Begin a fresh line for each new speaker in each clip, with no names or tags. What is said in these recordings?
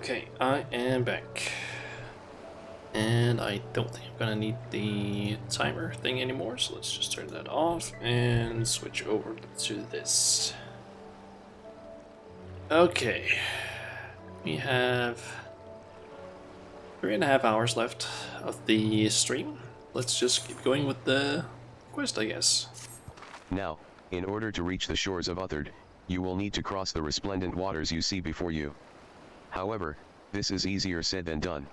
Okay, I am back. And I don't think I'm gonna need the timer thing anymore, so let's just turn that off and switch over to this. Okay, we have 3.5 hours left of the stream. Let's just keep going with the quest, I guess.
Now, in order to reach the shores of Uthard, you will need to cross the resplendent waters you see before you. However, this is easier said than done.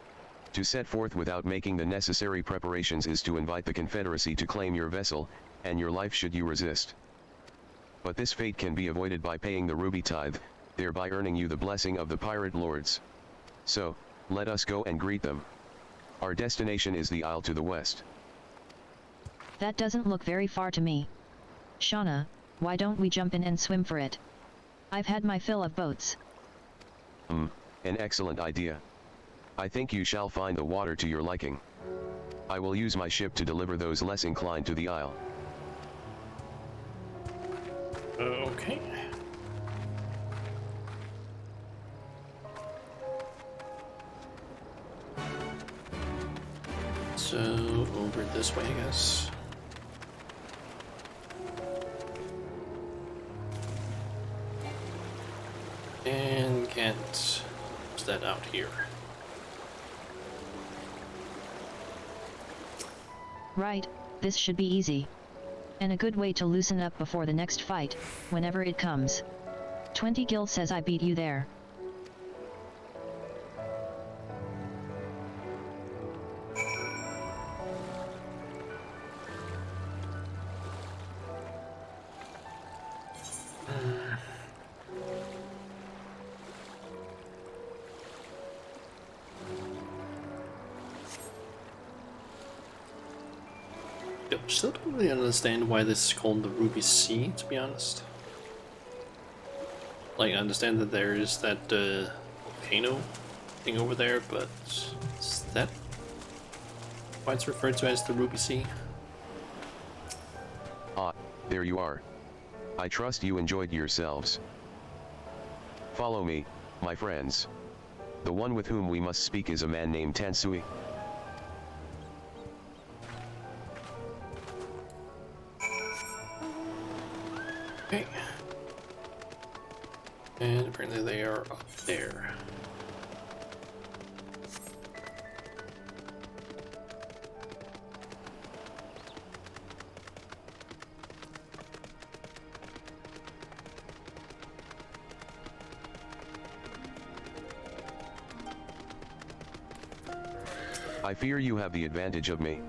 To set forth without making the necessary preparations is to invite the Confederacy to claim your vessel, and your life should you resist. But this fate can be avoided by paying the ruby tithe, thereby earning you the blessing of the pirate lords. So, let us go and greet them. Our destination is the isle to the west.
That doesn't look very far to me. Shauna, why don't we jump in and swim for it? I've had my fill of boats.
An excellent idea. I think you shall find the water to your liking. I will use my ship to deliver those less inclined to the isle.
Okay. So, over this way, I guess. And can't use that out here.
Right, this should be easy. And a good way to loosen up before the next fight, whenever it comes. 20 Gil says I beat you there.
Still don't really understand why this is called the Ruby Sea, to be honest. Like, I understand that there is that volcano thing over there, but is that why it's referred to as the Ruby Sea?
Ah, there you are. I trust you enjoyed yourselves. Follow me, my friends. The one with whom we must speak is a man named Tansui.
Okay. And apparently they are up there.
I fear you have the advantage of me.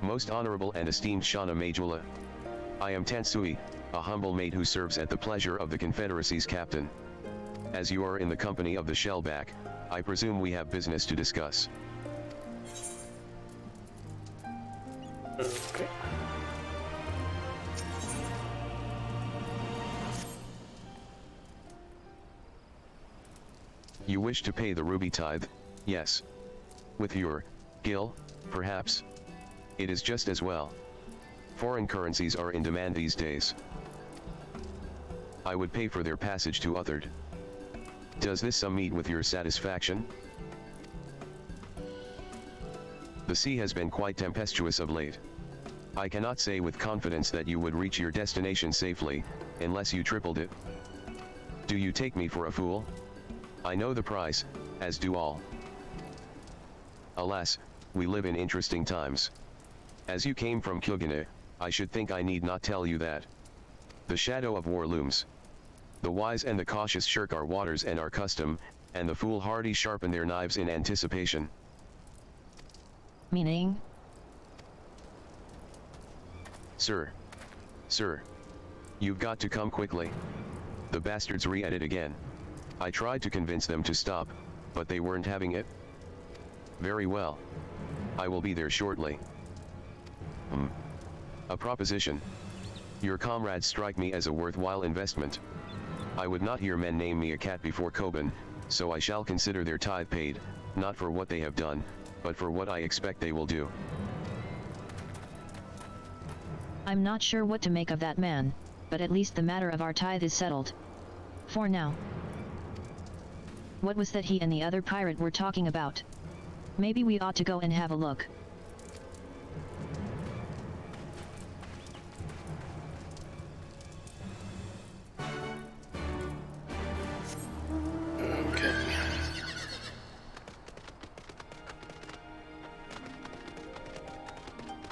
Most honorable and esteemed Shauna Majula. I am Tansui, a humble mate who serves at the pleasure of the Confederacy's captain. As you are in the company of the Shellback, I presume we have business to discuss.
Okay.
You wish to pay the ruby tithe, yes. With your Gil, perhaps? It is just as well. Foreign currencies are in demand these days. I would pay for their passage to Uthard. Does this sum meet with your satisfaction? The sea has been quite tempestuous of late. I cannot say with confidence that you would reach your destination safely, unless you tripled it. Do you take me for a fool? I know the price, as do all. Alas, we live in interesting times. As you came from Kyogene, I should think I need not tell you that. The shadow of war looms. The wise and the cautious shirk our waters and our custom, and the foolhardy sharpen their knives in anticipation.
Meaning?
Sir. You've got to come quickly. The bastards re-edit again. I tried to convince them to stop, but they weren't having it. Very well. I will be there shortly. A proposition. Your comrades strike me as a worthwhile investment. I would not hear men name me a cat before Coben, so I shall consider their tithe paid, not for what they have done, but for what I expect they will do.
I'm not sure what to make of that man, but at least the matter of our tithe is settled. For now. What was that he and the other pirate were talking about? Maybe we ought to go and have a look.
Okay.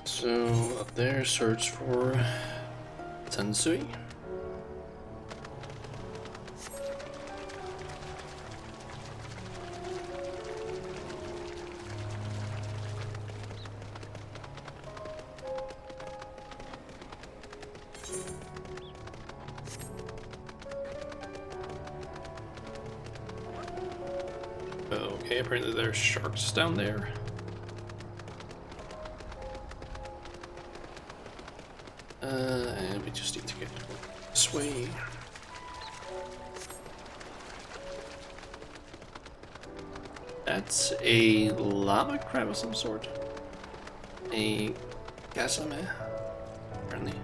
So up there, search for Tensui. Okay, apparently there's sharks down there. And we just need to get this way. That's a lava crab of some sort. A gasame, apparently.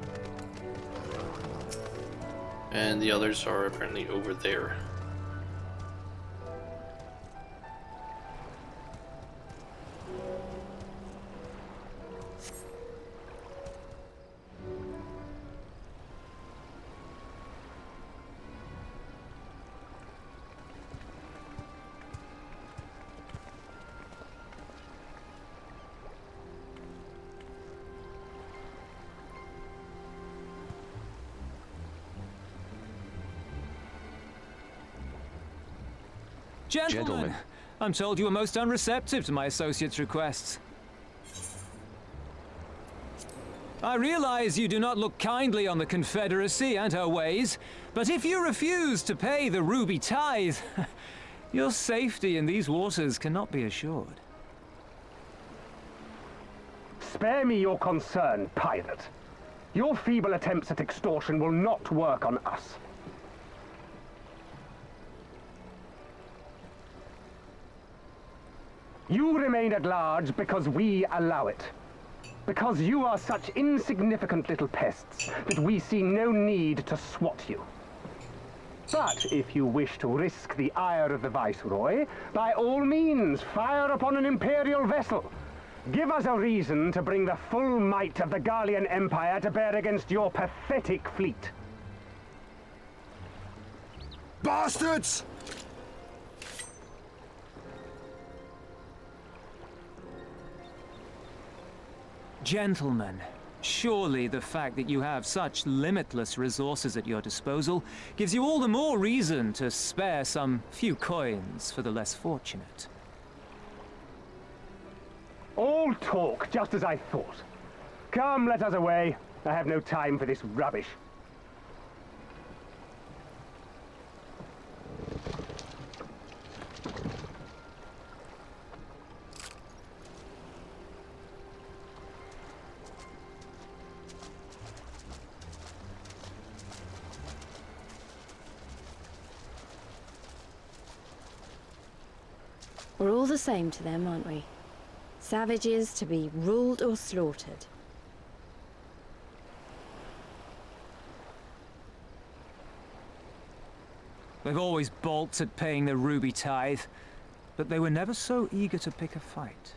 And the others are apparently over there.
Gentlemen, I'm told you were most unreceptive to my associate's requests. I realize you do not look kindly on the Confederacy and her ways, but if you refuse to pay the ruby tithe, your safety in these waters cannot be assured.
Spare me your concern, pirate. Your feeble attempts at extortion will not work on us. You remain at large because we allow it. Because you are such insignificant little pests that we see no need to swat you. But if you wish to risk the ire of the Viceroy, by all means, fire upon an Imperial vessel. Give us a reason to bring the full might of the Gallian Empire to bear against your pathetic fleet.
Bastards!
Gentlemen, surely the fact that you have such limitless resources at your disposal gives you all the more reason to spare some few coins for the less fortunate.
All talk, just as I thought. Come, let us away. I have no time for this rubbish.
We're all the same to them, aren't we? Savages to be ruled or slaughtered.
They've always balked at paying the ruby tithe, but they were never so eager to pick a fight.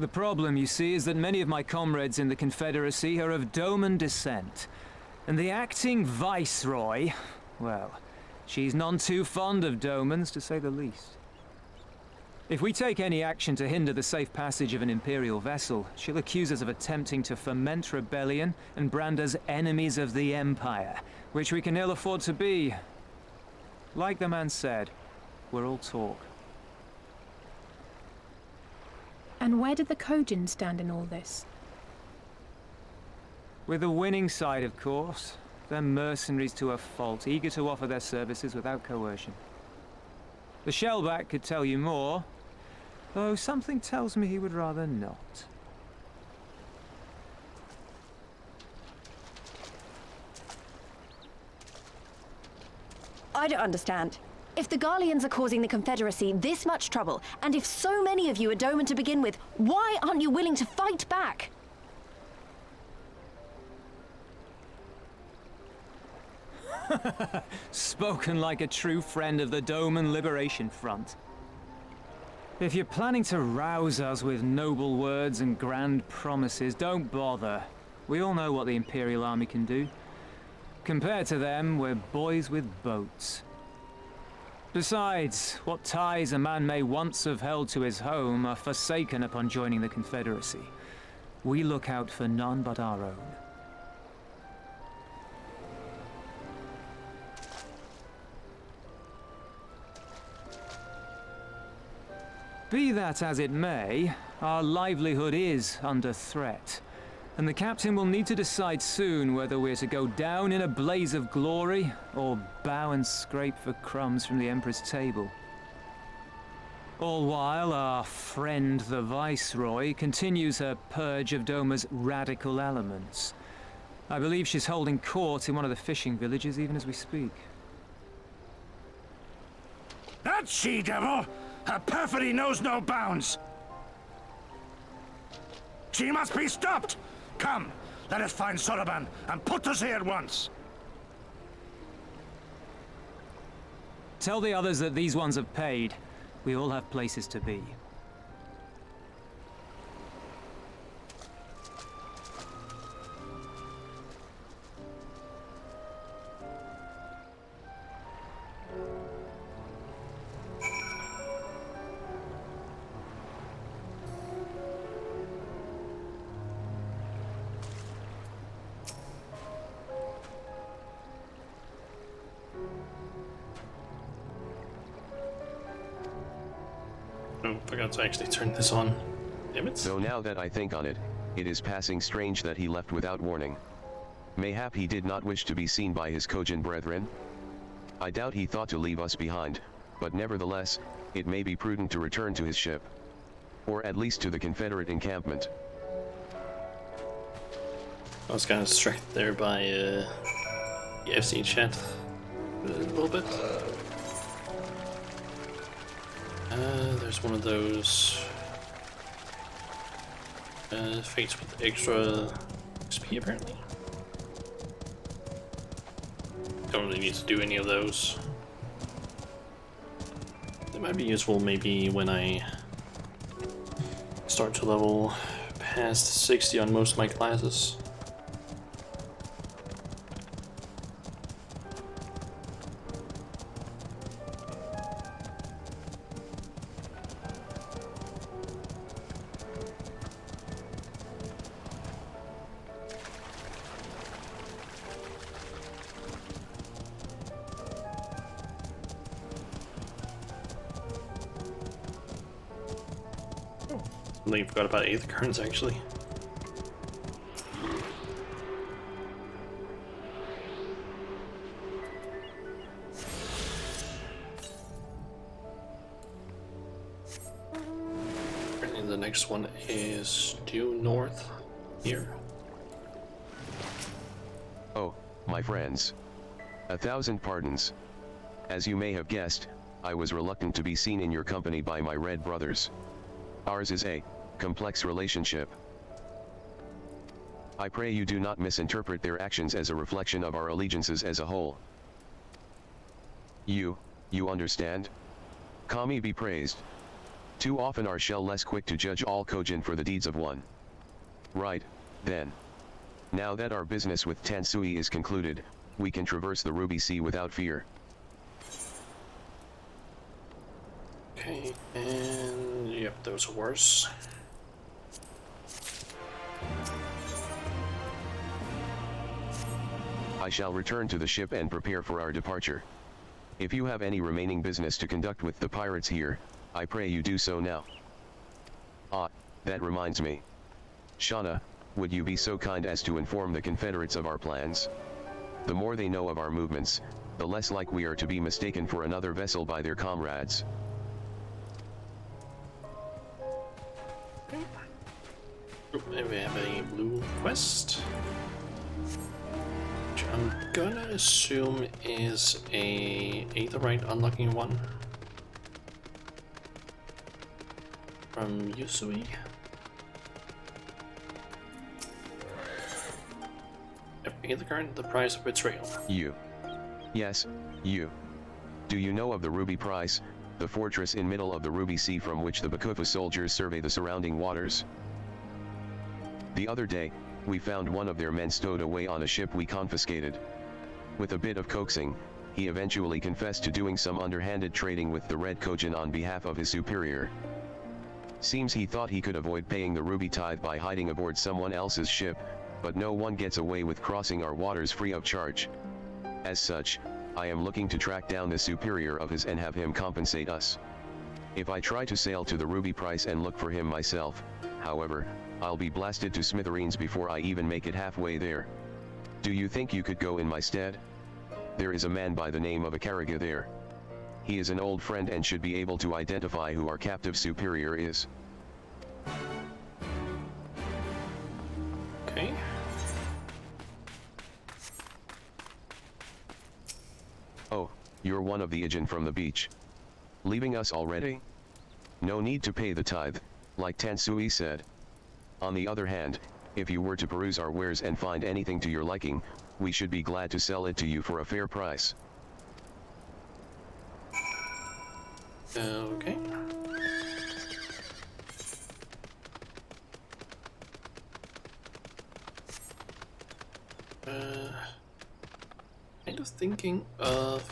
The problem, you see, is that many of my comrades in the Confederacy are of Doman descent, and the acting Viceroy, well, she's none too fond of Domans, to say the least. If we take any action to hinder the safe passage of an Imperial vessel, she'll accuse us of attempting to foment rebellion and brand us enemies of the Empire, which we can ill afford to be. Like the man said, we're all talk.
And where did the Kojin stand in all this?
With the winning side, of course. They're mercenaries to a fault, eager to offer their services without coercion. The Shellback could tell you more, though something tells me he would rather not.
I don't understand. If the Garleans are causing the Confederacy this much trouble, and if so many of you are Doman to begin with, why aren't you willing to fight back?
Spoken like a true friend of the Doman Liberation Front. If you're planning to rouse us with noble words and grand promises, don't bother. We all know what the Imperial Army can do. Compared to them, we're boys with boats. Besides, what ties a man may once have held to his home are forsaken upon joining the Confederacy. We look out for none but our own. Be that as it may, our livelihood is under threat, and the captain will need to decide soon whether we're to go down in a blaze of glory or bow and scrape for crumbs from the Emperor's table. All while our friend the Viceroy continues her purge of Doma's radical elements. I believe she's holding court in one of the fishing villages even as we speak.
That she-devil! Her perfidy knows no bounds! She must be stopped! Come, let us find Soroban and put us here at once!
Tell the others that these ones have paid. We all have places to be.
Oh, forgot to actually turn this on. Damn it.
Though now that I think on it, it is passing strange that he left without warning. Mayhap he did not wish to be seen by his Kojin brethren? I doubt he thought to leave us behind, but nevertheless, it may be prudent to return to his ship. Or at least to the Confederate encampment.
I was kind of distracted there by the FC chat a little bit. There's one of those fates with extra XP apparently. Don't really need to do any of those. It might be useful maybe when I start to level past 60 on most of my classes. I think I forgot about 8th currents actually. Apparently the next one is due north here.
Oh, my friends. 1,000 pardons. As you may have guessed, I was reluctant to be seen in your company by my red brothers. Ours is a complex relationship. I pray you do not misinterpret their actions as a reflection of our allegiances as a whole. You understand? Kami be praised. Too often are shell less quick to judge all Kojin for the deeds of one. Right, then. Now that our business with Tansui is concluded, we can traverse the Ruby Sea without fear.
Okay, and yep, those are worse.
I shall return to the ship and prepare for our departure. If you have any remaining business to conduct with the pirates here, I pray you do so now. Ah, that reminds me. Shauna, would you be so kind as to inform the Confederates of our plans? The more they know of our movements, the less like we are to be mistaken for another vessel by their comrades.
And we have a blue quest, which I'm gonna assume is a Aetherite unlocking one from Yusui. Yep, Aetherite, the price of betrayal.
You. Yes, you. Do you know of the Ruby Price, the fortress in middle of the Ruby Sea from which the Bakufa soldiers survey the surrounding waters? The other day, we found one of their men stowed away on a ship we confiscated. With a bit of coaxing, he eventually confessed to doing some underhanded trading with the Red Kojin on behalf of his superior. Seems he thought he could avoid paying the ruby tithe by hiding aboard someone else's ship, but no one gets away with crossing our waters free of charge. As such, I am looking to track down the superior of his and have him compensate us. If I try to sail to the Ruby Price and look for him myself, however, I'll be blasted to smithereens before I even make it halfway there. Do you think you could go in my stead? There is a man by the name of Akariga there. He is an old friend and should be able to identify who our captive superior is.
Okay.
Oh, you're one of the Ijin from the beach. Leaving us already? No need to pay the tithe, like Tansui said. On the other hand, if you were to peruse our wares and find anything to your liking, we should be glad to sell it to you for a fair price.
Okay. Kind of thinking of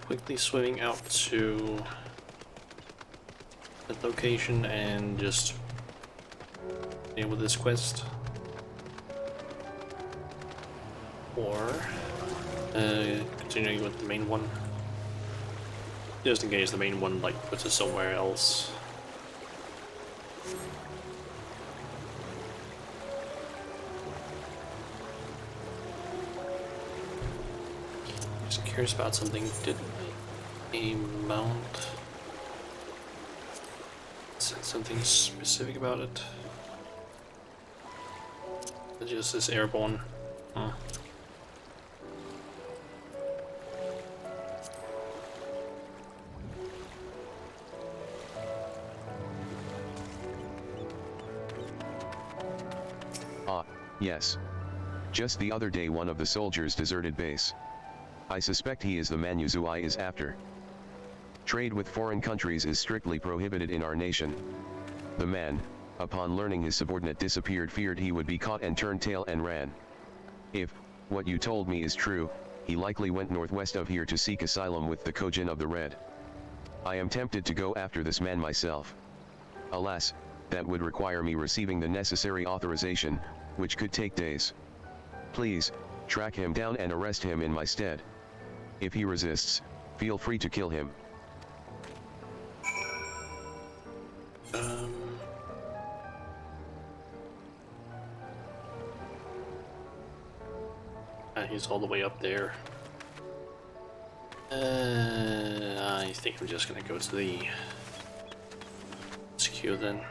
quickly swimming out to that location and just deal with this quest, or continuing with the main one, just in case the main one like puts us somewhere else. Just curious about something. Did a mount said something specific about it? It just is airborne. Huh.
Ah, yes. Just the other day one of the soldiers deserted base. I suspect he is the man Yuzui is after. Trade with foreign countries is strictly prohibited in our nation. The man, upon learning his subordinate disappeared, feared he would be caught and turned tail and ran. If what you told me is true, he likely went northwest of here to seek asylum with the Kojin of the Red. I am tempted to go after this man myself. Alas, that would require me receiving the necessary authorization, which could take days. Please, track him down and arrest him in my stead. If he resists, feel free to kill him.
He's all the way up there. I think I'm just gonna go to the SQ then.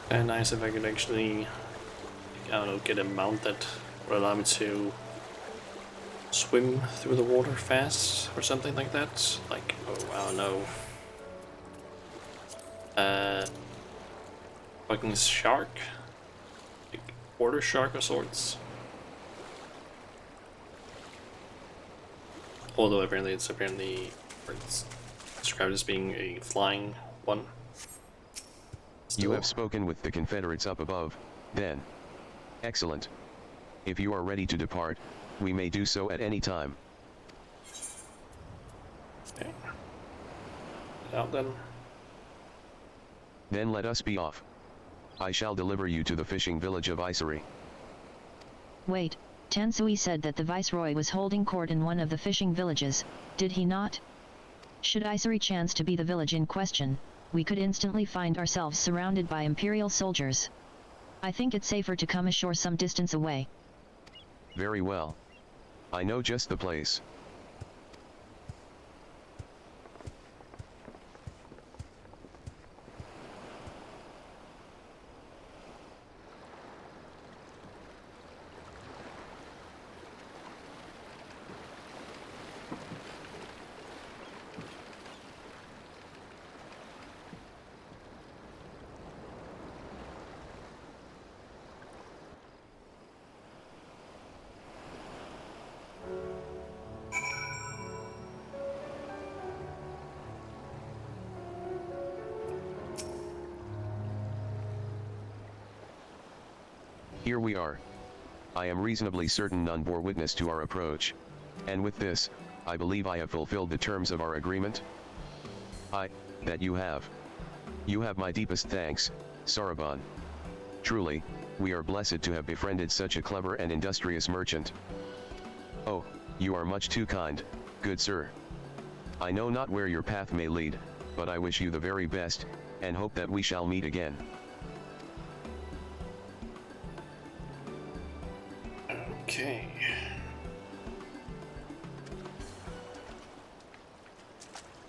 And nice if I could actually, I don't know, get a mount that would allow me to swim through the water fast or something like that. Like, oh, I don't know. Fucking shark? Like, water shark of sorts. Although apparently it's described as being a flying one.
You have spoken with the Confederates up above, then. Excellent. If you are ready to depart, we may do so at any time.
Okay. Out then.
Then let us be off. I shall deliver you to the fishing village of Isari.
Wait, Tansui said that the Viceroy was holding court in one of the fishing villages, did he not? Should Isari chance to be the village in question, we could instantly find ourselves surrounded by Imperial soldiers. I think it's safer to come ashore some distance away.
Very well. I know just the place. Here we are. I am reasonably certain none bore witness to our approach. And with this, I believe I have fulfilled the terms of our agreement. That you have. You have my deepest thanks, Saraban. Truly, we are blessed to have befriended such a clever and industrious merchant. Oh, you are much too kind, good sir. I know not where your path may lead, but I wish you the very best, and hope that we shall meet again.
Okay.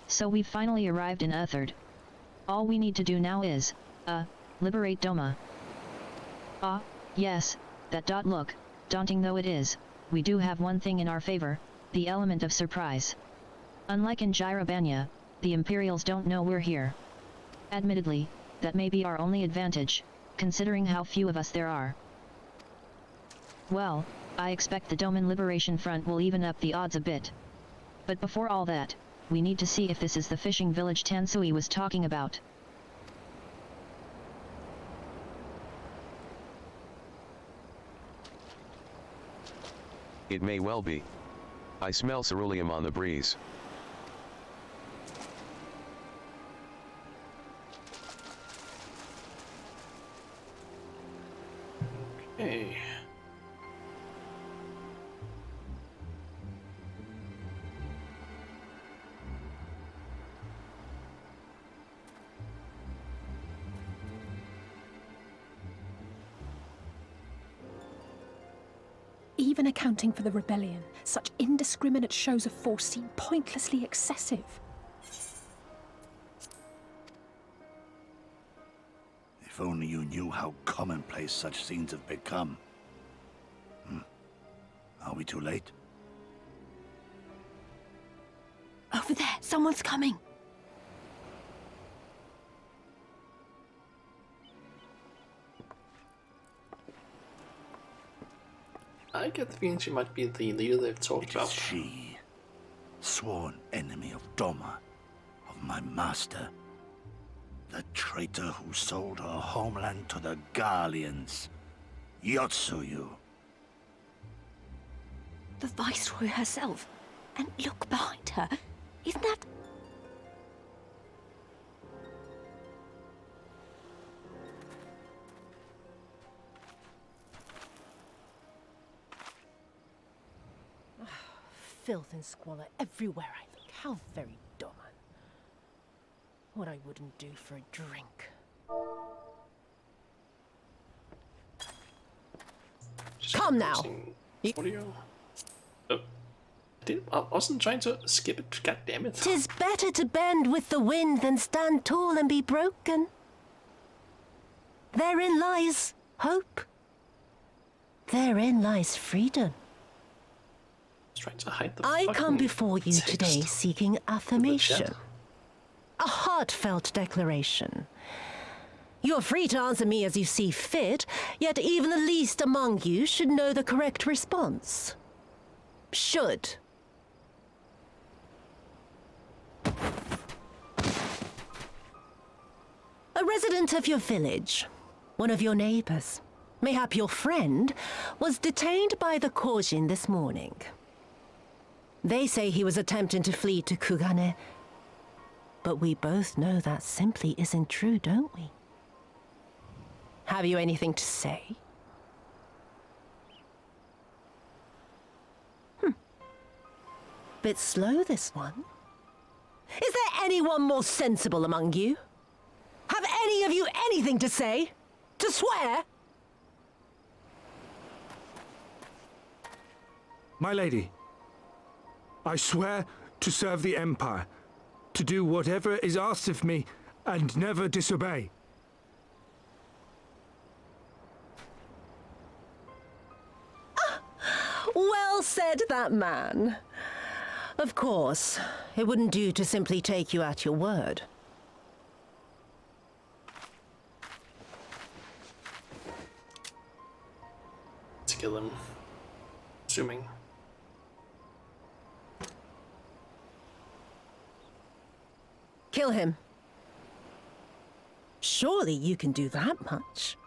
So we've finally arrived in Uthard. All we need to do now is, liberate Doma. Ah, yes, that look, daunting though it is, we do have one thing in our favor, the element of surprise. Unlike in Gyrabania, the Imperials don't know we're here. Admittedly, that may be our only advantage, considering how few of us there are. Well, I expect the Doman Liberation Front will even up the odds a bit. But before all that, we need to see if this is the fishing village Tansui was talking about.
It may well be. I smell ceruleum on the breeze.
Okay.
Even accounting for the rebellion, such indiscriminate shows of force seem pointlessly excessive.
If only you knew how commonplace such scenes have become. Are we too late?
Over there, someone's coming.
I get the feeling she might be the leader they've talked
It
about.
is she, sworn enemy of Doma, of my master. The traitor who sold her homeland to the Garleans. Yotsuyu.
The Viceroy herself. And look behind her. Isn't that...
Filth and squalor everywhere I look. How very Doman. What I wouldn't do for a drink.
Just
Come now.
using Audio. Oh. I wasn't trying to skip it, god damn it.
'Tis better to bend with the wind than stand tall and be broken. Therein lies hope. Therein lies freedom.
Trying to hide the
I come
fucking
before you
text
today seeking
in the
affirmation.
chat.
A heartfelt declaration. You are free to answer me as you see fit, yet even the least among you should know the correct response. Should. A resident of your village, one of your neighbors, mayhap your friend, was detained by the Korjin this morning. They say he was attempting to flee to Kugane, but we both know that simply isn't true, don't we? Have you anything to say? Bit slow, this one. Is there anyone more sensible among you? Have any of you anything to say? To swear?
My lady, I swear to serve the Empire, to do whatever is asked of me, and never disobey.
Well said, that man. Of course, it wouldn't do to simply take you at your word.
To kill him. Assuming.
Kill him. Surely you can do that much.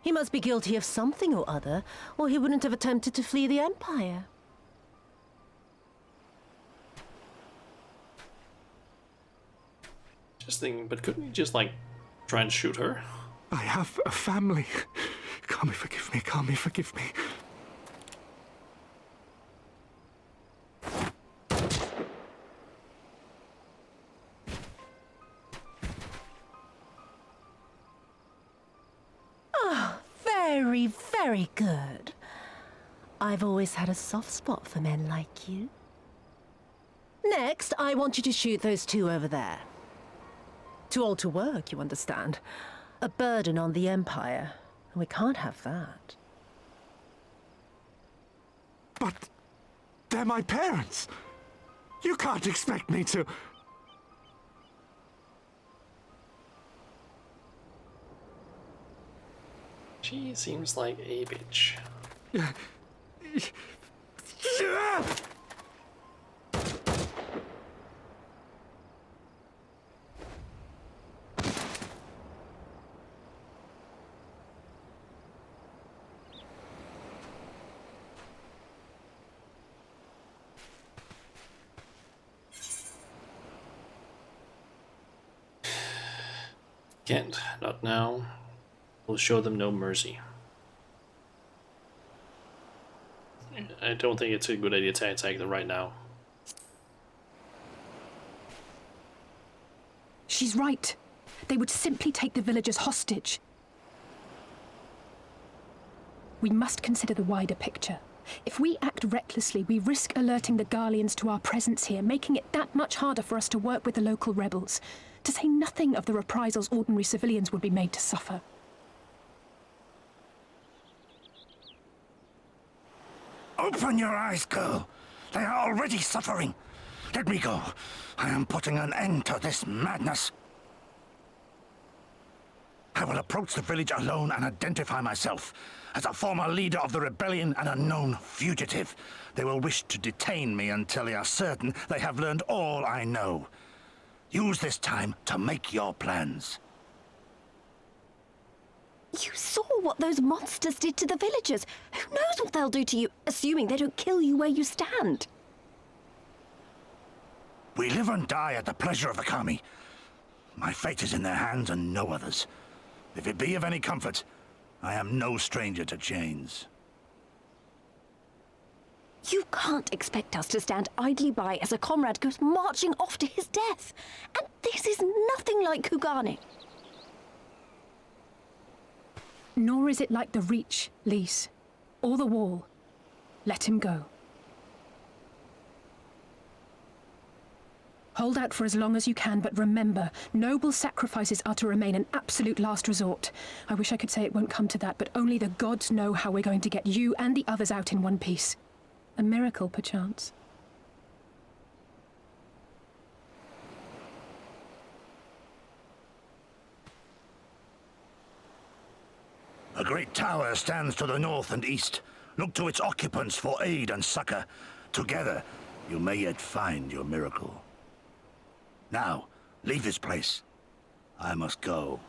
He must be guilty of something or other, or he wouldn't have attempted to flee the Empire.
Just thinking, but couldn't he just, like, try and shoot her?
I have a family. Kami, forgive me. Kami, forgive me.
Very, very good. I've always had a soft spot for men like you. Next, I want you to shoot those two over there. Too old to work, you understand. A burden on the Empire. We can't have that.
But they're my parents. You can't expect me to...
She seems like a bitch. Can't, not now. We'll show them no mercy. I don't think it's a good idea to attack them right now.
She's right. They would simply take the villagers hostage. We must consider the wider picture. If we act recklessly, we risk alerting the Garleans to our presence here, making it that much harder for us to work with the local rebels. To say nothing of the reprisals ordinary civilians would be made to suffer.
Open your eyes, girl. They are already suffering. Let me go. I am putting an end to this madness. I will approach the village alone and identify myself as a former leader of the rebellion and a known fugitive. They will wish to detain me until they are certain they have learned all I know. Use this time to make your plans.
You saw what those monsters did to the villagers. Who knows what they'll do to you, assuming they don't kill you where you stand?
We live and die at the pleasure of the Kami. My fate is in their hands and no others. If it be of any comfort, I am no stranger to chains.
You can't expect us to stand idly by as a comrade goes marching off to his death. And this is nothing like Kugane.
Nor is it like the Reach, Lise, or the Wall. Let him go. Hold out for as long as you can, but remember, noble sacrifices are to remain an absolute last resort. I wish I could say it won't come to that, but only the gods know how we're going to get you and the others out in one piece. A miracle, perchance.
A great tower stands to the north and east. Look to its occupants for aid and succor. Together, you may yet find your miracle. Now, leave this place. I must go.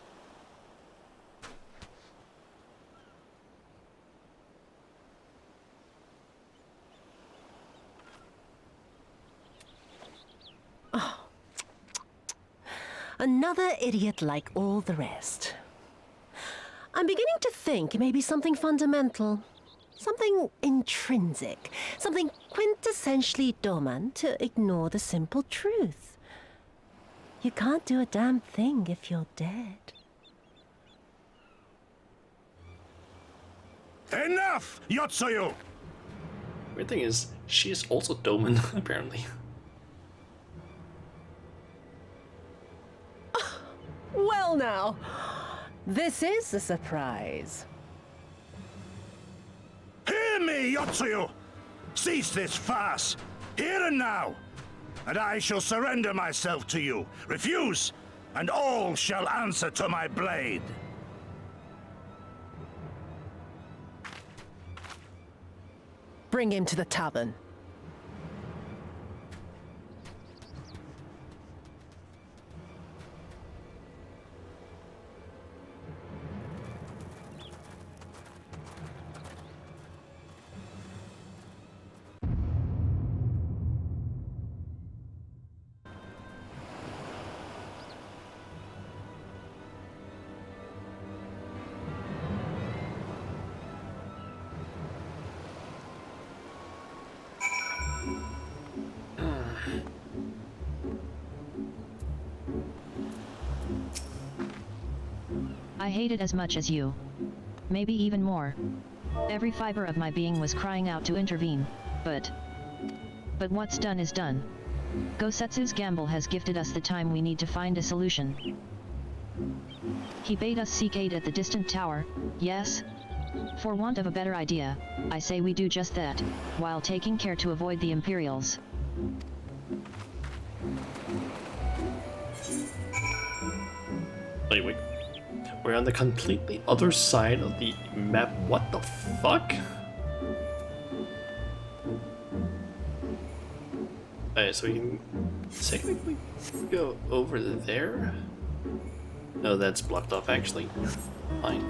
Another idiot like all the rest. I'm beginning to think it may be something fundamental. Something intrinsic. Something quintessentially Doman to ignore the simple truth. You can't do a damn thing if you're dead.
Enough, Yotsuyu!
Weird thing is, she is also Doman, apparently.
Well now, this is a surprise.
Hear me, Yotsuyu! Cease this farce, here and now, and I shall surrender myself to you. Refuse, and all shall answer to my blade.
Bring him to the tavern.
I hate it as much as you. Maybe even more. Every fiber of my being was crying out to intervene, but what's done is done. Gosetsu's gamble has gifted us the time we need to find a solution. He bade us seek aid at the distant tower, yes? For want of a better idea, I say we do just that, while taking care to avoid the Imperials.
Wait. We're on the completely other side of the map. What the fuck? Alright, so we can technically go over there? No, that's blocked off actually. Fine.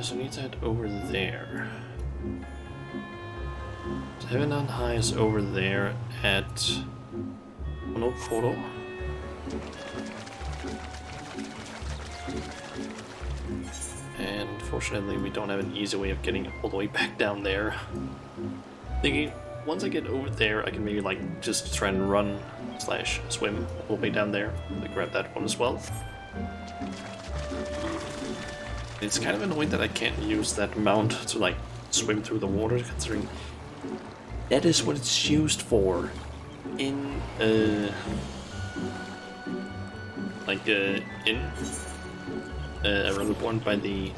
So we need to head over there. So Heaven on High is over there at Onokoro. And unfortunately we don't have an easy way of getting all the way back down there. Thinking once I get over there I can maybe like just try and run / swim all the way down there to grab that one as well. It's kind of annoying that I can't use that mount to like swim through the water, considering that is what it's used for in a relic one by the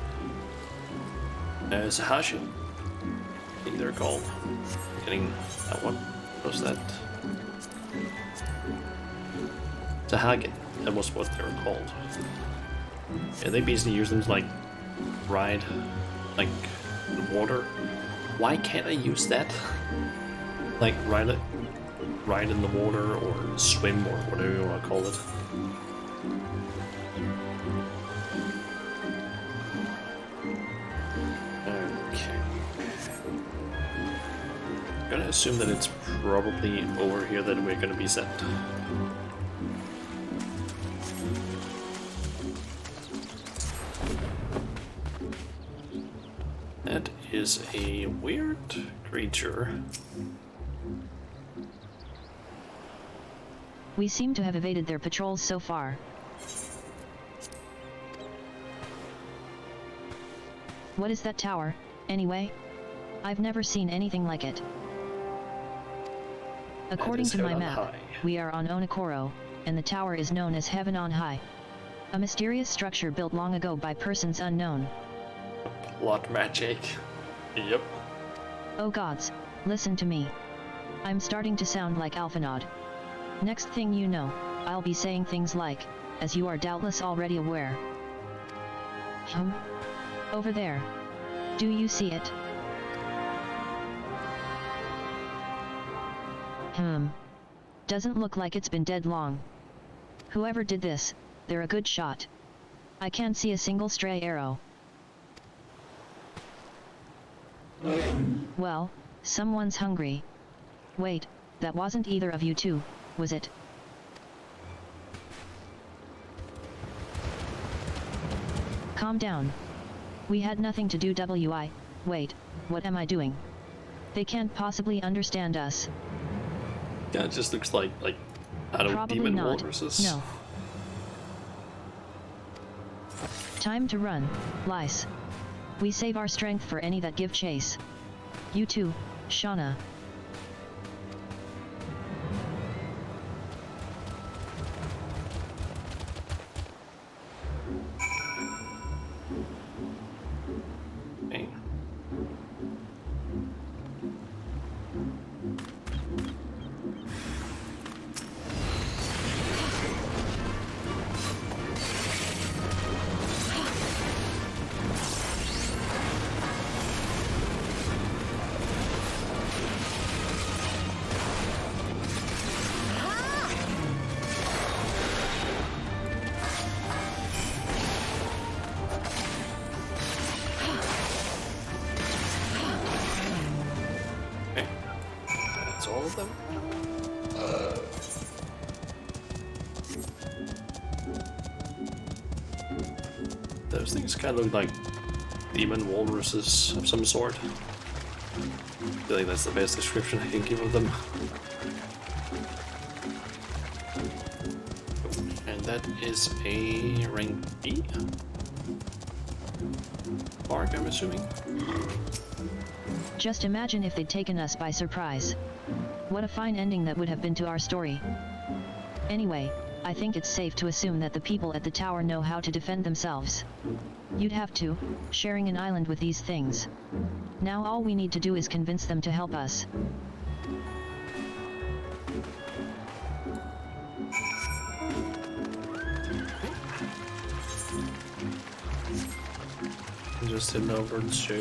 Sahashi, I think they're called. Getting that one. What was that? Sahagin. That was what they were called. Yeah, they basically use them to like ride like the water. Why can't I use that? Like ride in the water or swim or whatever you want to call it. Okay. I'm gonna assume that it's probably over here that we're gonna be sent. That is a weird creature.
We seem to have evaded their patrols so far. What is that tower, anyway? I've never seen anything like it. According to my map, we are on Onokoro, and the tower is known as Heaven on High. A mysterious structure built long ago by persons unknown.
Plot magic. Yep.
Oh gods, listen to me. I'm starting to sound like Alphanod. Next thing you know, I'll be saying things like, as you are doubtless already aware. Over there. Do you see it? Doesn't look like it's been dead long. Whoever did this, they're a good shot. I can't see a single stray arrow. Well, someone's hungry. Wait, that wasn't either of you two, was it? Calm down. We had nothing to do. Wait, what am I doing? They can't possibly understand us.
Yeah, it just looks like I don't know, demon walruses.
No. Time to run, Lice. We save our strength for any that give chase. You too, Shauna.
Okay. All of them? Those things kind of look like demon walruses of some sort. I feel like that's the best description I can give of them. And that is a rank B mark, I'm assuming.
Just imagine if they'd taken us by surprise. What a fine ending that would have been to our story. Anyway, I think it's safe to assume that the people at the tower know how to defend themselves. You'd have to, sharing an island with these things. Now all we need to do is convince them to help us.
Just heading over to...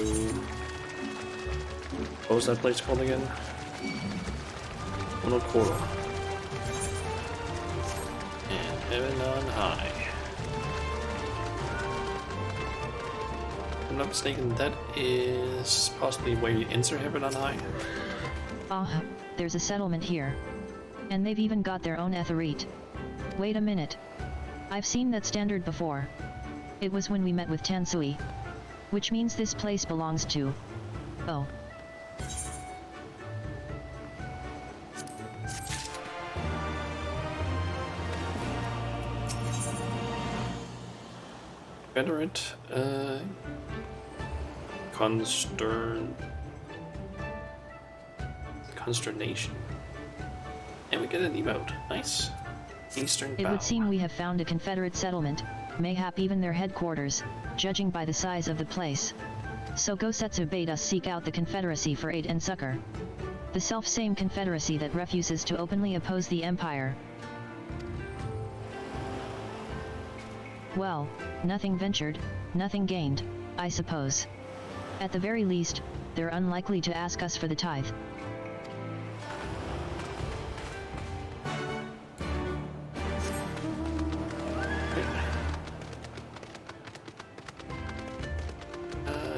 what was that place called again? Monokoro. And Heaven on High. If I'm not mistaken, that is possibly where you enter Heaven on High.
There's a settlement here. And they've even got their own etherite. Wait a minute. I've seen that standard before. It was when we met with Tansui. Which means this place belongs to... oh.
Confederate, consternation. And we get an emote. Nice. Eastern
It
Bow.
would seem we have found a Confederate settlement, mayhap even their headquarters, judging by the size of the place. So Gosetsu bade us seek out the Confederacy for aid and succor. The self-same Confederacy that refuses to openly oppose the Empire. Well, nothing ventured, nothing gained, I suppose. At the very least, they're unlikely to ask us for the tithe.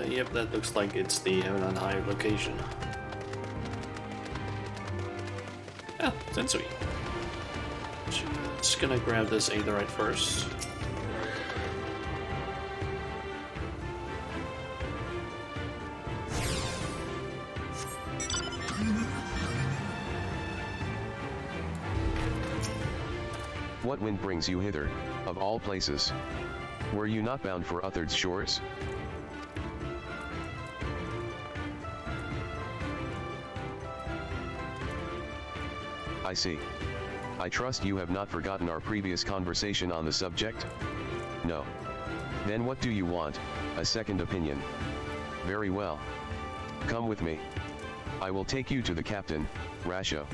Yep, that looks like it's the Heaven on High location. Ah, Tensui. Just gonna grab this Aetherite first.
What wind brings you hither, of all places? Were you not bound for Uthard's shores? I see. I trust you have not forgotten our previous conversation on the subject? No. Then what do you want? A second opinion? Very well. Come with me. I will take you to the captain, Rasho.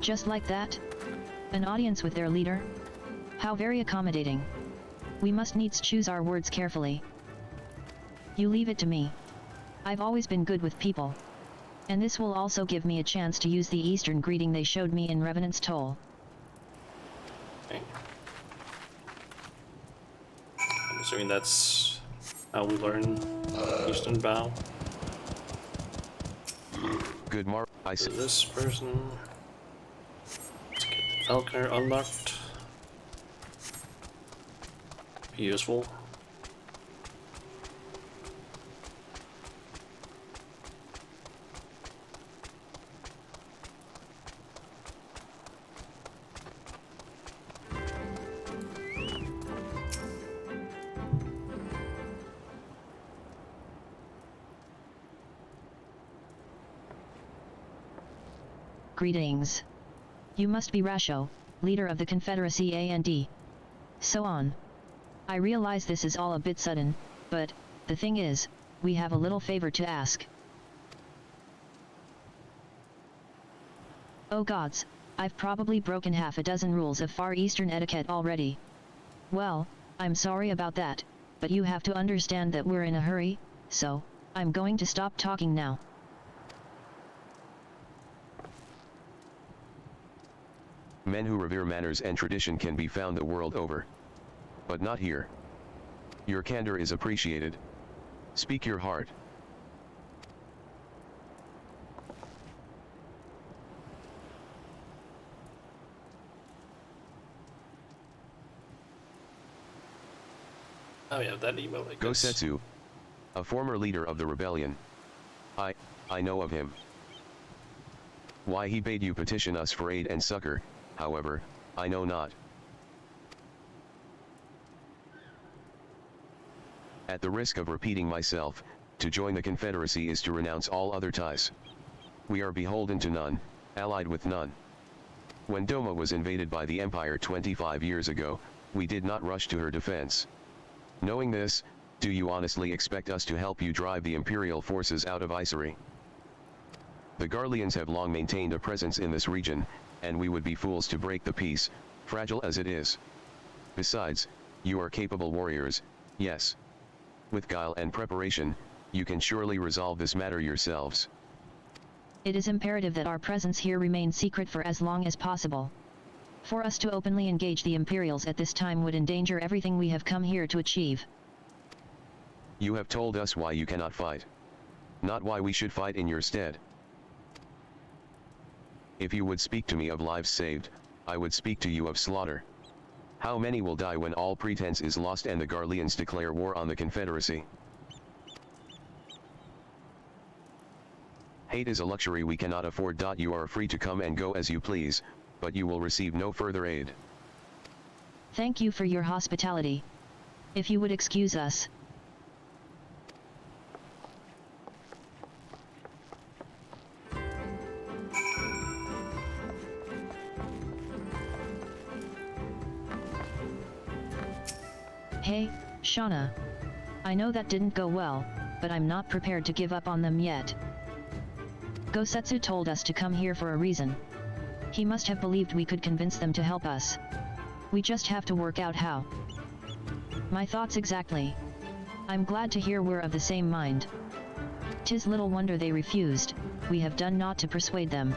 Just like that? An audience with their leader? How very accommodating. We must needs choose our words carefully. You leave it to me. I've always been good with people. And this will also give me a chance to use the Eastern greeting they showed me in Revenant's Toll.
Okay. I'm assuming that's how we learn Eastern Bow.
Good I
So
see.
this person... let's get the Falconer unlocked. Be useful.
Greetings. You must be Rasho, leader of the Confederacy A&D. So on. I realize this is all a bit sudden, but, the thing is, we have a little favor to ask. Oh gods, I've probably broken half a dozen rules of Far Eastern etiquette already. Well, I'm sorry about that, but you have to understand that we're in a hurry, so, I'm going to stop talking now.
Men who revere manners and tradition can be found the world over. But not here. Your candor is appreciated. Speak your heart.
Oh yeah, that email I guess.
Gosetsu, a former leader of the rebellion. I know of him. Why he bade you petition us for aid and succor, however, I know not. At the risk of repeating myself, to join the Confederacy is to renounce all other ties. We are beholden to none, allied with none. When Doma was invaded by the Empire 25 years ago, we did not rush to her defense. Knowing this, do you honestly expect us to help you drive the Imperial forces out of Isari? The Garleans have long maintained a presence in this region, and we would be fools to break the peace, fragile as it is. Besides, you are capable warriors, yes. With guile and preparation, you can surely resolve this matter yourselves.
It is imperative that our presence here remain secret for as long as possible. For us to openly engage the Imperials at this time would endanger everything we have come here to achieve.
You have told us why you cannot fight. Not why we should fight in your stead. If you would speak to me of lives saved, I would speak to you of slaughter. How many will die when all pretense is lost and the Garleans declare war on the Confederacy? Hate is a luxury we cannot afford. You are free to come and go as you please, but you will receive no further aid.
Thank you for your hospitality. If you would excuse us. Hey, Shauna. I know that didn't go well, but I'm not prepared to give up on them yet. Gosetsu told us to come here for a reason. He must have believed we could convince them to help us. We just have to work out how. My thoughts exactly. I'm glad to hear we're of the same mind. 'Tis little wonder they refused. We have done naught to persuade them.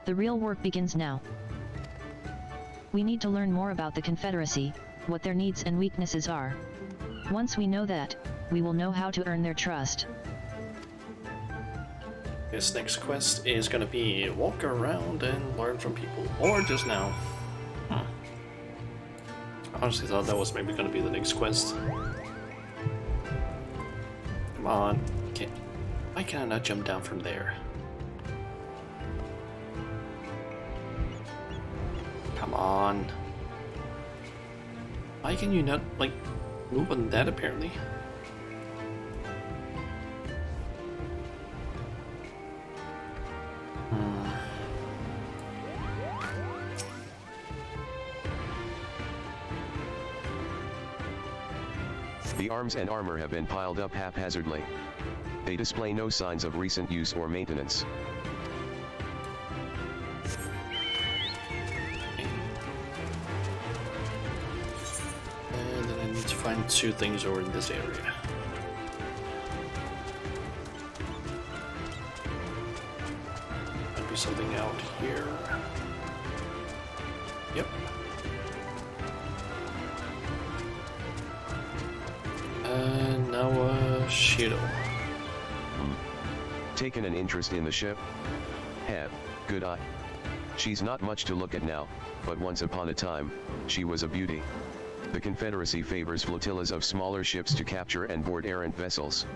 The real work begins now. We need to learn more about the Confederacy, what their needs and weaknesses are. Once we know that, we will know how to earn their trust.
This next quest is gonna be walk around and learn from people, or just now. I honestly thought that was maybe gonna be the next quest. Come on, why can I not jump down from there? Come on. Why can you not, like, move on that apparently?
The arms and armor have been piled up haphazardly. They display no signs of recent use or maintenance.
And then I need to find two things over in this area. Might be something out here. Yep. Now Shido.
Taken an interest in the ship? Have, good eye. She's not much to look at now, but once upon a time, she was a beauty. The Confederacy favors flotillas of smaller ships to capture and board errant vessels.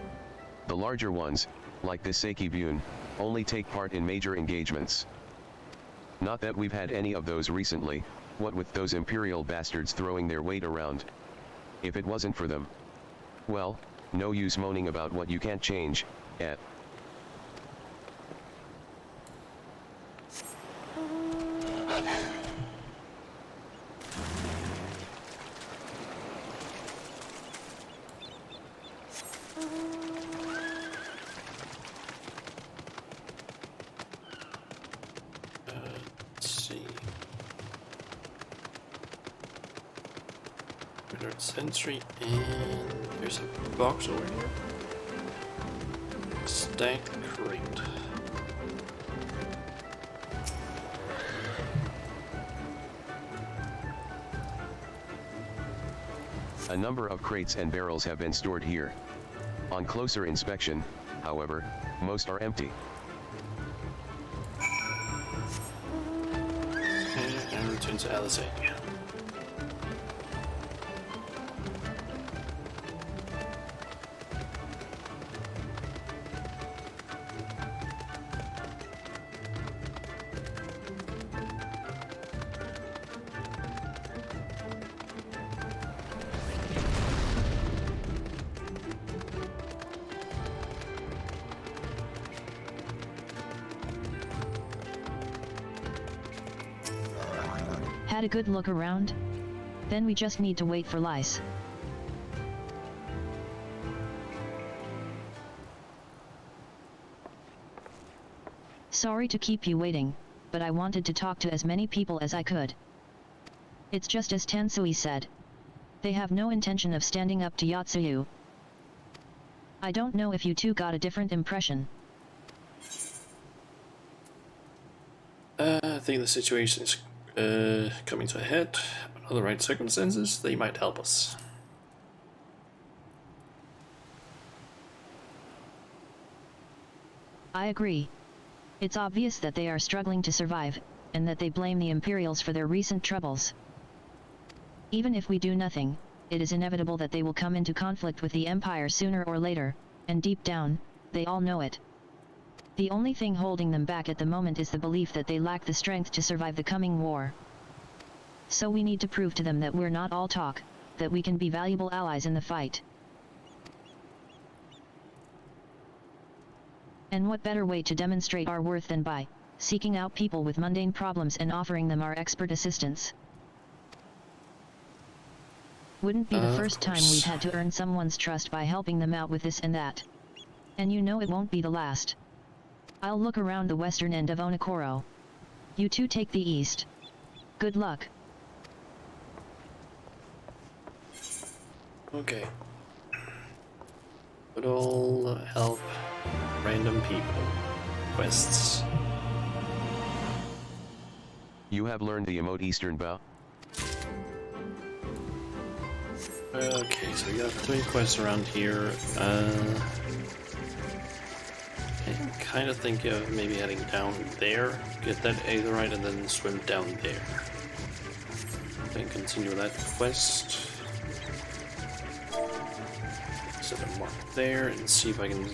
The larger ones, like the Seiki Bune, only take part in major engagements. Not that we've had any of those recently, what with those Imperial bastards throwing their weight around. If it wasn't for them. Well, no use moaning about what you can't change, eh?
Let's see. Alert sentry, and there's a box over here. Stacked crate.
A number of crates and barrels have been stored here. On closer inspection, however, most are empty.
And return to Alizania.
had a good look around? Then we just need to wait for lice. Sorry to keep you waiting, but I wanted to talk to as many people as I could. It's just as Tansui said. They have no intention of standing up to Yatsuyu. I don't know if you two got a different impression.
I think the situation is coming to a head. Under the right circumstances, they might help us.
I agree. It's obvious that they are struggling to survive, and that they blame the Imperials for their recent troubles. Even if we do nothing, it is inevitable that they will come into conflict with the Empire sooner or later, and deep down, they all know it. The only thing holding them back at the moment is the belief that they lack the strength to survive the coming war. So we need to prove to them that we're not all talk, that we can be valuable allies in the fight. And what better way to demonstrate our worth than by seeking out people with mundane problems and offering them our expert assistance? Wouldn't be the first time we've had to earn someone's trust by helping them out with this and that. And you know it won't be the last. I'll look around the western end of Onokoro. You two take the east. Good luck.
Okay. But all help random people. Quests.
You have learned the emote Eastern Bow?
Okay, so we got 3 quests around here. I kind of think of maybe heading down there, get that Aetherite, and then swim down there. Then continue that quest. Set a mark there and see if I can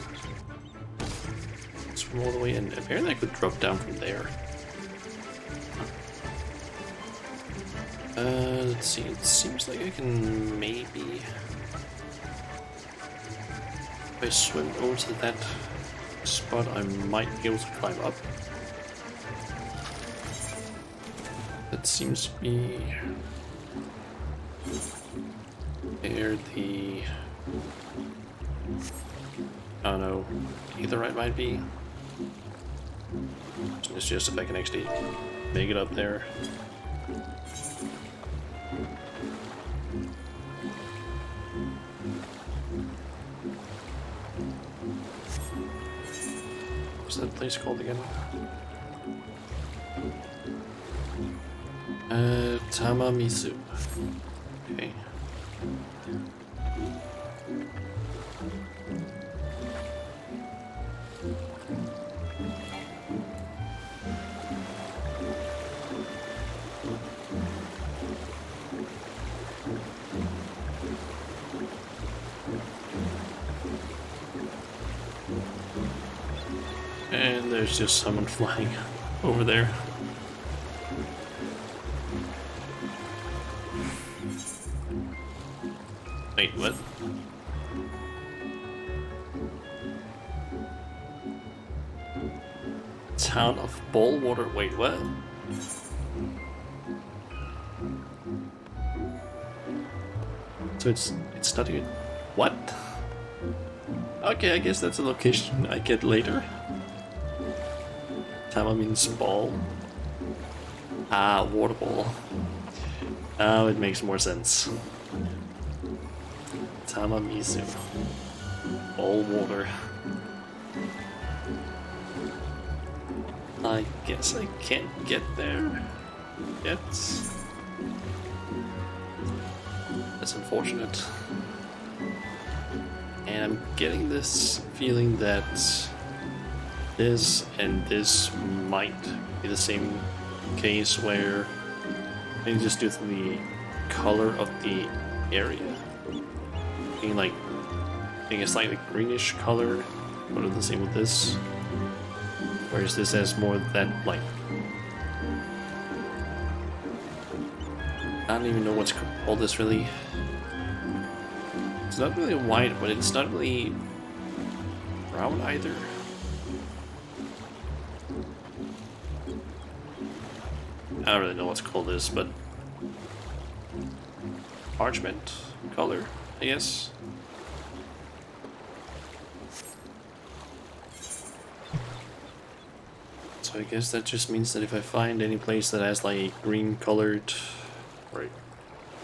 swim all the way in. Apparently I could drop down from there. Let's see, it seems like I can maybe... If I swim over to that spot, I might be able to climb up. That seems to be... where the... I don't know, Aetherite might be. So it's just if I can actually make it up there. What's that place called again? Tamamizu. Okay. And there's just someone flying over there. Wait, what? Town of Ballwater. Wait, what? So it's not even... What? Okay, I guess that's a location I get later. Tama means ball. Ah, water ball. Now it makes more sense. Tamamizu. Ball water. I guess I can't get there yet. That's unfortunate. And I'm getting this feeling that this and this might be the same case where maybe just due to the color of the area being like a slightly greenish color, but it's the same with this. Whereas this has more of that like, I don't even know what's called this really. It's not really white, but it's not really brown either. I don't really know what's called this, but parchment color, I guess. So I guess that just means that if I find any place that has like green colored or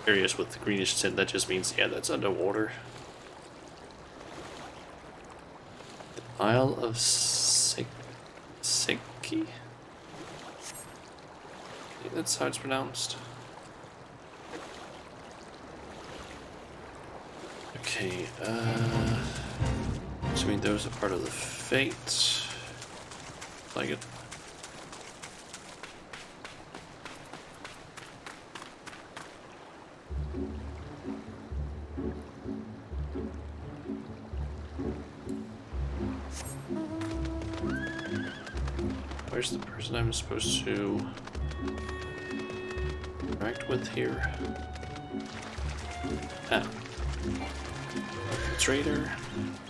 areas with greenish tint, that just means, yeah, that's underwater. The Isle of Seki? I think that's how it's pronounced. Okay, assuming those are part of the fate. Like it. Where's the person I'm supposed to interact with here? Ah. Trader.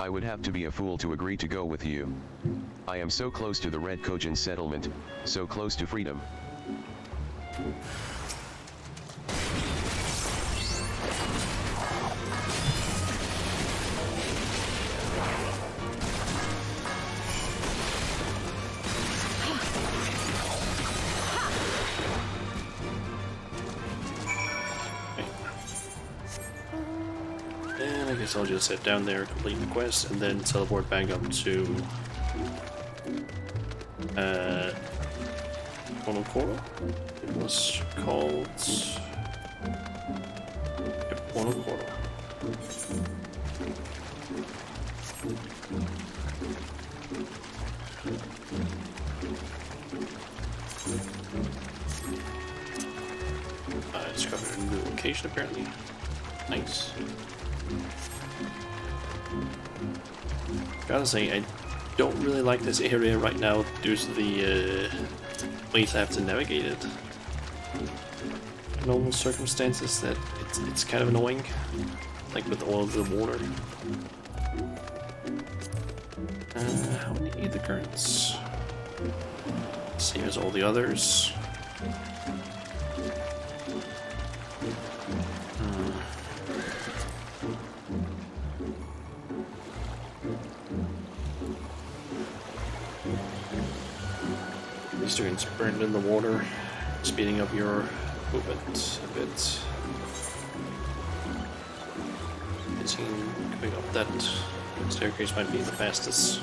I would have to be a fool to agree to go with you. I am so close to the Red Kojin settlement, so close to freedom.
And I guess I'll just head down there, complete the quest, and then teleport back up to Monokoro. It was called Monokoro. I discovered a new location apparently. Nice. Gotta say, I don't really like this area right now due to the ways I have to navigate it. In normal circumstances, that it's kind of annoying, like with all of the water. How many ether currents? Same as all the others. These turns burned in the water, speeding up your movement a bit. It seems coming up that staircase might be the fastest.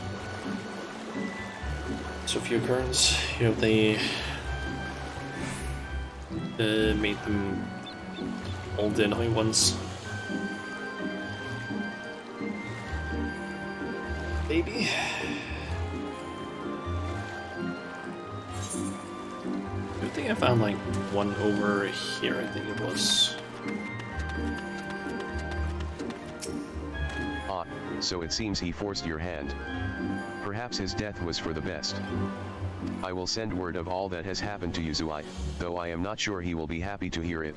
So a few currents, you know, they made them all the annoying ones. Maybe. I think I found like one over here, I think it was.
Ah, so it seems he forced your hand. Perhaps his death was for the best. I will send word of all that has happened to Yuzui, though I am not sure he will be happy to hear it.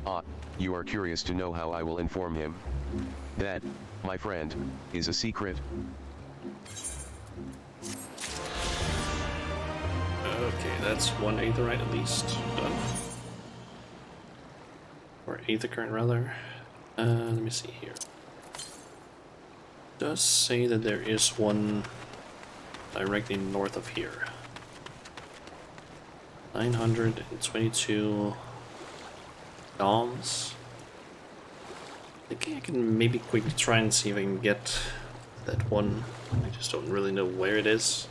Ah, you are curious to know how I will inform him. That, my friend, is a secret.
Okay, that's one aetherite at least done. Or aether current rather. Let me see here. It does say that there is one directly north of here. 922 DOMs. I think I can maybe quickly try and see if I can get that one. I just don't really know where it is.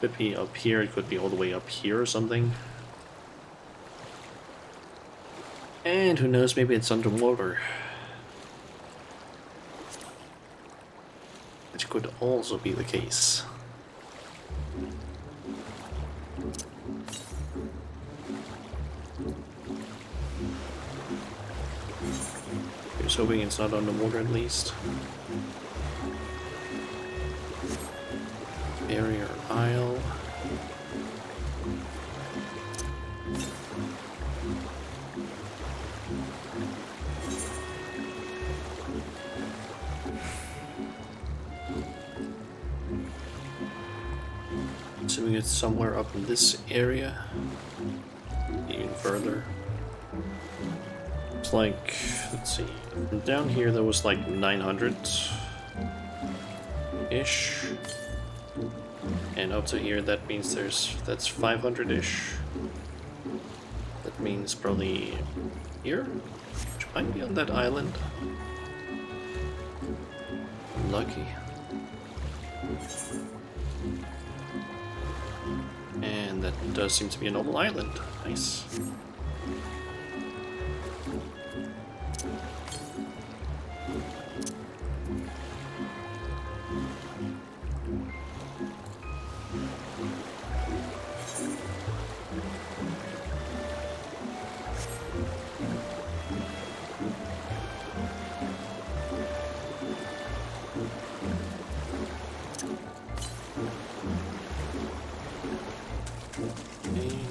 Could be up here, it could be all the way up here or something. And who knows, maybe it's underwater. Which could also be the case. Here's hoping it's not underwater at least. Barrier Isle. Assuming it's somewhere up in this area. Even further. was like, let's see, down here there was like 900-ish. And up to here, that means that's 500-ish. That means probably here, which might be on that island. Lucky. And that does seem to be a normal island. Nice.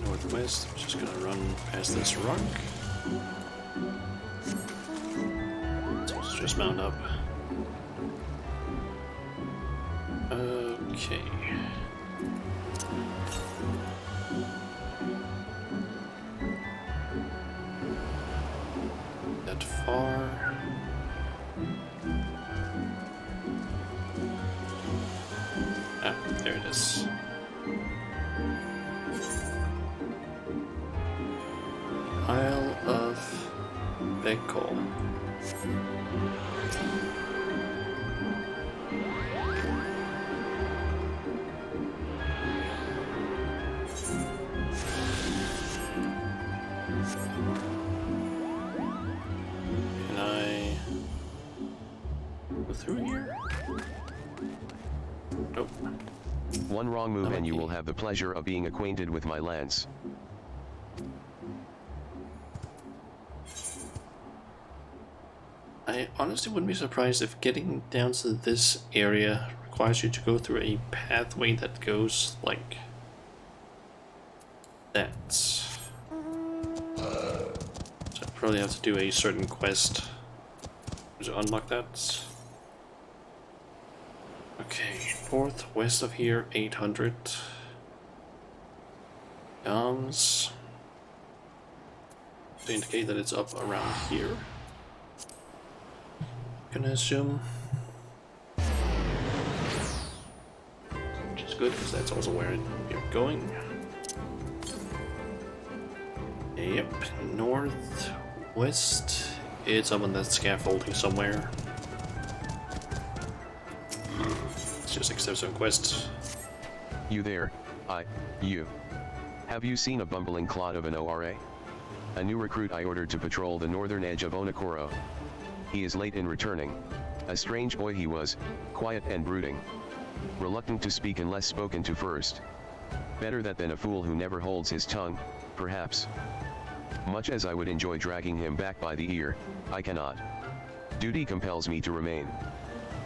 Northwest, I'm just gonna run past this rock. So let's just mount up. Okay. That far. Ah, there it is. Isle of Beckle. Can I go through here? Nope.
One wrong move and you will have the pleasure of being acquainted with my lands.
I honestly wouldn't be surprised if getting down to this area requires you to go through a pathway that goes like that. So I probably have to do a certain quest to unlock that. Okay, northwest of here, 800. To indicate that it's up around here. Gonna assume, which is good because that's also where you're going. Yep, northwest. It's up on that scaffolding somewhere. Let's just accept some quests.
You there, you. Have you seen a bumbling clod of an ORA? A new recruit I ordered to patrol the northern edge of Onokoro. He is late in returning. A strange boy he was, quiet and brooding. Reluctant to speak unless spoken to first. Better that than a fool who never holds his tongue, perhaps. Much as I would enjoy dragging him back by the ear, I cannot. Duty compels me to remain.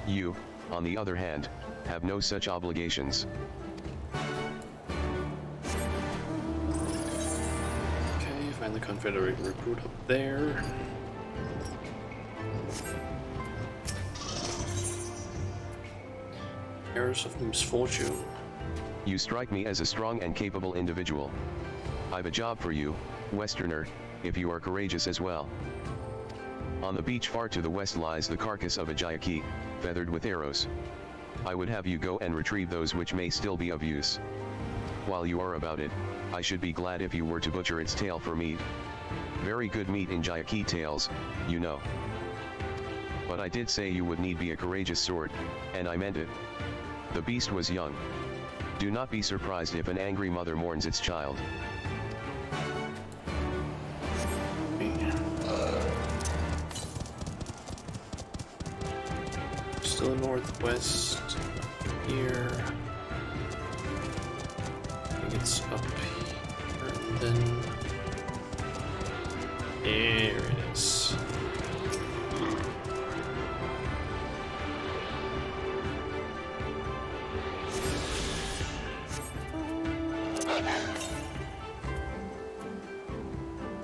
You, on the other hand, have no such obligations.
Okay, find the Confederate recruit up there. Heirs of misfortune.
You strike me as a strong and capable individual. I've a job for you, Westerner, if you are courageous as well. On the beach far to the west lies the carcass of a Jayaki, feathered with arrows. I would have you go and retrieve those which may still be of use. While you are about it, I should be glad if you were to butcher its tail for meat. Very good meat in Jayaki tails, you know. But I did say you would need be a courageous sword, and I meant it. The beast was young. Do not be surprised if an angry mother mourns its child.
Still northwest here. I think it's up here and then there it is.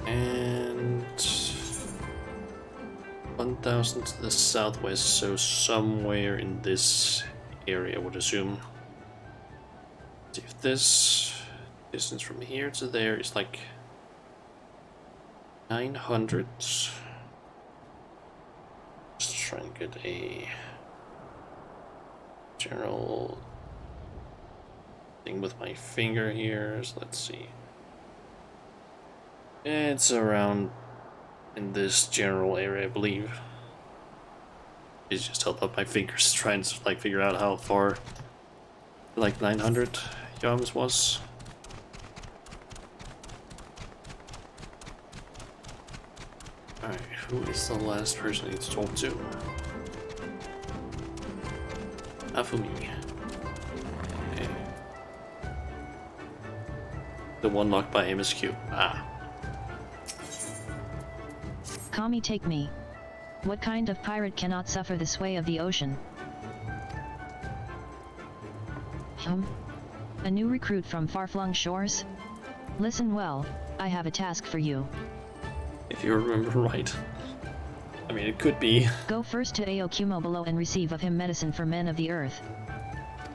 And 1,000 to the southwest, so somewhere in this area, I would assume. See if this distance from here to there is like 900. try and get a general thing with my finger here. So let's see. It's around in this general area, I believe. It's just held up my fingers trying to like figure out how far like 900 yards was. Alright, who is the last person I need to talk to? Afumi. Okay. The one locked by MSQ. Ah.
Kami, take me. What kind of pirate cannot suffer the sway of the ocean? A new recruit from far-flung shores? Listen well, I have a task for you.
If you remember right. I mean, it could be.
Go first to Aokumo below and receive of him medicine for men of the earth.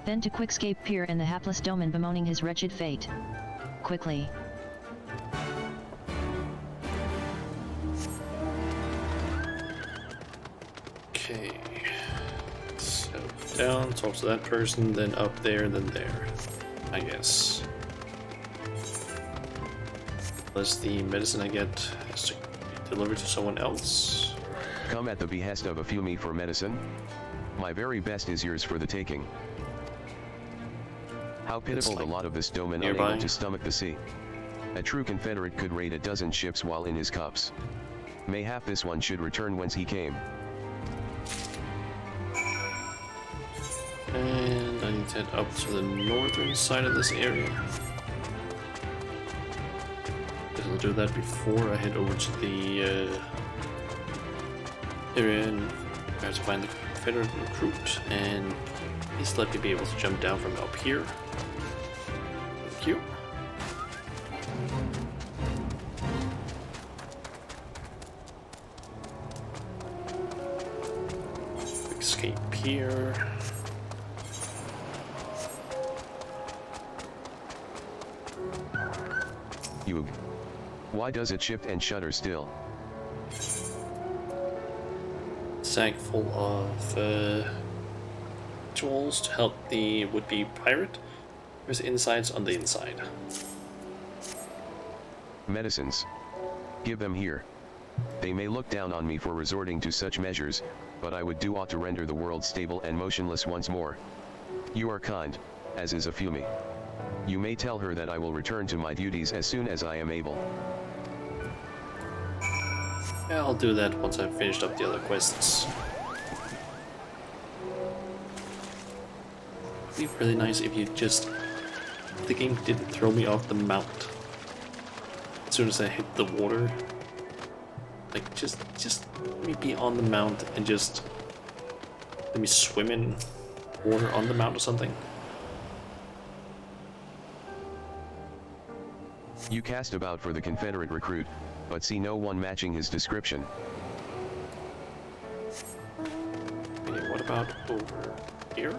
Then to Quickscape Pier and the hapless Doman bemoaning his wretched fate. Quickly.
Okay. So, down, talk to that person, then up there, then there. I guess. Unless the medicine I get has to be delivered to someone else.
Come at the behest of Afumi for medicine? My very best is yours for the taking. How pitiful the lot of this Doman unable to stomach the sea. A true Confederate could raid a dozen ships while in his cups. Mayhap this one should return whence he came.
And I need to head up to the northern side of this area. I'll do that before I head over to the area and try to find the Confederate recruit, and please let me be able to jump down from up here. Thank you. Escape here.
You. Why does it shift and shudder still?
Sack full of tools to help the would-be pirate. There's insides on the inside.
Medicines. Give them here. They may look down on me for resorting to such measures, but I would do aught to render the world stable and motionless once more. You are kind, as is Afumi. You may tell her that I will return to my duties as soon as I am able.
Yeah, I'll do that once I've finished up the other quests. It'd be really nice if you just... the game didn't throw me off the mount as soon as I hit the water. Like, just let me be on the mount and just let me swim in water on the mount or something.
You cast about for the Confederate recruit, but see no one matching his description.
Okay, what about over here?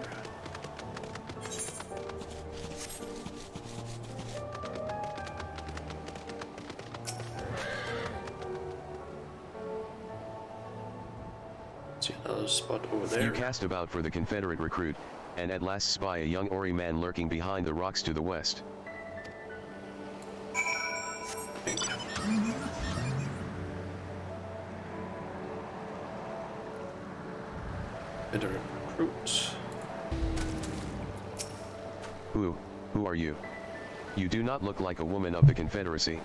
See another spot over there.
You cast about for the Confederate recruit, and at last spy a young Ori man lurking behind the rocks to the west.
Better recruit.
Who are you? You do not look like a woman of the Confederacy.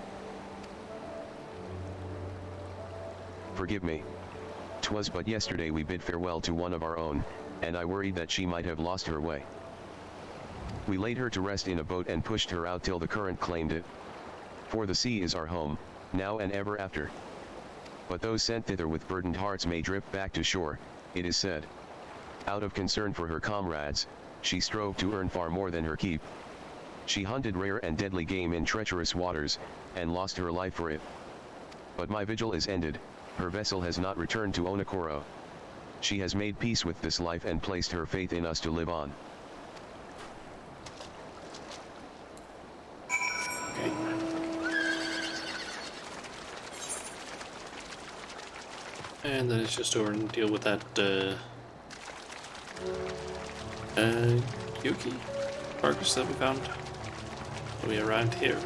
Forgive me. 'Twas but yesterday we bid farewell to one of our own, and I worried that she might have lost her way. We laid her to rest in a boat and pushed her out till the current claimed it. For the sea is our home, now and ever after. But those sent thither with burdened hearts may drift back to shore, it is said. Out of concern for her comrades, she strove to earn far more than her keep. She hunted rare and deadly game in treacherous waters, and lost her life for it. But my vigil is ended, her vessel has not returned to Onokoro. She has made peace with this life and placed her faith in us to live on.
Okay. And then it's just over and deal with that Yuki carcass that we found when we arrived here.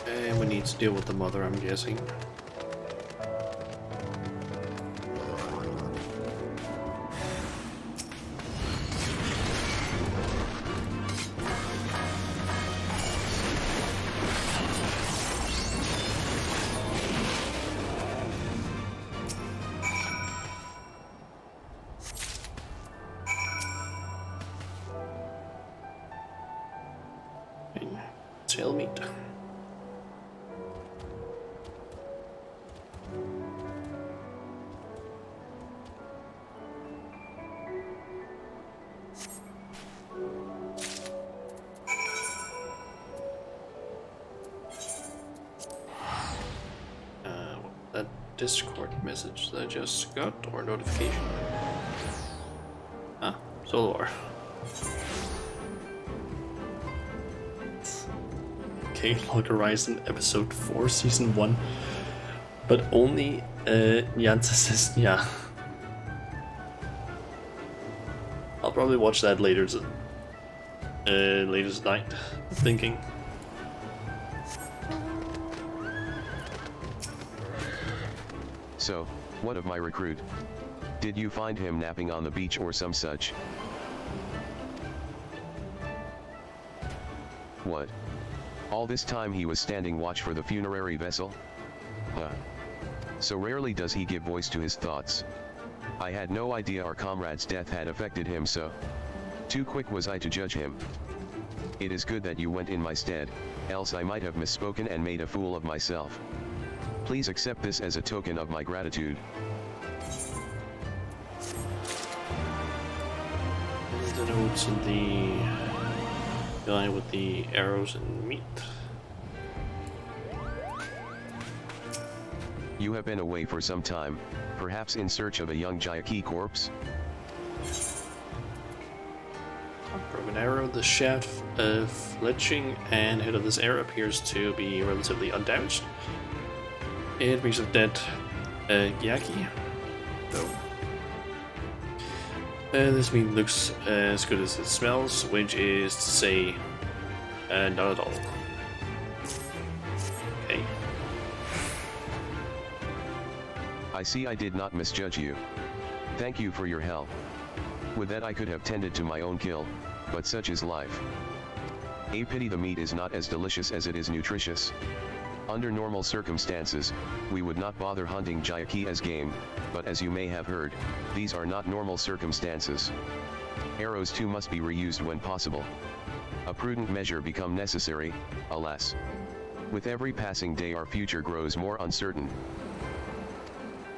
And we need to deal with the mother, I'm guessing. Tail meat. That Discord message that I just got, or notification. Ah, Solor. Okay, Log Horizon episode 4, season 1. But only Jansa says yeah. I'll probably watch that later tonight, thinking.
So, what of my recruit? Did you find him napping on the beach or some such? What? All this time he was standing watch for the funerary vessel? Huh. So rarely does he give voice to his thoughts. I had no idea our comrade's death had affected him so. Too quick was I to judge him. It is good that you went in my stead, else I might have misspoken and made a fool of myself. Please accept this as a token of my gratitude.
The notes in the guy with the arrows and meat.
You have been away for some time, perhaps in search of a young Jayaki corpse?
From an arrow, the shaft fletching and head of this arrow appears to be relatively undamaged. It reeks of dead Gyaki, though. This meat looks as good as it smells, which is to say, not at all. Okay.
I see I did not misjudge you. Thank you for your help. With that I could have tended to my own kill, but such is life. A pity the meat is not as delicious as it is nutritious. Under normal circumstances, we would not bother hunting Jayaki as game, but as you may have heard, these are not normal circumstances. Arrows too must be reused when possible. A prudent measure become necessary, alas. With every passing day our future grows more uncertain.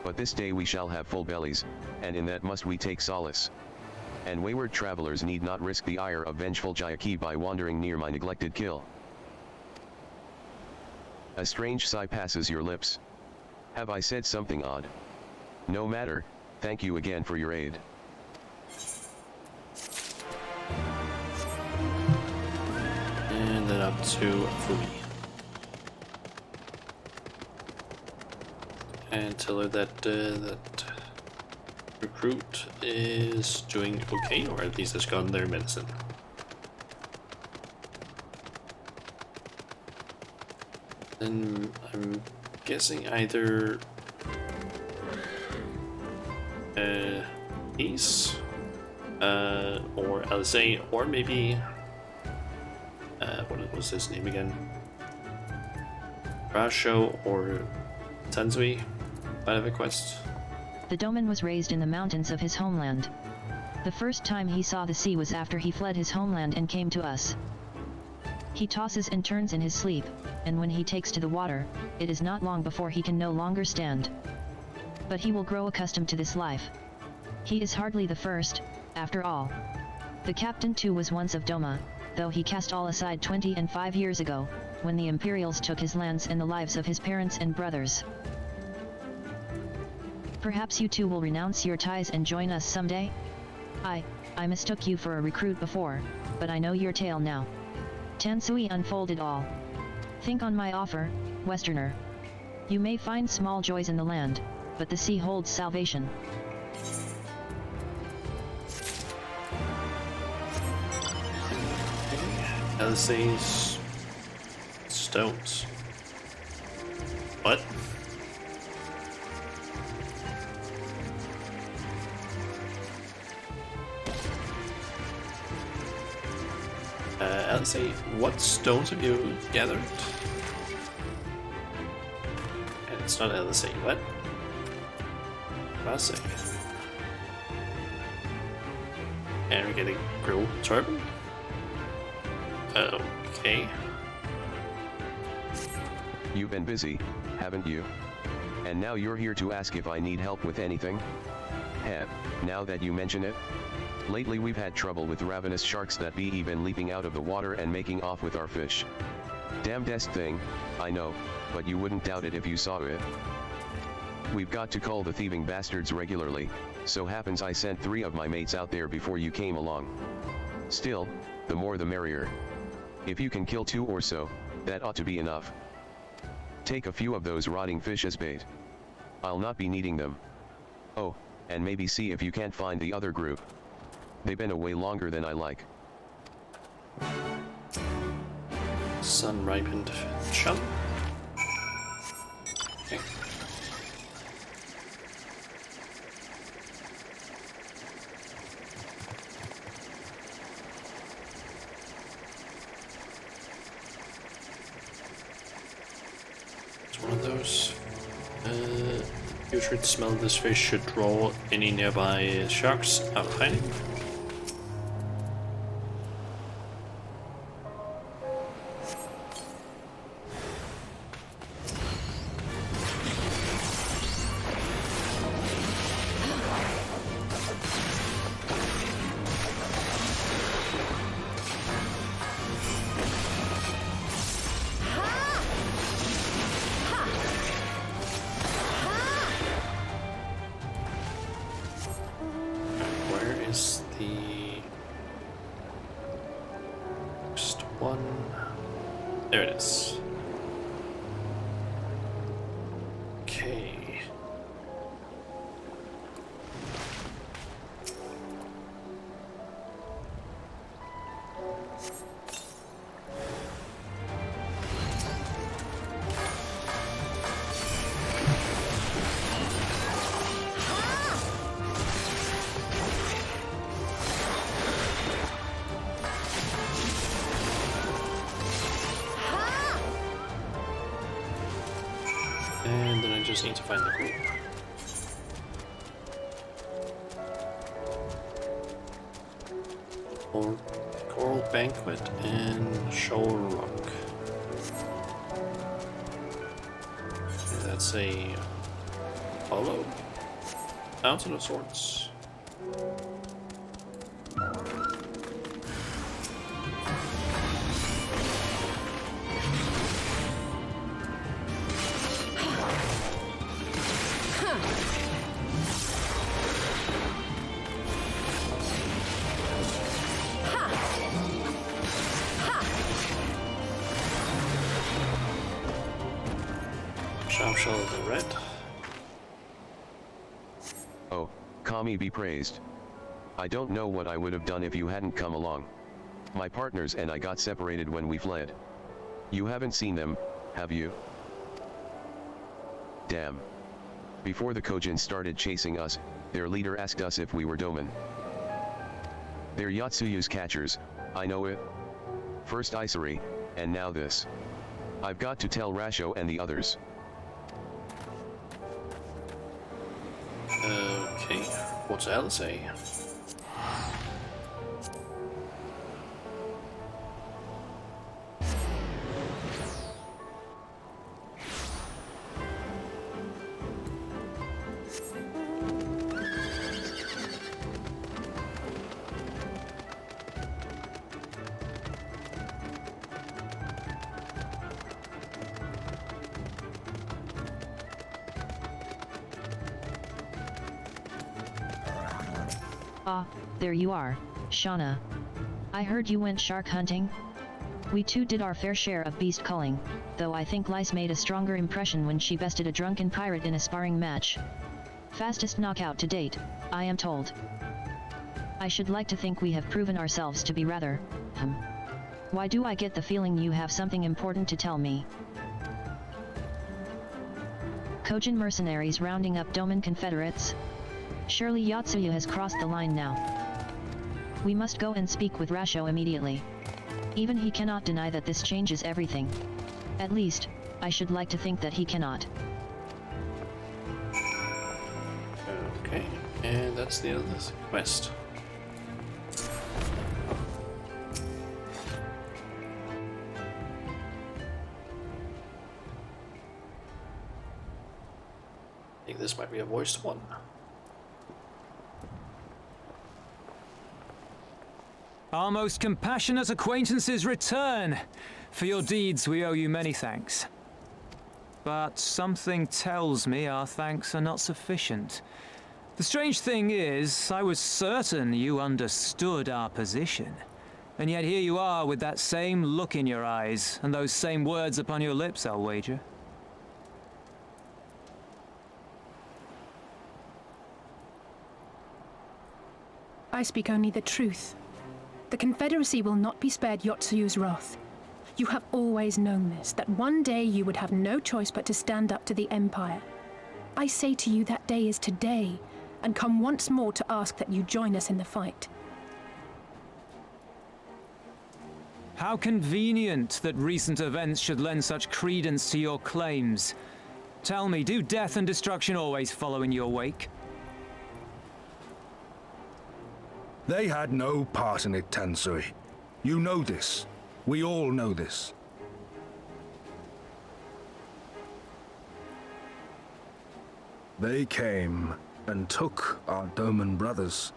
But this day we shall have full bellies, and in that must we take solace. And wayward travelers need not risk the ire of vengeful Jayaki by wandering near my neglected kill. A strange sigh passes your lips. Have I said something odd? No matter, thank you again for your aid.
And then up to Fumi. And tell her that that recruit is doing okay, or at least has gotten their medicine. Then I'm guessing either Ace or Alice, or maybe what was his name again? Rasho or Tansui might have a quest.
The Doman was raised in the mountains of his homeland. The first time he saw the sea was after he fled his homeland and came to us. He tosses and turns in his sleep, and when he takes to the water, it is not long before he can no longer stand. But he will grow accustomed to this life. He is hardly the first, after all. The captain too was once of Doma, though he cast all aside 25 years ago, when the Imperials took his lands and the lives of his parents and brothers. Perhaps you too will renounce your ties and join us someday? I mistook you for a recruit before, but I know your tale now. Tansui unfolded all. Think on my offer, Westerner. You may find small joys in the land, but the sea holds salvation.
LC's stones. What? LC, what stones have you gathered? And it's not LC, what? LC. And we're getting grill turban? Okay.
You've been busy, haven't you? And now you're here to ask if I need help with anything? Heh, now that you mention it. Lately we've had trouble with ravenous sharks that be even leaping out of the water and making off with our fish. Damnedest thing, I know, but you wouldn't doubt it if you saw it. We've got to call the thieving bastards regularly, so happens I sent 3 of my mates out there before you came along. Still, the more the merrier. If you can kill 2 or so, that ought to be enough. Take a few of those rotting fish as bait. I'll not be needing them. Oh, and maybe see if you can't find the other group. They've been away longer than I like.
Sun-ripened chum. Okay. It's one of those. You should smell this fish should draw any nearby sharks out of hiding. Is the next one? There it is. Okay. And then I just need to find the group. Coral Banquet and Shoal Rock. Okay, that's a hollow mountain of sorts. Sharpshell of the red.
Oh, Kami be praised. I don't know what I would have done if you hadn't come along. My partners and I got separated when we fled. You haven't seen them, have you? Damn. Before the Kojin started chasing us, their leader asked us if we were Doman. They're Yatsuyu's catchers, I know it. First Isari, and now this. I've got to tell Rasho and the others.
Okay, what's Al say?
Ah, there you are, Shauna. I heard you went shark hunting? We too did our fair share of beast culling, though I think Lys made a stronger impression when she bested a drunken pirate in a sparring match. Fastest knockout to date, I am told. I should like to think we have proven ourselves to be rather, Why do I get the feeling you have something important to tell me? Kojin mercenaries rounding up Doman Confederates? Surely Yatsuya has crossed the line now. We must go and speak with Rasho immediately. Even he cannot deny that this changes everything. At least, I should like to think that he cannot.
Okay, and that's the end of this quest. I think this might be a voiced one.
Our most compassionate acquaintances return. For your deeds we owe you many thanks. But something tells me our thanks are not sufficient. The strange thing is, I was certain you understood our position. And yet here you are with that same look in your eyes, and those same words upon your lips, I'll wager.
I speak only the truth. The Confederacy will not be spared Yotsuyu's wrath. You have always known this, that one day you would have no choice but to stand up to the Empire. I say to you that day is today, and come once more to ask that you join us in the fight.
How convenient that recent events should lend such credence to your claims. Tell me, do death and destruction always follow in your wake?
They had no part in it, Tansui. You know this. We all know this. They came and took our Doman brothers.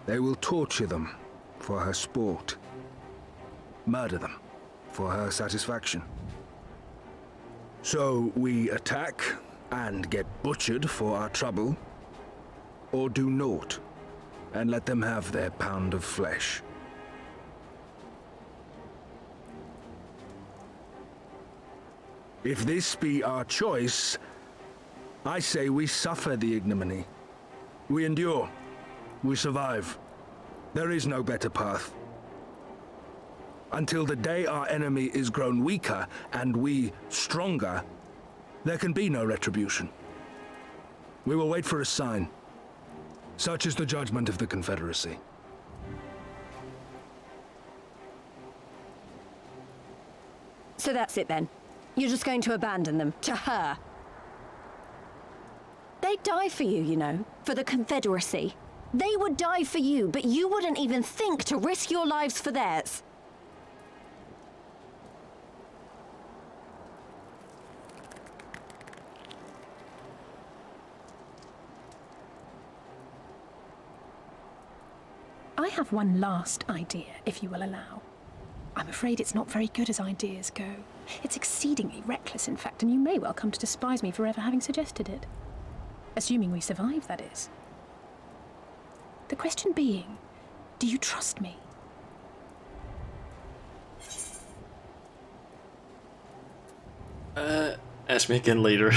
They will torture them for her sport. Murder them for her satisfaction. So we attack and get butchered for our trouble, or do naught and let them have their pound of flesh. If this be our choice, I say we suffer the ignominy. We endure. We survive. There is no better path. Until the day our enemy is grown weaker and we stronger, there can be no retribution. We will wait for a sign. Such is the judgment of the Confederacy.
So that's it then. You're just going to abandon them to her. They'd die for you, you know, for the Confederacy. They would die for you, but you wouldn't even think to risk your lives for theirs.
I have one last idea, if you will allow. I'm afraid it's not very good as ideas go. It's exceedingly reckless, in fact, and you may well come to despise me for ever having suggested it. Assuming we survive, that is. The question being, do you trust me?
Ask me again later.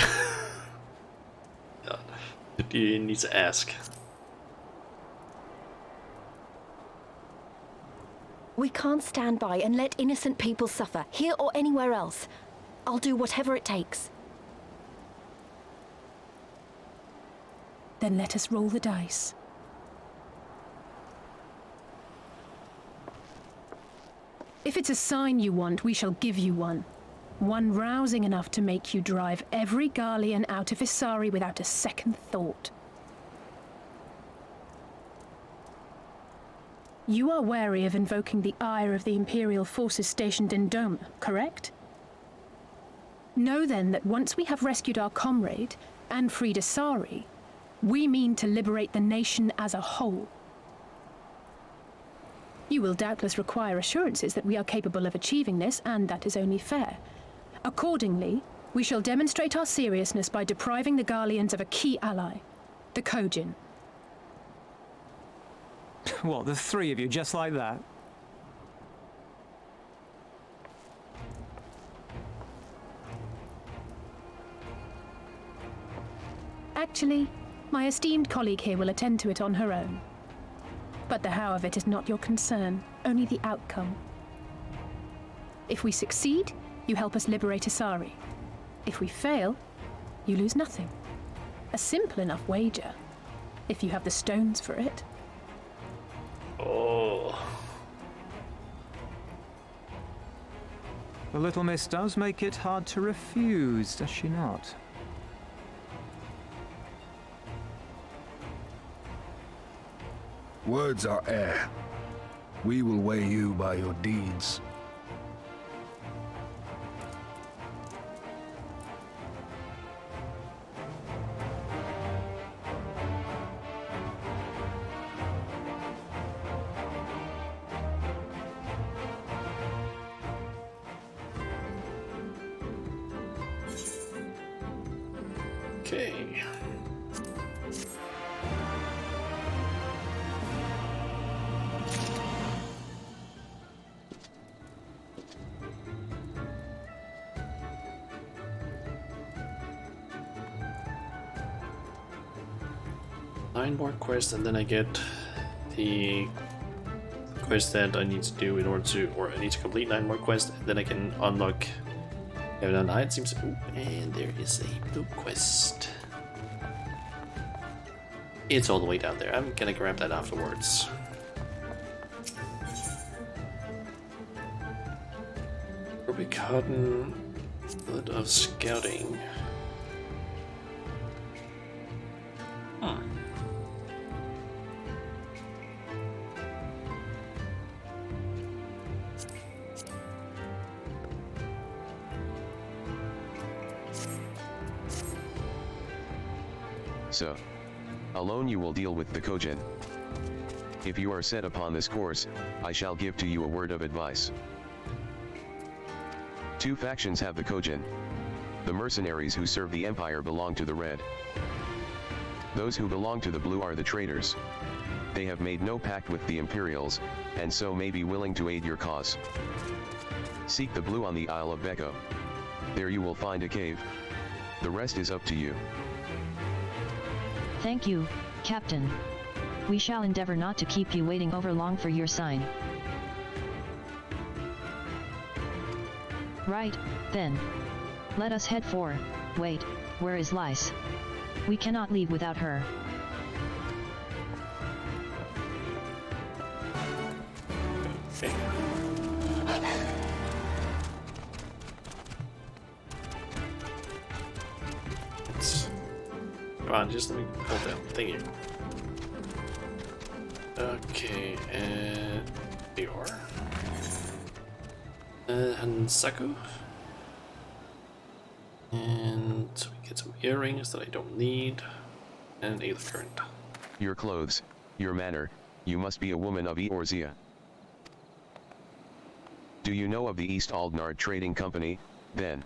God. You need to ask.
We can't stand by and let innocent people suffer, here or anywhere else. I'll do whatever it takes.
Then let us roll the dice. If it's a sign you want, we shall give you one. One rousing enough to make you drive every Garlean out of Isari without a second thought. You are wary of invoking the ire of the Imperial forces stationed in Doma, correct? Know then that once we have rescued our comrade and freed Isari, we mean to liberate the nation as a whole. You will doubtless require assurances that we are capable of achieving this, and that is only fair. Accordingly, we shall demonstrate our seriousness by depriving the Garleans of a key ally, the Kojin.
What, the three of you, just like that?
Actually, my esteemed colleague here will attend to it on her own. But the how of it is not your concern, only the outcome. If we succeed, you help us liberate Asari. If we fail, you lose nothing. A simple enough wager, if you have the stones for it.
Oh.
The little miss does make it hard to refuse, does she not?
Words are air. We will weigh you by your deeds.
Okay. Nine more quests, and then I get the quest that I need to do in order to, or I need to complete 9 more quests, and then I can unlock Heaven and High, it seems. Ooh, and there is a blue quest. It's all the way down there. I'm gonna grab that afterwards. Ruby Cotton, Blood of Scouting. Huh.
So, alone you will deal with the Kojin. If you are set upon this course, I shall give to you a word of advice. 2 factions have the Kojin. The mercenaries who serve the Empire belong to the red. Those who belong to the blue are the traitors. They have made no pact with the Imperials, and so may be willing to aid your cause. Seek the blue on the Isle of Beko. There you will find a cave. The rest is up to you.
Thank you, Captain. We shall endeavor not to keep you waiting over long for your sign. Right, then. Let us head for... Wait, where is Lys? We cannot leave without her.
Okay. Come on, just let me hold down. Thank you. Okay, and you are. Hansaku. And we get some earrings that I don't need. And a current.
Your clothes, your manner, you must be a woman of Eorzea. Do you know of the East Aldnard Trading Company, then?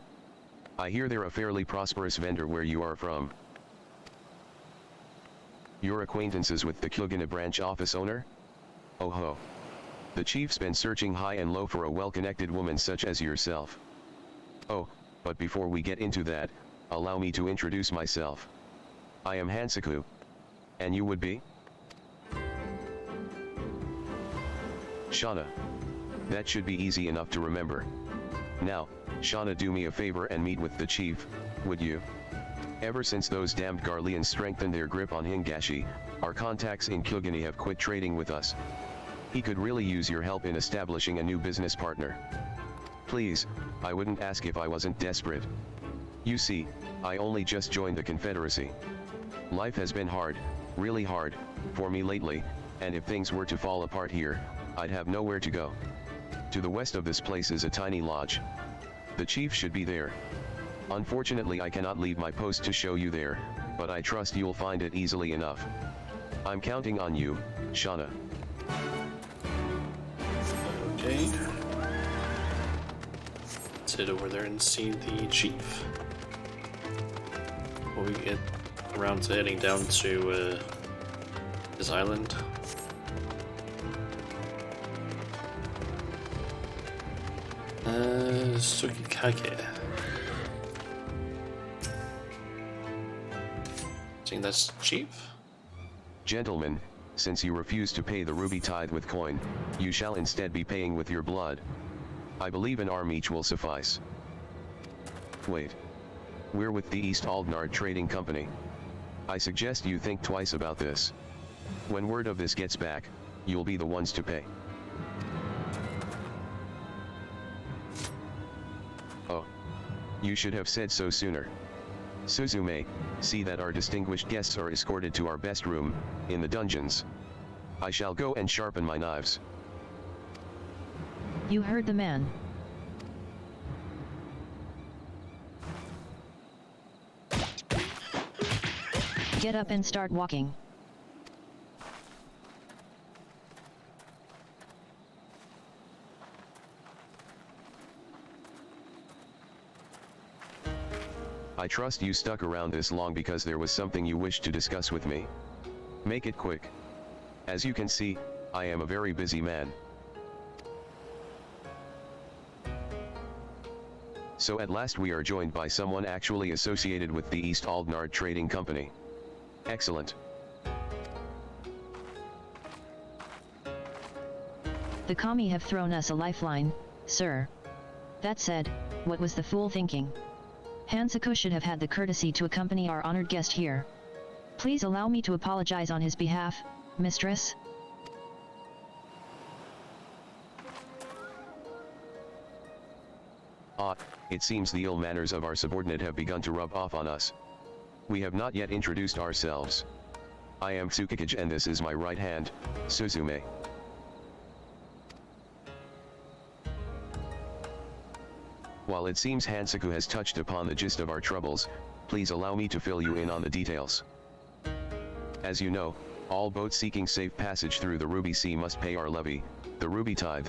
I hear they're a fairly prosperous vendor where you are from. Your acquaintances with the Kyogina branch office owner? Oh ho. The chief's been searching high and low for a well-connected woman such as yourself. Oh, but before we get into that, allow me to introduce myself. I am Hansaku. And you would be? Shauna. That should be easy enough to remember. Now, Shauna, do me a favor and meet with the chief, would you? Ever since those damned Garleans strengthened their grip on Hingashi, our contacts in Kyogani have quit trading with us. He could really use your help in establishing a new business partner. Please, I wouldn't ask if I wasn't desperate. You see, I only just joined the Confederacy. Life has been hard, really hard, for me lately, and if things were to fall apart here, I'd have nowhere to go. To the west of this place is a tiny lodge. The chief should be there. Unfortunately, I cannot leave my post to show you there, but I trust you'll find it easily enough. I'm counting on you, Shauna.
Okay. Let's head over there and see the chief. Before we get around to heading down to this island. Sukikage. I think that's cheap.
Gentlemen, since you refuse to pay the ruby tithe with coin, you shall instead be paying with your blood. I believe an arm each will suffice. Wait. We're with the East Aldnard Trading Company. I suggest you think twice about this. When word of this gets back, you'll be the ones to pay. Oh. You should have said so sooner. Suzume, see that our distinguished guests are escorted to our best room, in the dungeons. I shall go and sharpen my knives.
You heard the man. Get up and start walking.
I trust you stuck around this long because there was something you wished to discuss with me. Make it quick. As you can see, I am a very busy man. So at last we are joined by someone actually associated with the East Aldnard Trading Company. Excellent.
The kami have thrown us a lifeline, sir. That said, what was the fool thinking? Hansaku should have had the courtesy to accompany our honored guest here. Please allow me to apologize on his behalf, mistress.
Ah, it seems the ill manners of our subordinate have begun to rub off on us. We have not yet introduced ourselves. I am Tsukikage and this is my right hand, Suzume. While it seems Hansaku has touched upon the gist of our troubles, please allow me to fill you in on the details. As you know, all boats seeking safe passage through the Ruby Sea must pay our levy, the Ruby Tithe.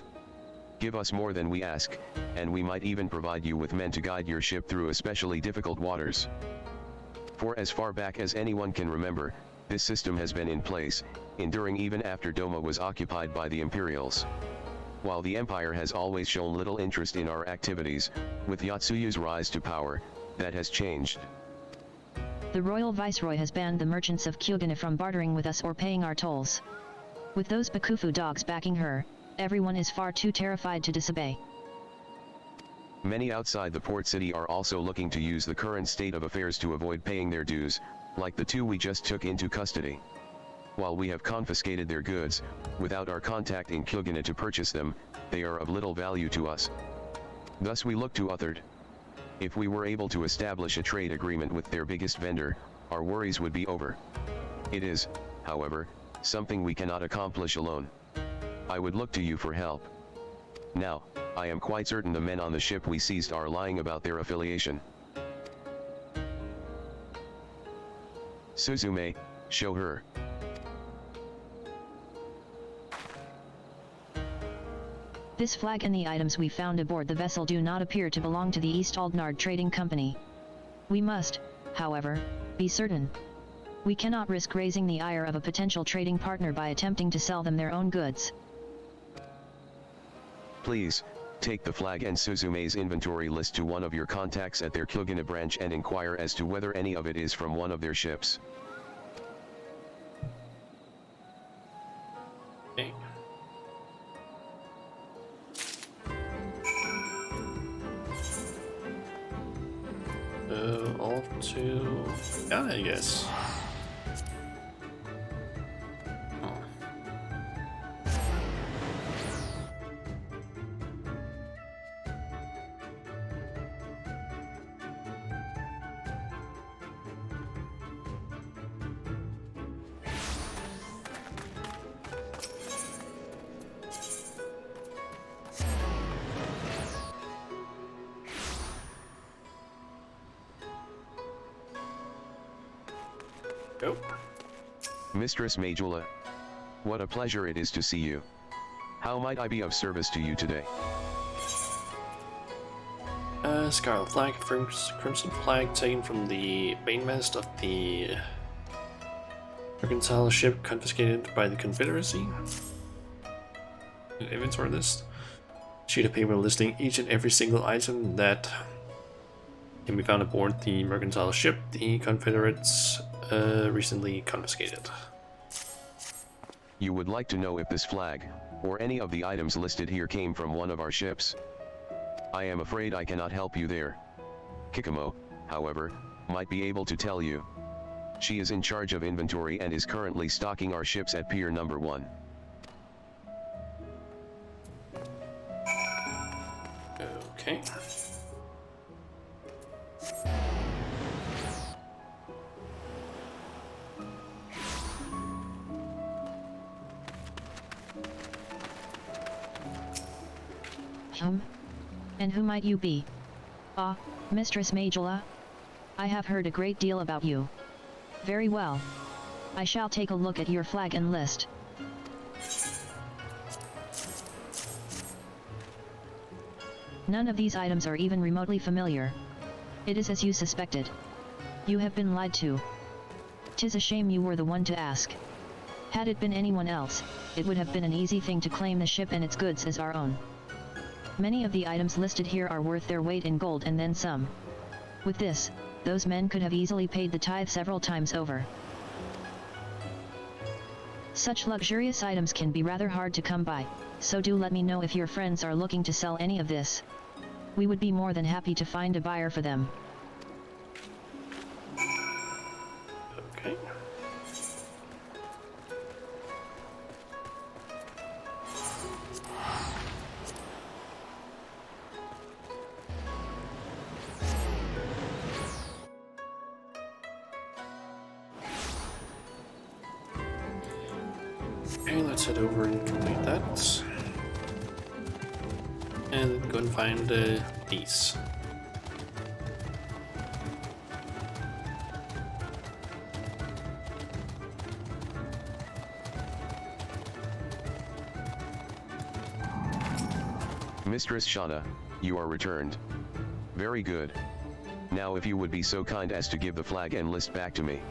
Give us more than we ask, and we might even provide you with men to guide your ship through especially difficult waters. For as far back as anyone can remember, this system has been in place, enduring even after Doma was occupied by the Imperials. While the Empire has always shown little interest in our activities, with Yatsuyu's rise to power, that has changed.
The Royal Viceroy has banned the merchants of Kyogane from bartering with us or paying our tolls. With those Bakufu dogs backing her, everyone is far too terrified to disobey.
Many outside the port city are also looking to use the current state of affairs to avoid paying their dues, like the two we just took into custody. While we have confiscated their goods, without our contact in Kyogane to purchase them, they are of little value to us. Thus we look to Uthard. If we were able to establish a trade agreement with their biggest vendor, our worries would be over. It is, however, something we cannot accomplish alone. I would look to you for help. Now, I am quite certain the men on the ship we seized are lying about their affiliation. Suzume, show her.
This flag and the items we found aboard the vessel do not appear to belong to the East Aldnard Trading Company. We must, however, be certain. We cannot risk raising the ire of a potential trading partner by attempting to sell them their own goods.
Please, take the flag and Suzume's inventory list to one of your contacts at their Kyogane branch and inquire as to whether any of it is from one of their ships.
Okay. Off to Ghana, I guess. Oh. Go.
Mistress Majula, what a pleasure it is to see you. How might I be of service to you today?
Scarlet flag, crimson flag taken from the mainmast of the mercantile ship confiscated by the Confederacy. Inventory list. sheet of paper listing each and every single item that can be found aboard the mercantile ship the Confederates recently confiscated.
You would like to know if this flag, or any of the items listed here came from one of our ships? I am afraid I cannot help you there. Kikimo, however, might be able to tell you. She is in charge of inventory and is currently stocking our ships at Pier Number 1.
Okay.
And who might you be? Ah, Mistress Majula? I have heard a great deal about you. Very well. I shall take a look at your flag and list. None of these items are even remotely familiar. It is as you suspected. You have been lied to. 'Tis a shame you were the one to ask. Had it been anyone else, it would have been an easy thing to claim the ship and its goods as our own. Many of the items listed here are worth their weight in gold and then some. With this, those men could have easily paid the tithe several times over. Such luxurious items can be rather hard to come by, so do let me know if your friends are looking to sell any of this. We would be more than happy to find a buyer for them.
Okay. Okay, let's head over and complete that. And go and find these.
Mistress Shauna, you are returned. Very good. Now if you would be so kind as to give the flag and list back to me.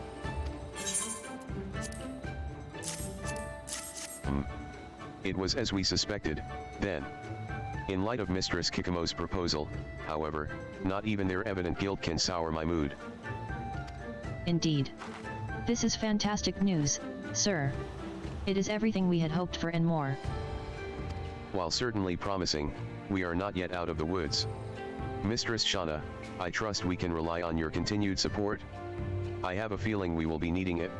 It was as we suspected, then. In light of Mistress Kikimo's proposal, however, not even their evident guilt can sour my mood.
Indeed. This is fantastic news, sir. It is everything we had hoped for and more.
While certainly promising, we are not yet out of the woods. Mistress Shauna, I trust we can rely on your continued support. I have a feeling we will be needing it.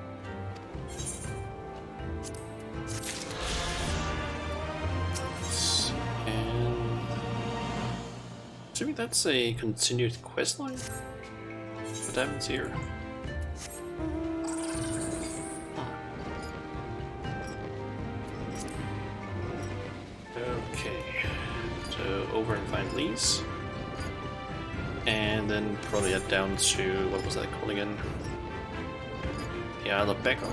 Assuming that's a continued questline? What happens here? Okay, so over and find Lee's. And then probably head down to, what was that called again? The Isle of Becco.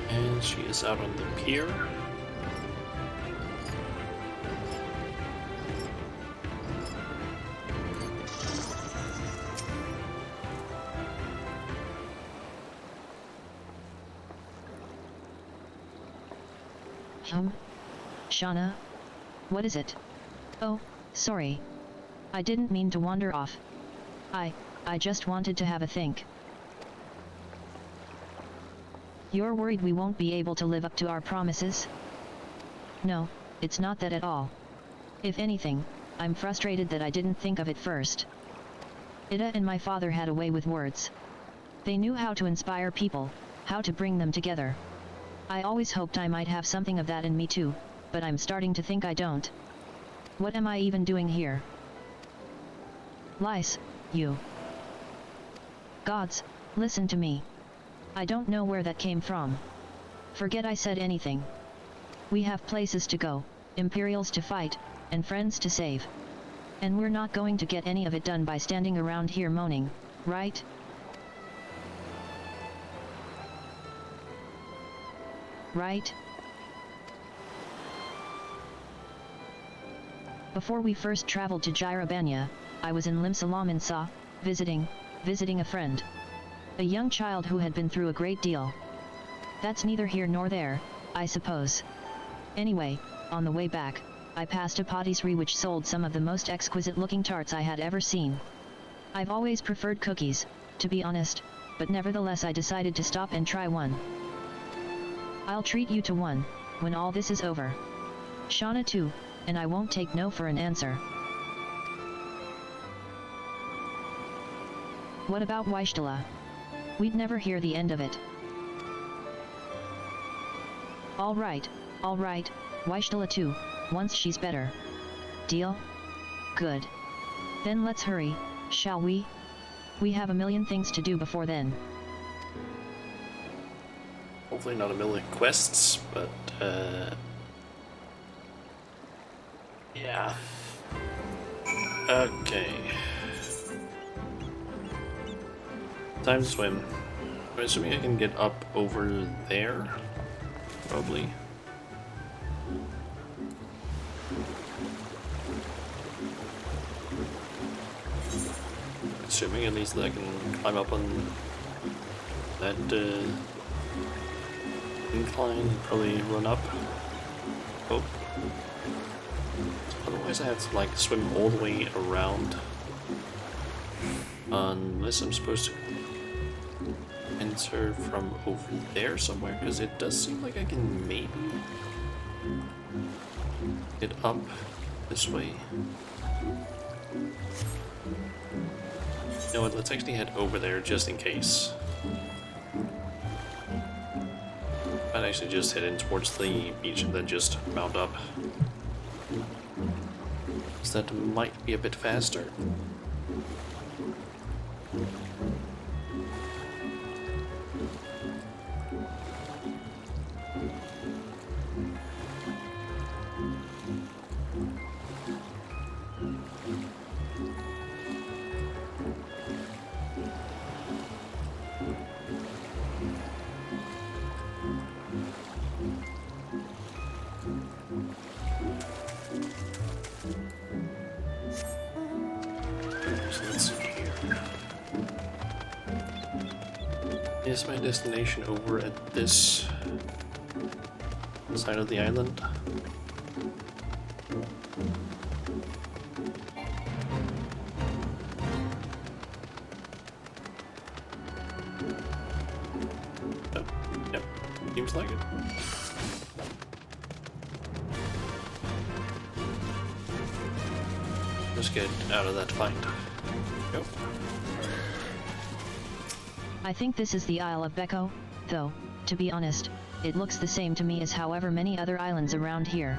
And she is out on the pier.
Shauna? What is it? Oh, sorry. I didn't mean to wander off. I just wanted to have a think. You're worried we won't be able to live up to our promises? No, it's not that at all. If anything, I'm frustrated that I didn't think of it first. Ida and my father had a way with words. They knew how to inspire people, how to bring them together. I always hoped I might have something of that in me too, but I'm starting to think I don't. What am I even doing here? Lice, you. Gods, listen to me. I don't know where that came from. Forget I said anything. We have places to go, Imperials to fight, and friends to save. And we're not going to get any of it done by standing around here moaning, right? Right? Before we first traveled to Jirabanya, I was in Limsalam in Sa, visiting a friend. A young child who had been through a great deal. That's neither here nor there, I suppose. Anyway, on the way back, I passed a patisserie which sold some of the most exquisite-looking tarts I had ever seen. I've always preferred cookies, to be honest, but nevertheless I decided to stop and try one. I'll treat you to one, when all this is over. Shauna too, and I won't take no for an answer. What about Weishtala? We'd never hear the end of it. Alright, Weishtala too, once she's better. Deal? Good. Then let's hurry, shall we? We have a million things to do before then.
Hopefully not a million quests, but yeah. Okay. Time to swim. I'm assuming I can get up over there. Probably. Assuming at least that I can climb up on that incline and probably run up. Oh. Otherwise I have to like swim all the way around. Unless I'm supposed to enter from over there somewhere, because it does seem like I can maybe get up this way. You know what, let's actually head over there just in case. I'd actually just head in towards the beach and then just mount up. So that might be a bit faster. So let's see here. Is my destination over at this side of the island? Oh, yep, seems like it. Let's get out of that fight. Go.
I think this is the Isle of Beko, though, to be honest, it looks the same to me as however many other islands around here.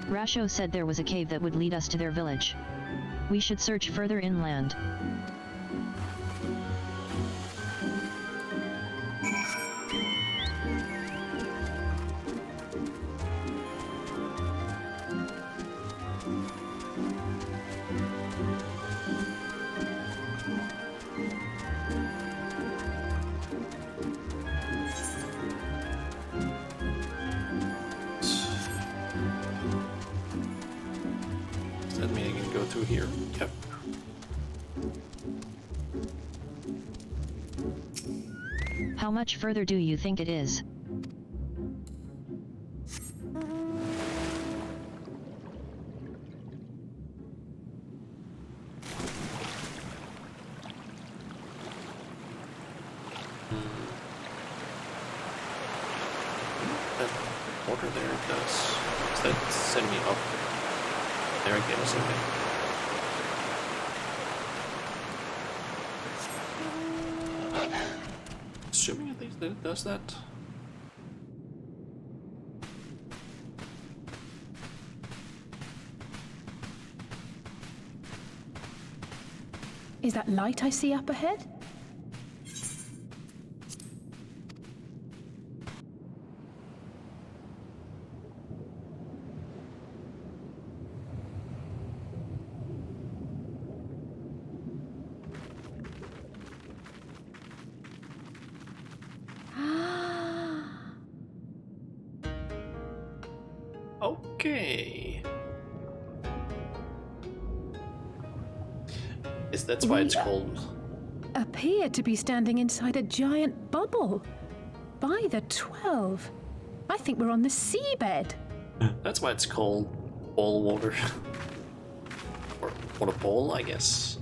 Rasho said there was a cave that would lead us to their village. We should search further inland.
Does that mean I can go through here? Yep.
How much further do you think it is?
That water there does. Does that send me up there again or something? Assuming at least that it does that.
Is that light I see up ahead?
Okay. That's why it's called.
Appear to be standing inside a giant bubble. By the 12. I think we're on the seabed.
That's why it's called ball water. Or water ball, I guess.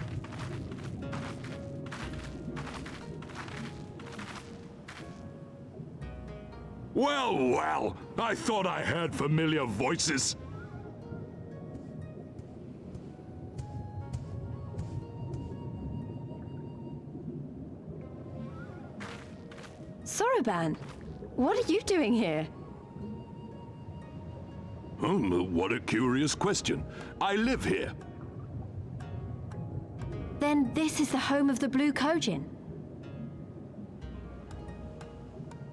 Well, well, I thought I heard familiar voices.
Soroban, what are you doing here?
What a curious question. I live here.
Then this is the home of the Blue Kojin.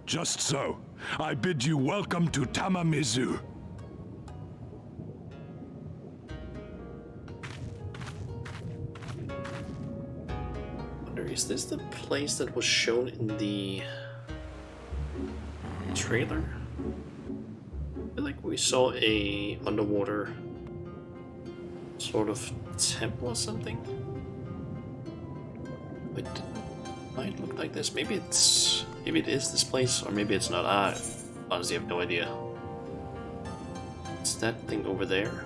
Just so. I bid you welcome to Tamamizu.
Is this the place that was shown in the trailer? I feel like we saw a underwater sort of temple or something. It might look like this. Maybe it is this place, or maybe it's not. I honestly have no idea. It's that thing over there.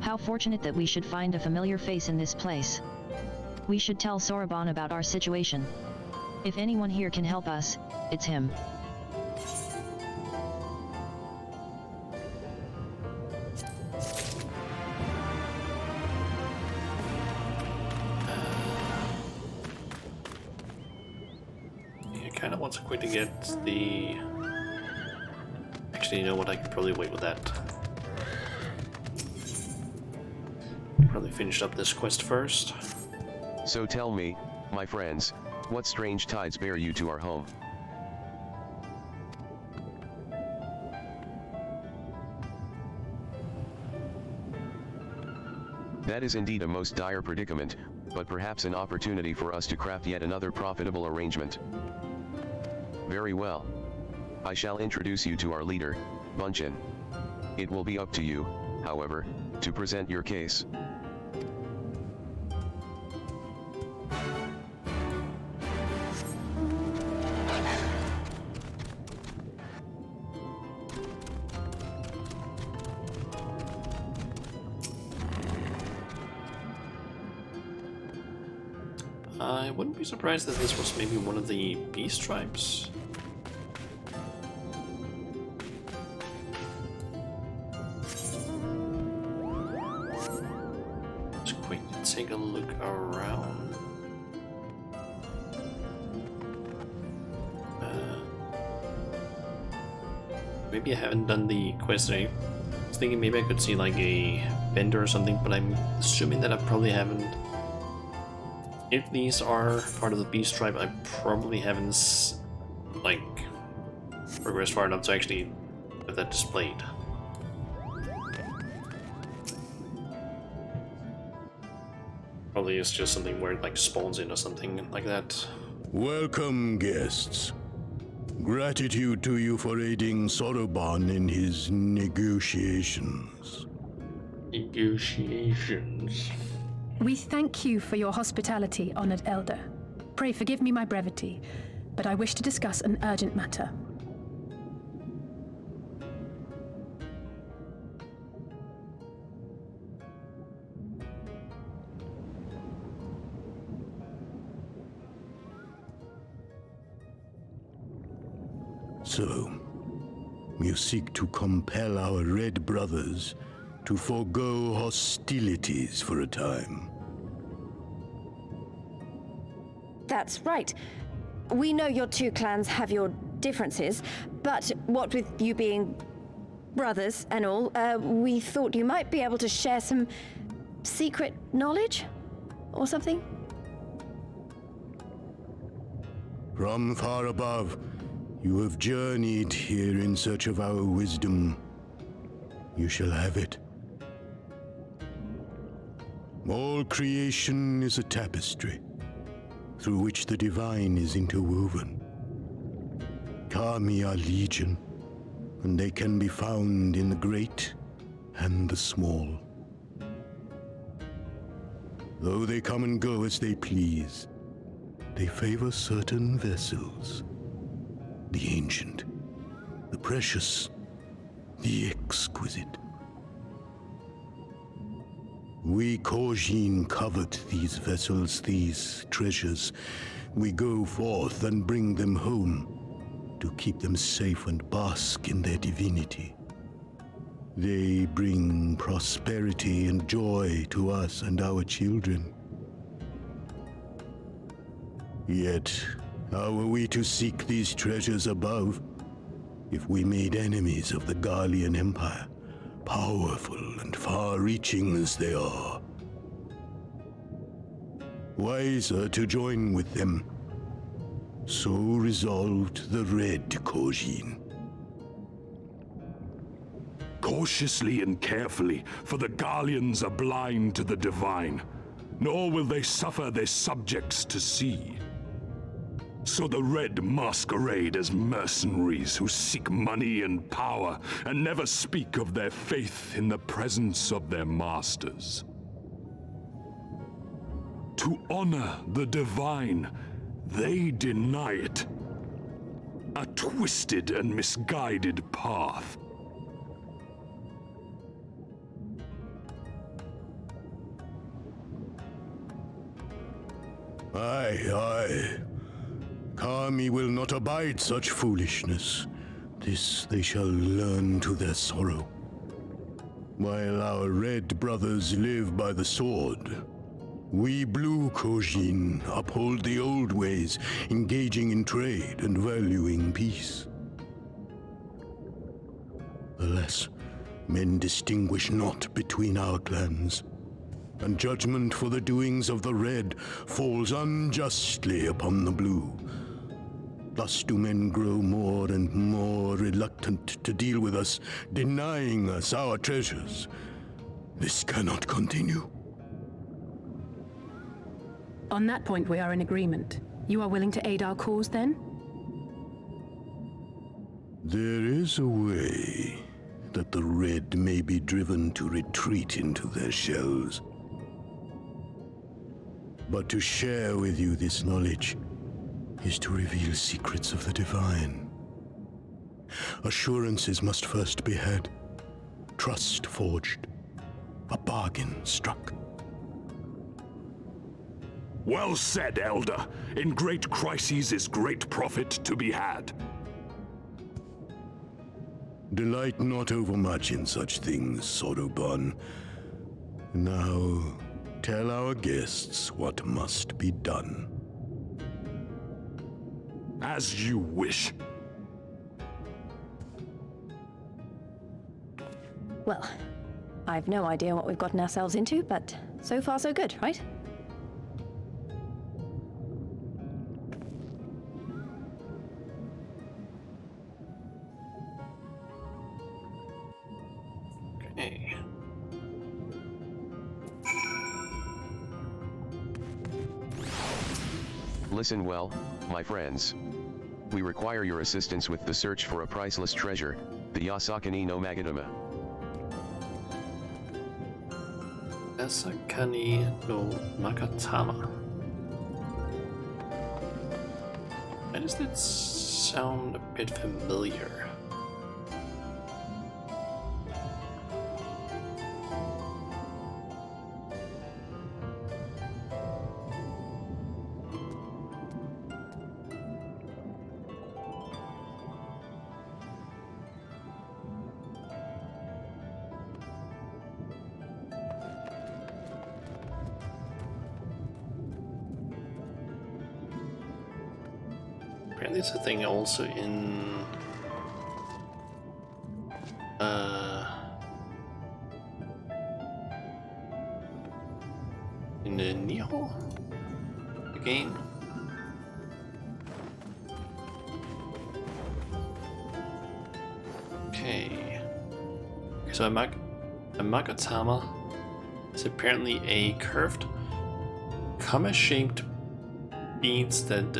How fortunate that we should find a familiar face in this place. We should tell Soroban about our situation. If anyone here can help us, it's him.
I kind of want to quickly get the... Actually, you know what? I could probably wait with that. Probably finish up this quest first.
So tell me, my friends, what strange tides bear you to our home? That is indeed a most dire predicament, but perhaps an opportunity for us to craft yet another profitable arrangement. Very well. I shall introduce you to our leader, Bunchin. It will be up to you, however, to present your case.
I wouldn't be surprised that this was maybe one of the beast tribes. Let's quickly take a look around. Maybe I haven't done the quest today. I was thinking maybe I could see like a vendor or something, but I'm assuming that I probably haven't. If these are part of the beast tribe, I probably haven't like progressed far enough to actually have that displayed. Probably it's just something where it like spawns in or something like that.
Welcome, guests. Gratitude to you for aiding Soroban in his negotiations.
Negotiations.
We thank you for your hospitality, honored elder. Pray forgive me my brevity, but I wish to discuss an urgent matter.
So, you seek to compel our Red Brothers to forego hostilities for a time.
That's right. We know your two clans have your differences, but what with you being brothers and all, we thought you might be able to share some secret knowledge or something?
From far above, you have journeyed here in search of our wisdom. You shall have it. All creation is a tapestry, through which the divine is interwoven. Kami are legion, and they can be found in the great and the small. Though they come and go as they please, they favor certain vessels. The ancient, the precious, the exquisite. We Korjin covet these vessels, these treasures. We go forth and bring them home to keep them safe and bask in their divinity. They bring prosperity and joy to us and our children. Yet, how are we to seek these treasures above if we made enemies of the Garlean Empire, powerful and far-reaching as they are? Wiser to join with them. So resolved the Red Korjin.
Cautiously and carefully, for the Garleans are blind to the divine, nor will they suffer their subjects to see. So the Red masquerade as mercenaries who seek money and power and never speak of their faith in the presence of their masters. To honor the divine, they deny it. A twisted and misguided path.
Aye. Kami will not abide such foolishness. This they shall learn to their sorrow. While our red brothers live by the sword, we blue Korjin uphold the old ways, engaging in trade and valuing peace. Alas, men distinguish not between our clans, and judgment for the doings of the red falls unjustly upon the blue. Thus do men grow more and more reluctant to deal with us, denying us our treasures. This cannot continue.
On that point, we are in agreement. You are willing to aid our cause, then?
There is a way that the red may be driven to retreat into their shells. But to share with you this knowledge is to reveal secrets of the divine. Assurances must first be had, trust forged, a bargain struck.
Well said, Elder. In great crises is great profit to be had.
Delight not overmuch in such things, Soroban. Now, tell our guests what must be done.
As you wish.
Well, I've no idea what we've gotten ourselves into, but so far so good, right?
Okay.
Listen well, my friends. We require your assistance with the search for a priceless treasure, the Yasakani no Magadama.
Yasakani no Makatama. Why does that sound a bit familiar? Apparently it's a thing also in the Niho, the game. Okay, so a Magatama is apparently a curved, comma-shaped beads that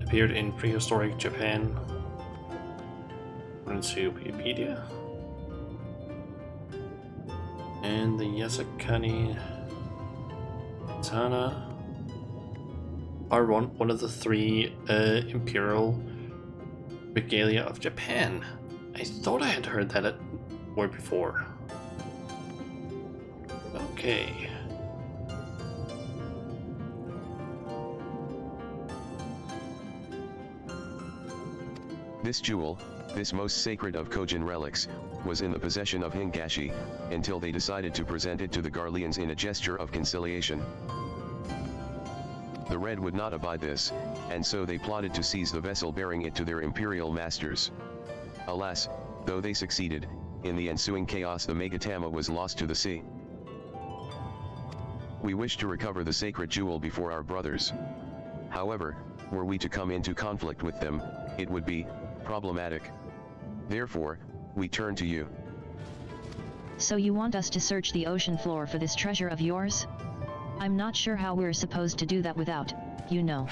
appeared in prehistoric Japan, according to Wikipedia. And the Yasakani Katana are one of the three imperial regalia of Japan. I thought I had heard that word before. Okay.
This jewel, this most sacred of Kojin relics, was in the possession of Hingashi, until they decided to present it to the Garleans in a gesture of conciliation. The Red would not abide this, and so they plotted to seize the vessel bearing it to their imperial masters. Alas, though they succeeded, in the ensuing chaos the Megatama was lost to the sea. We wish to recover the sacred jewel before our brothers. However, were we to come into conflict with them, it would be problematic. Therefore, we turn to you.
So you want us to search the ocean floor for this treasure of yours? I'm not sure how we're supposed to do that without, you know.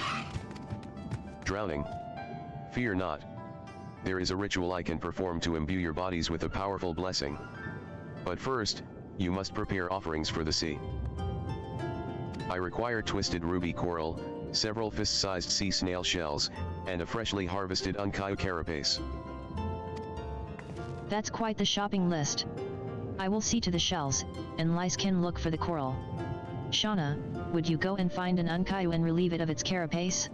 Drowning? Fear not. There is a ritual I can perform to imbue your bodies with a powerful blessing. But first, you must prepare offerings for the sea. I require twisted ruby coral, several fist-sized sea snail shells, and a freshly harvested Unkyu carapace.
That's quite the shopping list. I will see to the shells, and Lys can look for the coral. Shauna, would you go and find an Unkyu and relieve it of its carapace?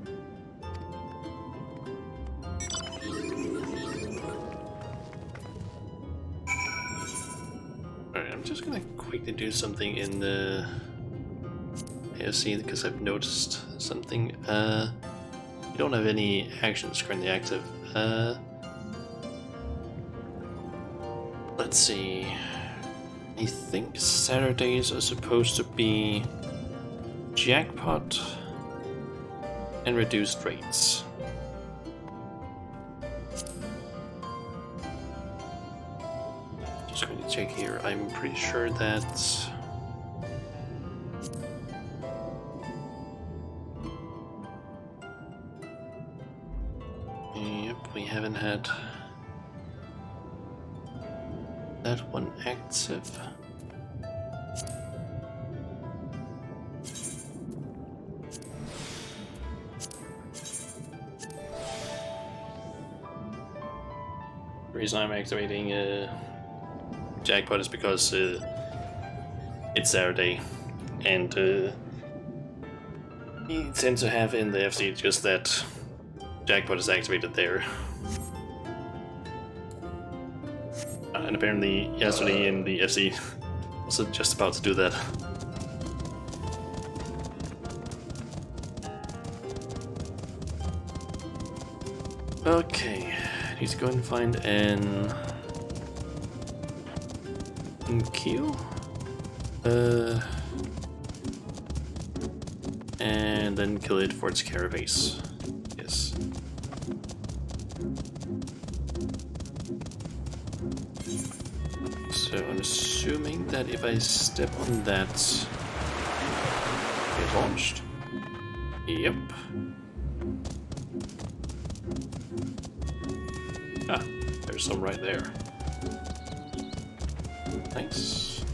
Alright, I'm just gonna quickly do something in the AFC because I've noticed something. You don't have any actions currently active. Let's see. I think Saturdays are supposed to be jackpot and reduced rates. Just going to check here. I'm pretty sure that we haven't had that one active. The reason I'm activating jackpot is because it's Saturday, and we tend to have in the FC just that jackpot is activated there. And apparently yesterday in the FC was just about to do that. Okay, need to go and find an Q. And then kill it for its carapace. Yes. So I'm assuming that if I step on that, get launched. Yep. Ah, there's some right there. Nice.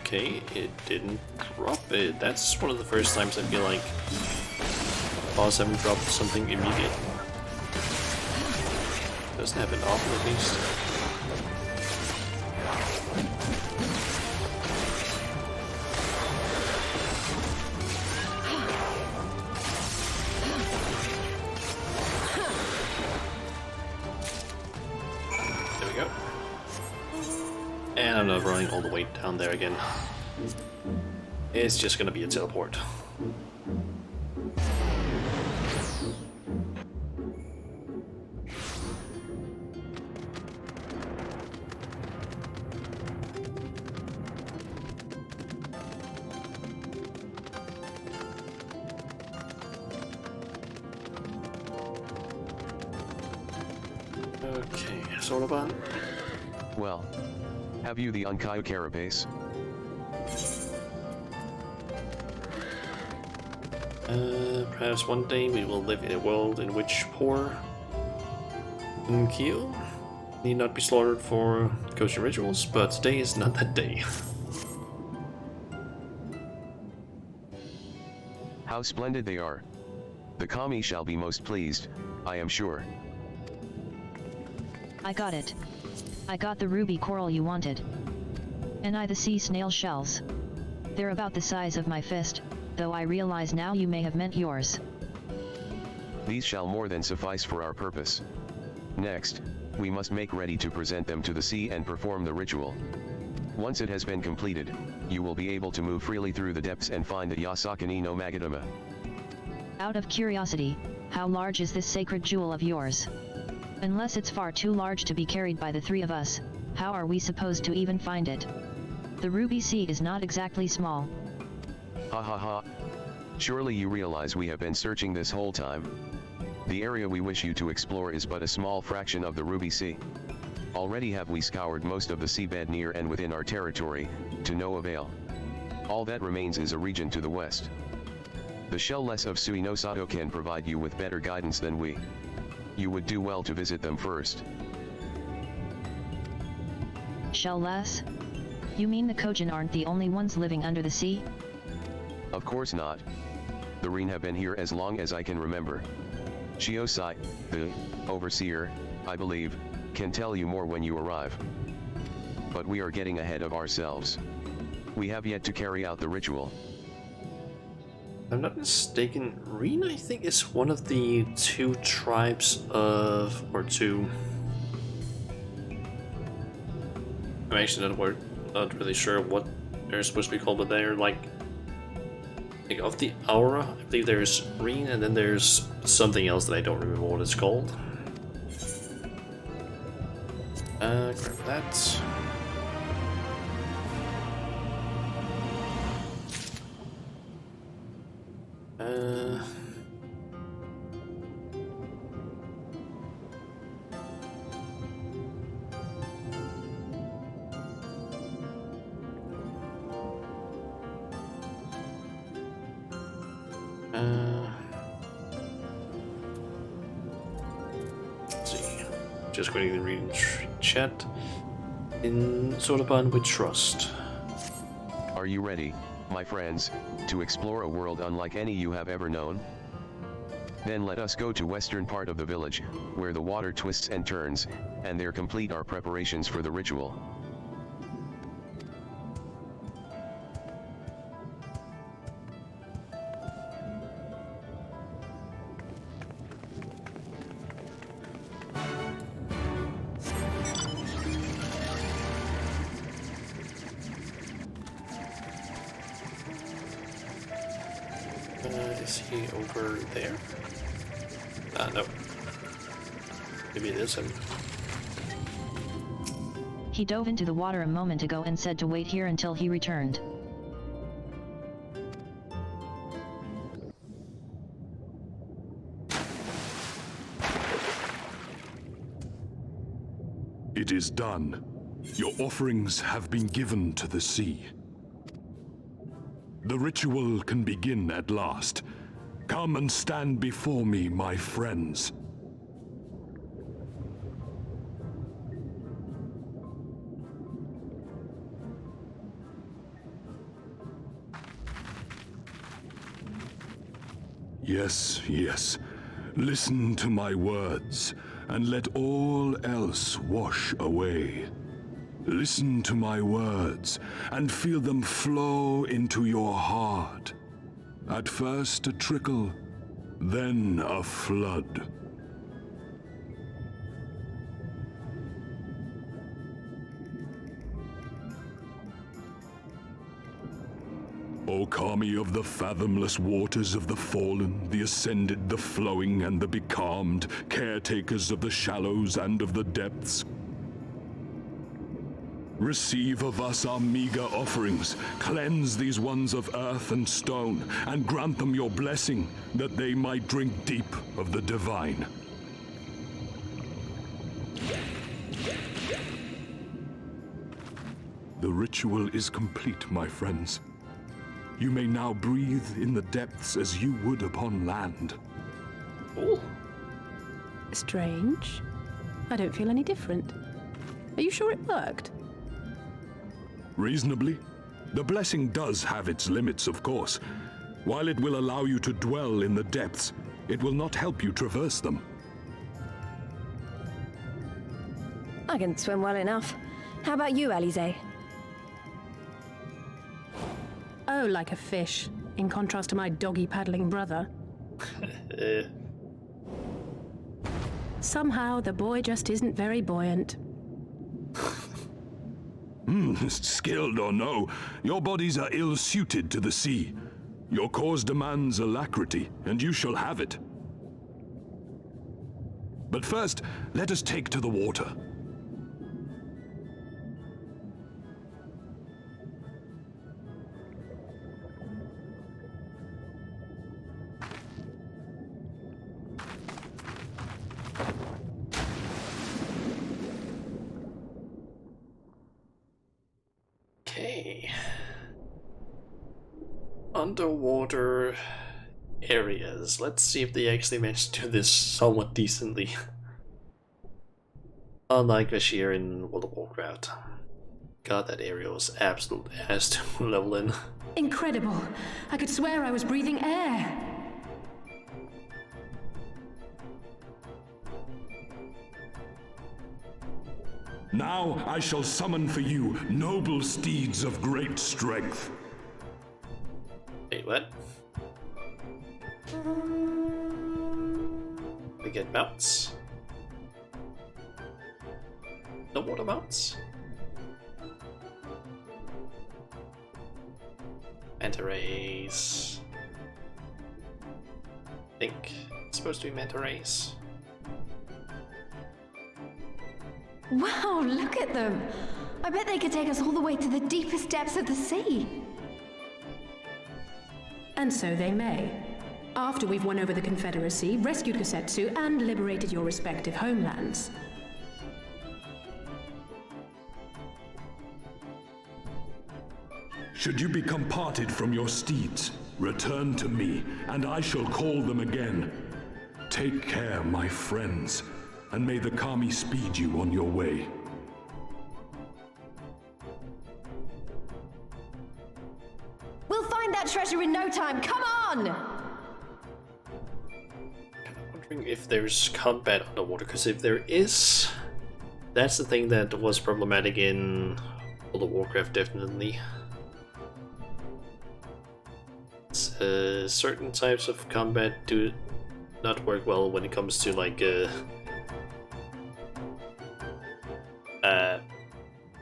Okay, it didn't drop it. That's one of the first times I feel like boss haven't dropped something immediate. Doesn't happen often, at least. There we go. And I'm not running all the way down there again. It's just gonna be a teleport. Okay, Soloban.
Well, Have you the Unkai carapace?
Perhaps one day we will live in a world in which poor Nkyo need not be slaughtered for kosher rituals, but today is not that day.
How splendid they are. The kami shall be most pleased, I am sure.
I got it. I got the ruby coral you wanted. And I the sea snail shells. They're about the size of my fist, though I realize now you may have meant yours.
These shall more than suffice for our purpose. Next, we must make ready to present them to the sea and perform the ritual. Once it has been completed, you will be able to move freely through the depths and find the Yasakani no Magadama.
Out of curiosity, how large is this sacred jewel of yours? Unless it's far too large to be carried by the three of us, how are we supposed to even find it? The Ruby Sea is not exactly small.
Ha ha ha. Surely you realize we have been searching this whole time. The area we wish you to explore is but a small fraction of the Ruby Sea. Already have we scoured most of the seabed near and within our territory, to no avail. All that remains is a region to the west. The shell-less of Suinosato can provide you with better guidance than we. You would do well to visit them first.
Shell-less? You mean the Kojin aren't the only ones living under the sea?
Of course not. The Reen have been here as long as I can remember. Shiosai, the overseer, I believe, can tell you more when you arrive. But we are getting ahead of ourselves. We have yet to carry out the ritual.
If I'm not mistaken, Reen, I think, is one of the two tribes of, or two. I'm actually not really sure what they're supposed to be called, but they're like of the aura. I believe there's Reen, and then there's something else that I don't remember what it's called. Grab that. Let's see. Just going to read in chat. In Sodaban with trust.
Are you ready, my friends, to explore a world unlike any you have ever known? Then let us go to western part of the village, where the water twists and turns, and there complete our preparations for the ritual.
Is he over there? No. Maybe it is him.
He dove into the water a moment ago and said to wait here until he returned.
It is done. Your offerings have been given to the sea. The ritual can begin at last. Come and stand before me, my friends. Yes, yes. Listen to my words, and let all else wash away. Listen to my words, and feel them flow into your heart. At first a trickle, then a flood. O Kami of the fathomless waters of the fallen, the ascended, the flowing, and the becalmed, caretakers of the shallows and of the depths, receive of us our meager offerings, cleanse these ones of earth and stone, and grant them your blessing, that they might drink deep of the divine. The ritual is complete, my friends. You may now breathe in the depths as you would upon land.
Cool.
Strange. I don't feel any different. Are you sure it worked?
Reasonably. The blessing does have its limits, of course. While it will allow you to dwell in the depths, it will not help you traverse them.
I can swim well enough. How about you, Alize?
Oh, like a fish, in contrast to my doggy-paddling brother. Somehow, the boy just isn't very buoyant.
Skilled or no, your bodies are ill-suited to the sea. Your cause demands alacrity, and you shall have it. But first, let us take to the water.
Okay. Underwater areas. Let's see if they actually managed to do this somewhat decently. Unlike Bashir in World of Warcraft. God, that area was absolute ass to level in.
Incredible! I could swear I was breathing air!
Now I shall summon for you noble steeds of great strength.
Wait, what? We get mounts. No water mounts? Manta rays. I think it's supposed to be manta rays.
Wow, look at them! I bet they could take us all the way to the deepest depths of the sea.
And so they may. After we've won over the Confederacy, rescued Kosetsu, and liberated your respective homelands.
Should you become parted from your steeds, return to me, and I shall call them again. Take care, my friends, and may the Kami speed you on your way.
We'll find that treasure in no time, come on!
I'm wondering if there's combat underwater, because if there is, that's the thing that was problematic in World of Warcraft, definitely. Certain types of combat do not work well when it comes to like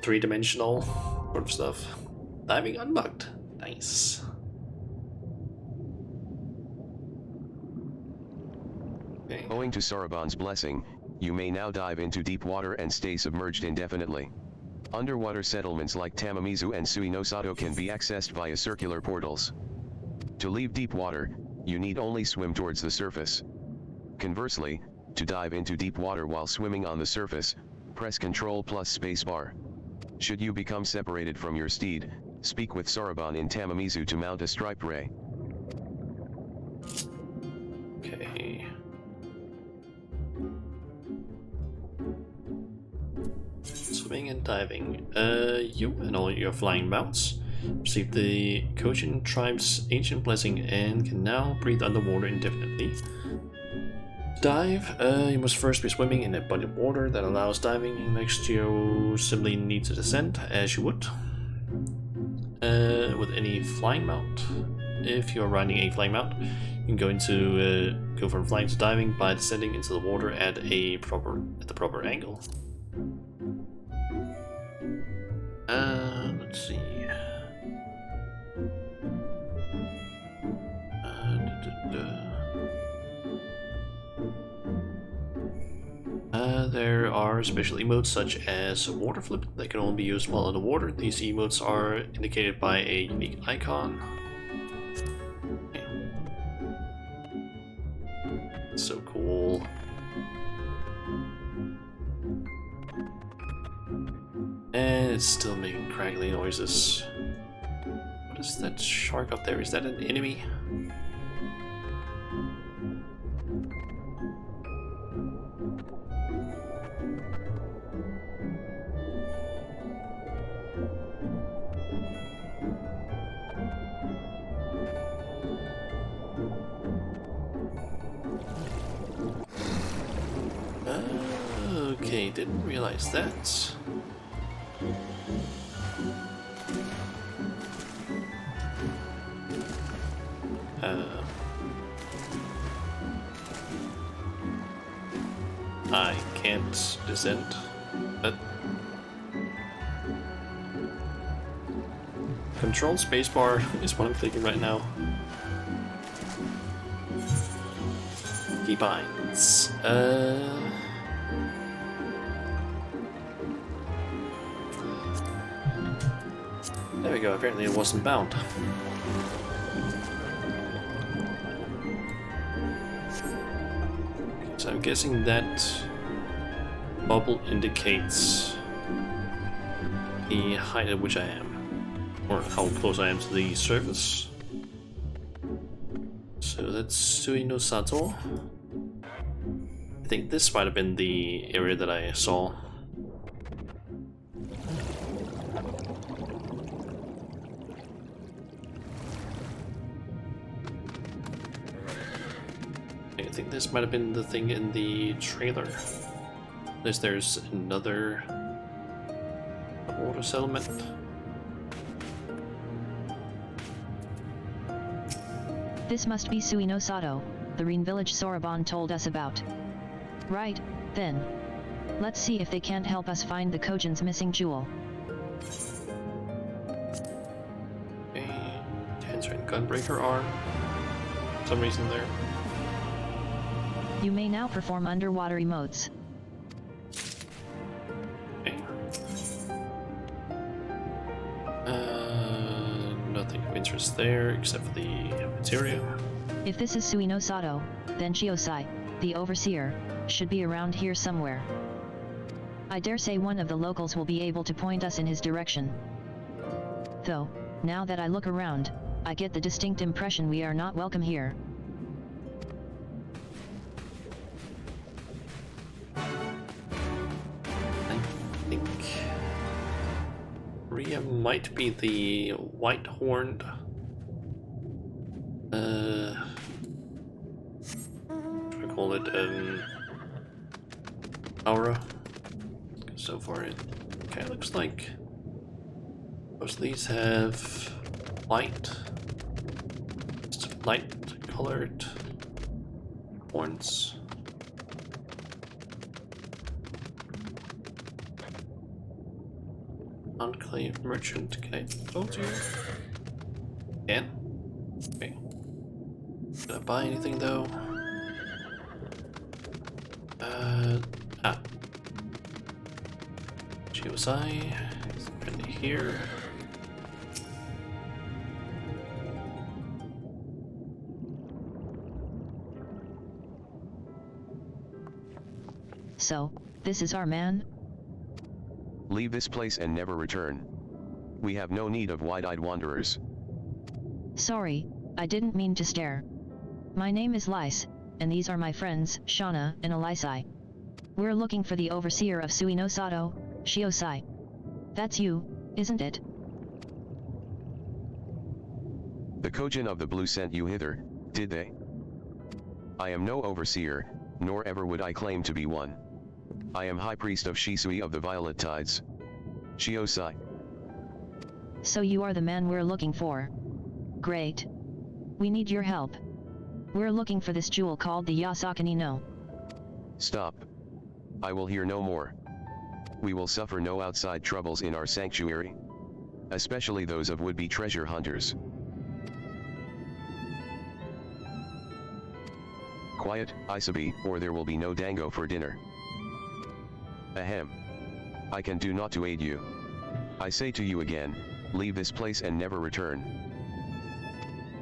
three-dimensional sort of stuff. Diving unlocked. Nice. Okay.
Owing to Saraban's blessing, you may now dive into deep water and stay submerged indefinitely. Underwater settlements like Tamamizu and Suinosato can be accessed via circular portals. To leave deep water, you need only swim towards the surface. Conversely, to dive into deep water while swimming on the surface, press Ctrl plus spacebar. Should you become separated from your steed, speak with Saraban in Tamamizu to mount a striped ray.
Okay. Swimming and diving. You and all your flying mounts receive the Kojin tribe's ancient blessing and can now breathe underwater indefinitely. Dive, you must first be swimming in a body of water that allows diving. Next, you simply need to descend as you would with any flying mount. If you're riding a flying mount, you can go from flying to diving by descending into the water at the proper angle. Let's see. There are special emotes such as water flip that can only be used while underwater. These emotes are indicated by a unique icon. Okay. So cool. And It's still making crackly noises. What is that shark up there? Is that an enemy? Okay, didn't realize that. I can't descend. But control spacebar is what I'm thinking right now. Key binds. There we go, apparently it wasn't bound. So I'm guessing that bubble indicates the height at which I am, or how close I am to the surface. So that's Suino Sato. I think this might have been the area that I saw. I think this might have been the thing in the trailer. Unless there's another water settlement.
This must be Suino Sato, the Reen village Soraban told us about. Right, then. Let's see if they can't help us find the Kojin's missing jewel.
Okay, answering gunbreaker arm. For some reason there.
You may now perform underwater emotes.
Okay. Nothing of interest there except for the materia.
If this is Suino Sato, then Chiosai, the overseer, should be around here somewhere. I dare say one of the locals will be able to point us in his direction. Though, now that I look around, I get the distinct impression we are not welcome here.
I think Ria might be the white-horned what do I call it? Aura. So far it kind of looks like most of these have light colored horns. Enclave merchant, can I go to you? Can? Okay. Did I buy anything though? Chiosai is apparently here.
So, this is our man?
Leave this place and never return. We have no need of wide-eyed wanderers.
Sorry, I didn't mean to stare. My name is Lys, and these are my friends, Shauna and Elisai. We're looking for the overseer of Suino Sato, Chiosai. That's you, isn't it?
The Kojin of the Blue sent you hither, did they? I am no overseer, nor ever would I claim to be one. I am High Priest of Shisui of the Violet Tides. Chiosai.
So you are the man we're looking for. Great. We need your help. We're looking for this jewel called the Yasakani no.
Stop. I will hear no more. We will suffer no outside troubles in our sanctuary. Especially those of would-be treasure hunters. Quiet, Isabi, or there will be no dango for dinner. Ahem. I can do naught to aid you. I say to you again, leave this place and never return.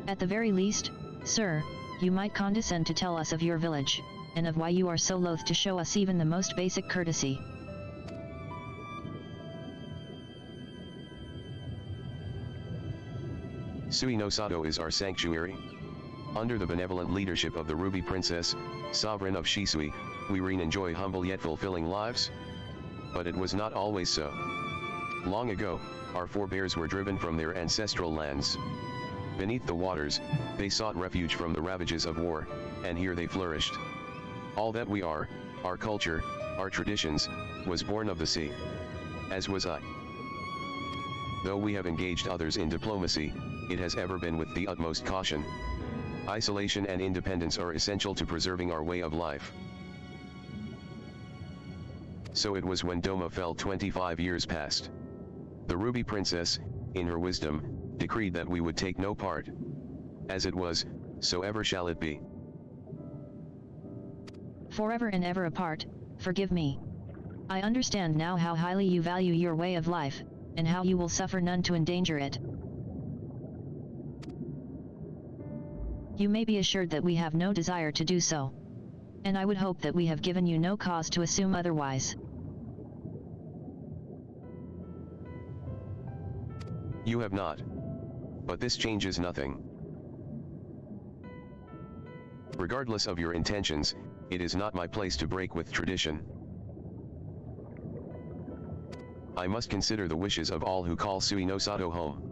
At the very least, sir, you might condescend to tell us of your village, and of why you are so loath to show us even the most basic courtesy.
Sui no Sato is our sanctuary. Under the benevolent leadership of the Ruby Princess, sovereign of Shisui, we enjoy humble yet fulfilling lives. But it was not always so. Long ago, our forebears were driven from their ancestral lands. Beneath the waters, they sought refuge from the ravages of war, and here they flourished. All that we are, our culture, our traditions, was born of the sea. As was I. Though we have engaged others in diplomacy, it has ever been with the utmost caution. Isolation and independence are essential to preserving our way of life. So it was when Doma fell 25 years past. The Ruby Princess, in her wisdom, decreed that we would take no part. As it was, so ever shall it be.
Forever and ever apart, forgive me. I understand now how highly you value your way of life, and how you will suffer none to endanger it. You may be assured that we have no desire to do so. And I would hope that we have given you no cause to assume otherwise.
You have not. But this changes nothing. Regardless of your intentions, it is not my place to break with tradition. I must consider the wishes of all who call Sui no Sato home.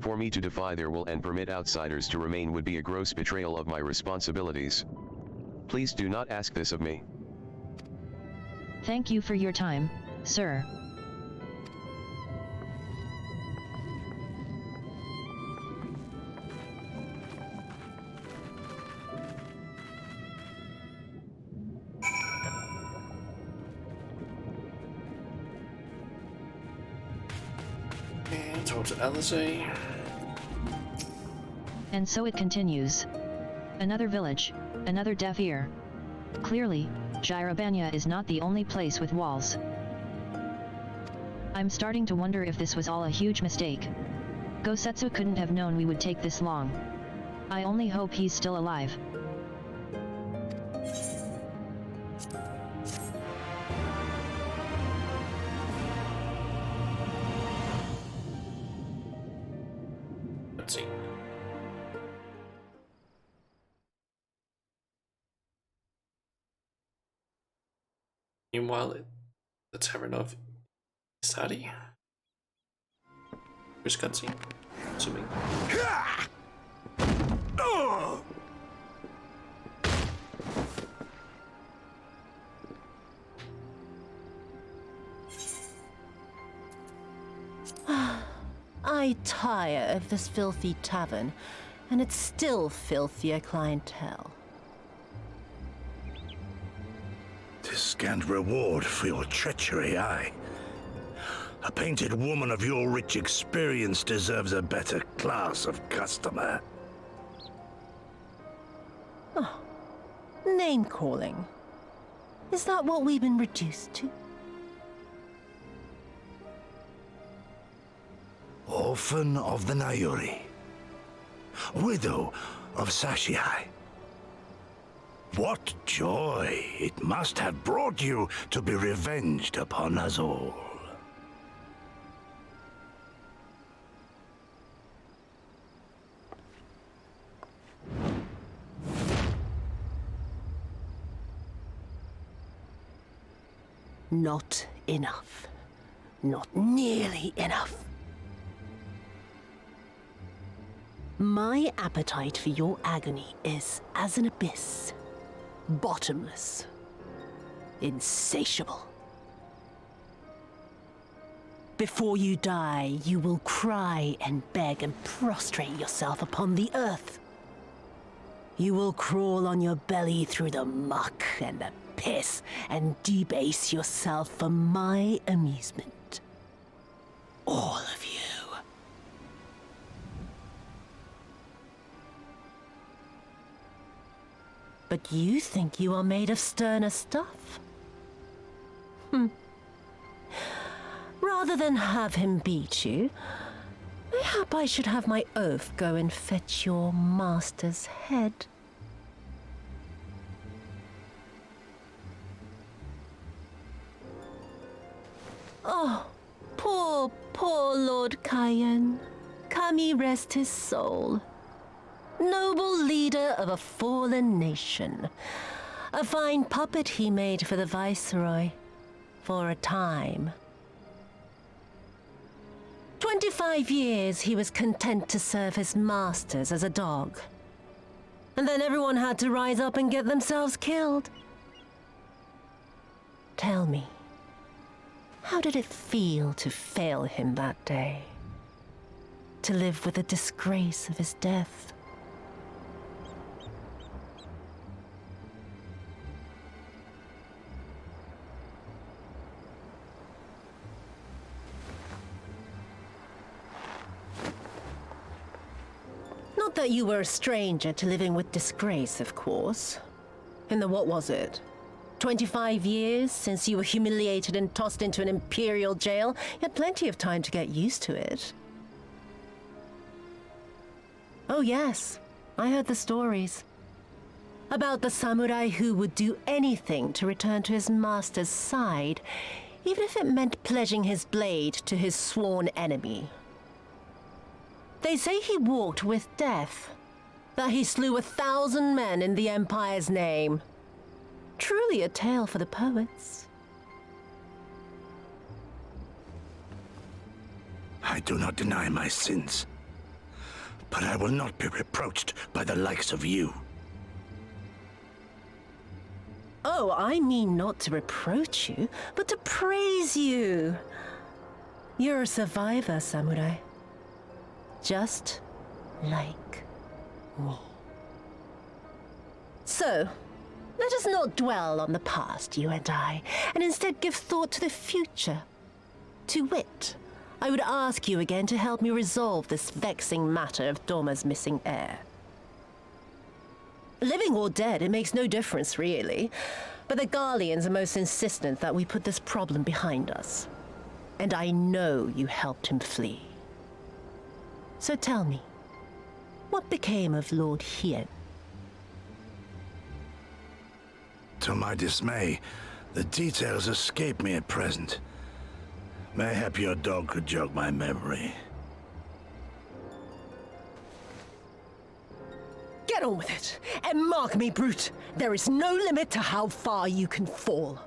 For me to defy their will and permit outsiders to remain would be a gross betrayal of my responsibilities. Please do not ask this of me.
Thank you for your time, sir.
And towards Alizé.
And so it continues. Another village, another deaf ear. Clearly, Jirabanya is not the only place with walls. I'm starting to wonder if this was all a huge mistake. Gosetsu couldn't have known we would take this long. I only hope he's still alive.
Let's see. Meanwhile, the Tavern of Isari. Which cutscene? Assuming.
I tire of this filthy tavern, and its still filthier clientele.
'Tis scant reward for your treachery, aye. A painted woman of your rich experience deserves a better class of customer.
Oh, name-calling. Is that what we've been reduced to?
Orphan of the Nayuri. Widow of Sashihai. What joy it must have brought you to be revenged upon us all.
Not enough. Not nearly enough. My appetite for your agony is as an abyss. Bottomless. Insatiable. Before you die, you will cry and beg and prostrate yourself upon the earth. You will crawl on your belly through the muck and the piss and debase yourself for my amusement. All of you. But you think you are made of sterner stuff? Rather than have him beat you, mayhap I should have my oaf go and fetch your master's head. Oh, poor Lord Cayenne. Kami rest his soul. Noble leader of a fallen nation. A fine puppet he made for the Viceroy. For a time. 25 years he was content to serve his masters as a dog. And then everyone had to rise up and get themselves killed. Tell me, how did it feel to fail him that day? To live with the disgrace of his death? Not that you were a stranger to living with disgrace, of course. In the what was it? 25 years since you were humiliated and tossed into an imperial jail? You had plenty of time to get used to it. Oh yes, I heard the stories. About the samurai who would do anything to return to his master's side, even if it meant pledging his blade to his sworn enemy. They say he walked with death, that he slew 1,000 men in the Empire's name. Truly a tale for the poets.
I do not deny my sins, but I will not be reproached by the likes of you.
Oh, I mean not to reproach you, but to praise you. You're a survivor, samurai. Just like me. So, let us not dwell on the past, you and I, and instead give thought to the future. To wit, I would ask you again to help me resolve this vexing matter of Doma's missing heir. Living or dead, it makes no difference, really. But the Garleans are most insistent that we put this problem behind us. And I know you helped him flee. So tell me, what became of Lord Hien?
To my dismay, the details escape me at present. Mayhap your dog could jog my memory.
Get on with it, and mark me, Brute. There is no limit to how far you can fall.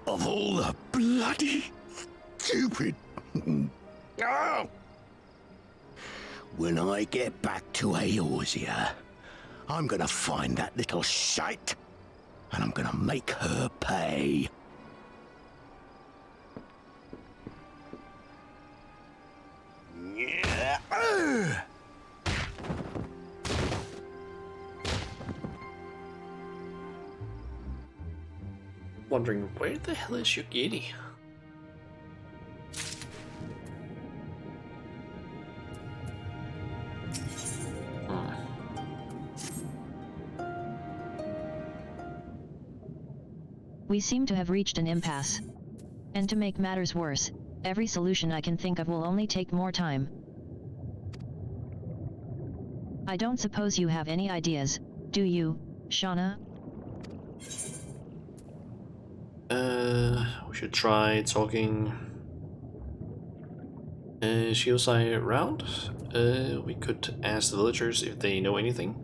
Of all the bloody stupid... Oh! When I get back to Eorzea, I'm gonna find that little shite, and I'm gonna make her pay. Yeah.
Wondering where the hell is Yugiri?
We seem to have reached an impasse. And to make matters worse, every solution I can think of will only take more time. I don't suppose you have any ideas, do you, Shauna?
We should try talking Shiosai around. We could ask the villagers if they know anything.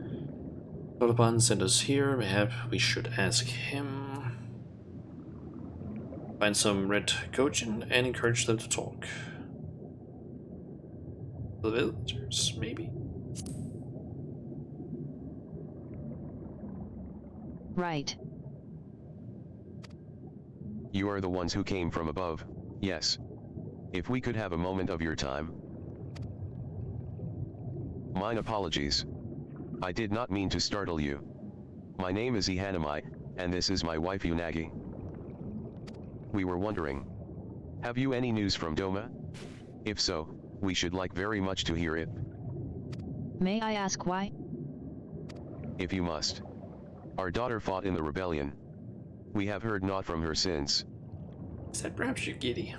Dotaban sent us here, mayhap we should ask him. Find some red Kojin and encourage them to talk. The villagers, maybe?
Right.
You are the ones who came from above, yes. If we could have a moment of your time. Mine apologies. I did not mean to startle you. My name is Ihanamai, and this is my wife Unagi. We were wondering, have you any news from Doma? If so, we should like very much to hear it.
May I ask why?
If you must. Our daughter fought in the rebellion. We have heard naught from her since.
Is that perhaps Yugiri?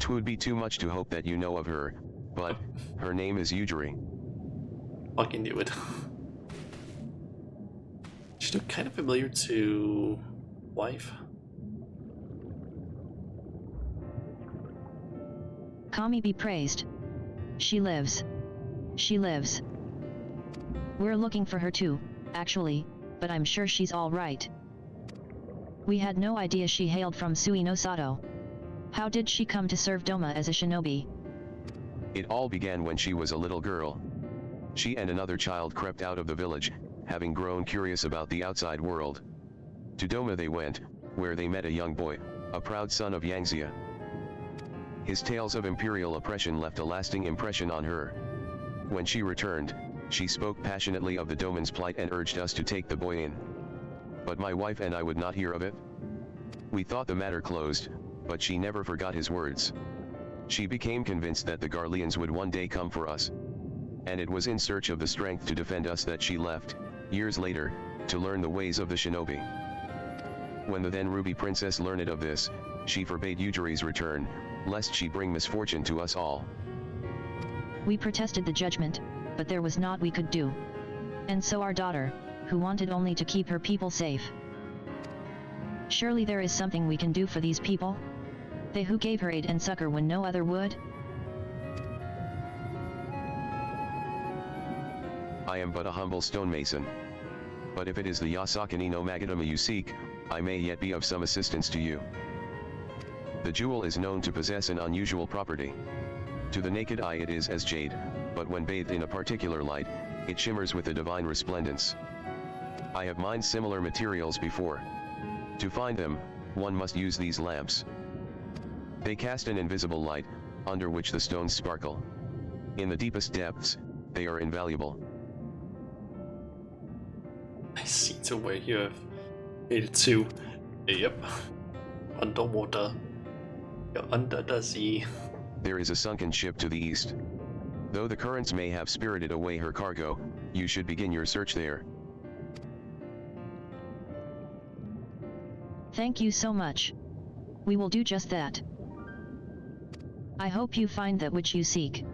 'Twould be too much to hope that you know of her, but her name is Yujiri.
Fucking knew it. She looked kind of familiar to wife.
Kami be praised. She lives. She lives. We're looking for her too, actually, but I'm sure she's all right. We had no idea she hailed from Sui no Sato. How did she come to serve Doma as a shinobi?
It all began when she was a little girl. She and another child crept out of the village, having grown curious about the outside world. To Doma they went, where they met a young boy, a proud son of Yangxia. His tales of imperial oppression left a lasting impression on her. When she returned, she spoke passionately of the Doman's plight and urged us to take the boy in. But my wife and I would not hear of it. We thought the matter closed, but she never forgot his words. She became convinced that the Garleans would one day come for us. And it was in search of the strength to defend us that she left, years later, to learn the ways of the shinobi. When the then Ruby Princess learned of this, she forbade Yujiri's return, lest she bring misfortune to us all.
We protested the judgment, but there was naught we could do. And so our daughter, who wanted only to keep her people safe. Surely there is something we can do for these people? They who gave her aid and succor when no other would?
I am but a humble stonemason. But if it is the Yasakani no Magatama you seek, I may yet be of some assistance to you. The jewel is known to possess an unusual property. To the naked eye it is as jade, but when bathed in a particular light, it shimmers with a divine resplendence. I have mined similar materials before. To find them, one must use these lamps. They cast an invisible light, under which the stones sparkle. In the deepest depths, they are invaluable.
I see to where you have made it to. Yep. Underwater. You're under the sea.
There is a sunken ship to the east. Though the currents may have spirited away her cargo, you should begin your search there.
Thank you so much. We will do just that. I hope you find that which you seek.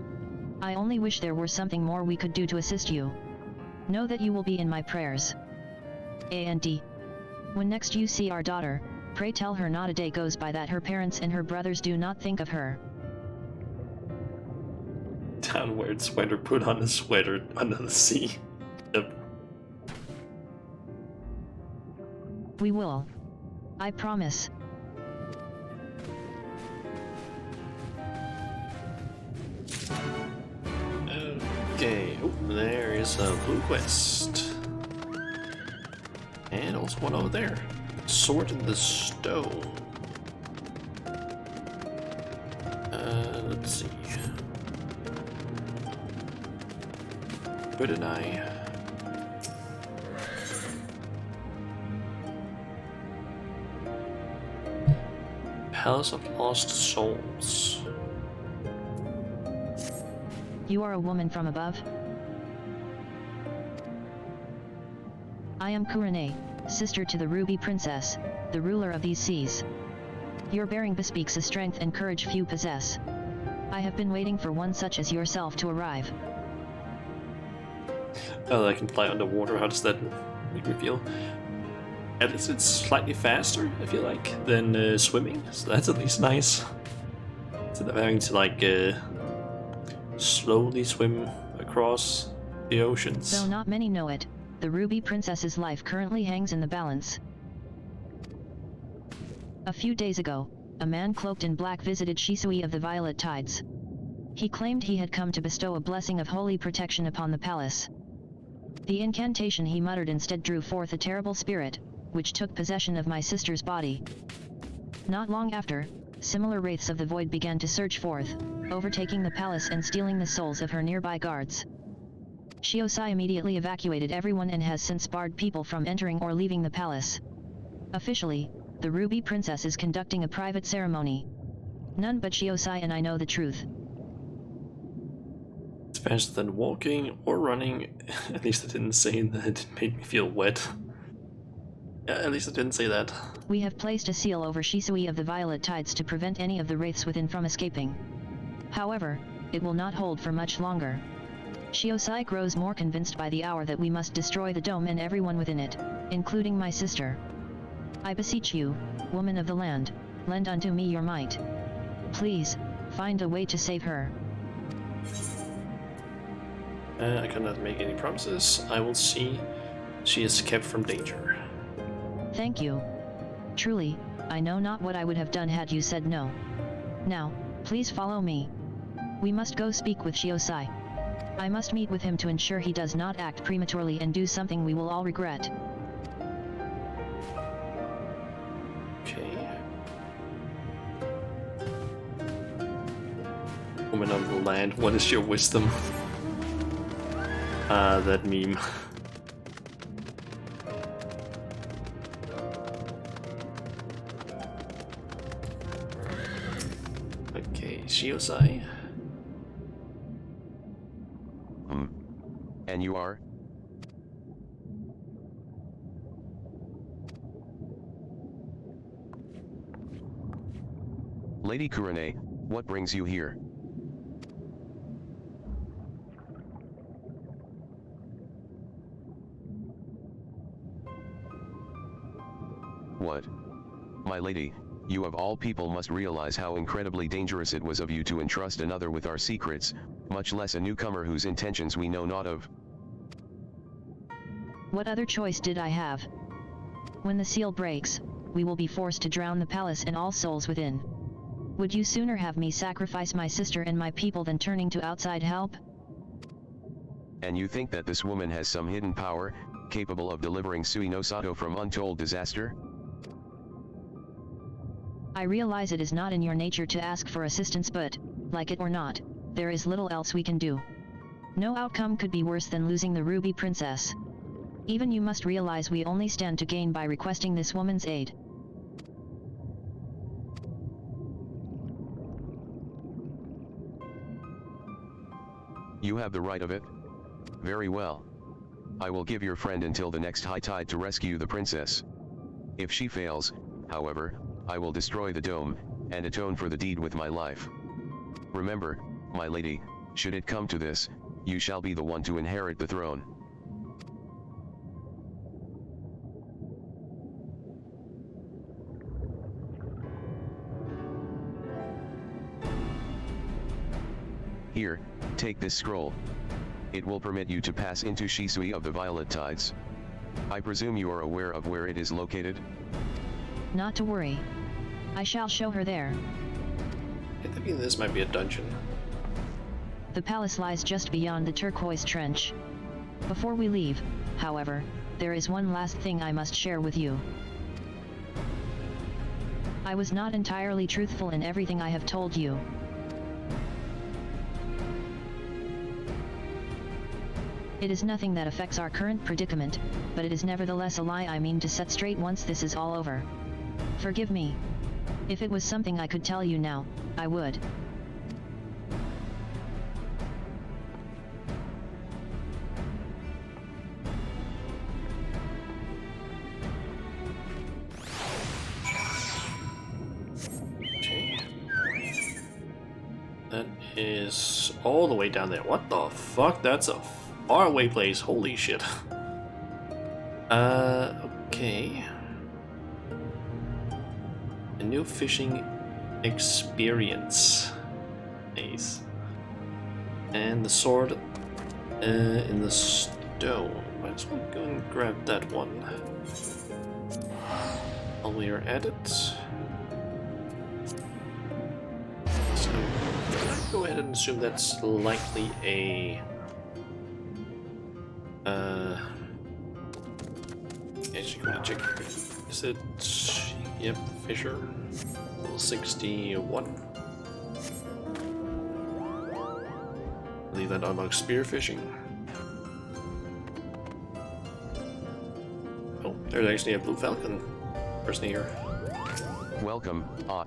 I only wish there were something more we could do to assist you. Know that you will be in my prayers. And when next you see our daughter, pray tell her not a day goes by that her parents and her brothers do not think of her.
Downward sweater, put on a sweater under the sea. Yep.
We will. I promise.
Okay, oh, there is a blue quest. And also one over there. Sword in the Stone. Let's see. Where did I? Palace of Lost Souls.
You are a woman from above? I am Kurane, sister to the Ruby Princess, the ruler of these seas. Your bearing bespeaks a strength and courage few possess. I have been waiting for one such as yourself to arrive.
Oh, I can fly underwater. How does that make me feel? At least it's slightly faster, I feel like, than swimming. So that's at least nice. Instead of having to like slowly swim across the oceans.
Though not many know it, the Ruby Princess's life currently hangs in the balance. A few days ago, a man cloaked in black visited Shisui of the Violet Tides. He claimed he had come to bestow a blessing of holy protection upon the palace. The incantation he muttered instead drew forth a terrible spirit, which took possession of my sister's body. Not long after, similar wraiths of the void began to surge forth, overtaking the palace and stealing the souls of her nearby guards. Shiosai immediately evacuated everyone and has since barred people from entering or leaving the palace. Officially, the Ruby Princess is conducting a private ceremony. None but Shiosai and I know the truth.
It's faster than walking or running. At least I didn't say that it made me feel wet. Yeah, at least I didn't say that.
We have placed a seal over Shisui of the Violet Tides to prevent any of the wraiths within from escaping. However, it will not hold for much longer. Shiosai grows more convinced by the hour that we must destroy the dome and everyone within it, including my sister. I beseech you, woman of the land, lend unto me your might. Please, Find a way to save her.
I cannot make any promises. I will see she is kept from danger.
Thank you. Truly, I know not what I would have done had you said no. Now, please follow me. We must go speak with Shiosai. I must meet with him to ensure he does not act prematurely and do something we will all regret.
Okay. Woman of the land, what is your wisdom? That meme. Okay, Shiosai.
And you are? Lady Kurane, what brings you here? What? My lady, you of all people must realize how incredibly dangerous it was of you to entrust another with our secrets, much less a newcomer whose intentions we know not of.
What other choice did I have? When the seal breaks, we will be forced to drown the palace and all souls within. Would you sooner have me sacrifice my sister and my people than turning to outside help?
And you think that this woman has some hidden power, capable of delivering Sui no Sato from untold disaster?
I realize it is not in your nature to ask for assistance, but, like it or not, there is little else we can do. No outcome could be worse than losing the Ruby Princess. Even you must realize we only stand to gain by requesting this woman's aid.
You have the right of it? Very well. I will give your friend until the next high tide to rescue the princess. If she fails, however, I will destroy the dome, and atone for the deed with my life. Remember, my lady, should it come to this, you shall be the one to inherit the throne. Here, take this scroll. It will permit you to pass into Shisui of the Violet Tides. I presume you are aware of where it is located?
Not to worry. I shall show her there.
I think this might be a dungeon.
The palace lies just beyond the turquoise trench. Before we leave, however, there is one last thing I must share with you. I was not entirely truthful in everything I have told you. It is nothing that affects our current predicament, but it is nevertheless a lie I mean to set straight once this is all over. Forgive me. If it was something I could tell you now, I would.
Okay. That is all the way down there. What the fuck? That's a faraway place. Holy shit. Okay. A new fishing experience. Nice. And the sword in the stone. Might as well go and grab that one. While we are at it. So, I'll go ahead and assume that's likely a... actually, I'm gonna check here. Is it... Yep, Fisher. Level 61. I believe that unlocks spearfishing. Oh, there's actually a blue falcon person here.
Welcome,
I'll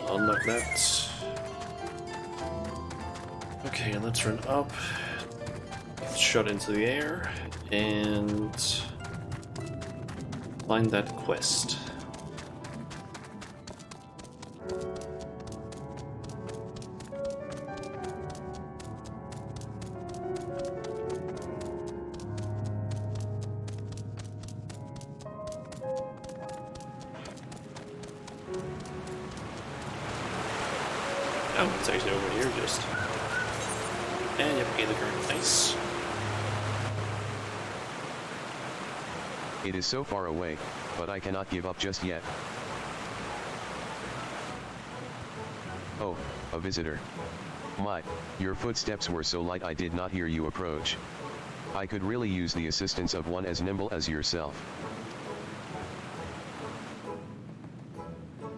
unlock that. Okay, let's run up. Get shot into the air and find that quest. Oh, it's actually over here just. And yep, gain the current. Nice.
It is so far away, but I cannot give up just yet. Oh, a visitor. My, your footsteps were so light I did not hear you approach. I could really use the assistance of one as nimble as yourself.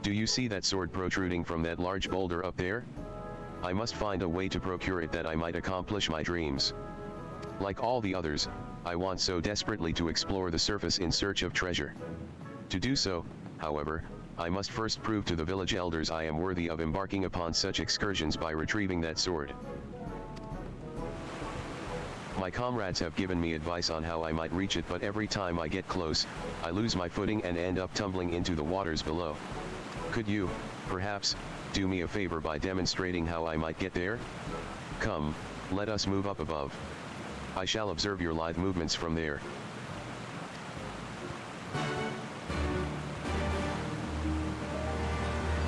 Do you see that sword protruding from that large boulder up there? I must find a way to procure it that I might accomplish my dreams. Like all the others, I want so desperately to explore the surface in search of treasure. To do so, however, I must first prove to the village elders I am worthy of embarking upon such excursions by retrieving that sword. My comrades have given me advice on how I might reach it, but every time I get close, I lose my footing and end up tumbling into the waters below. Could you, perhaps, do me a favor by demonstrating how I might get there? Come, let us move up above. I shall observe your lithe movements from there.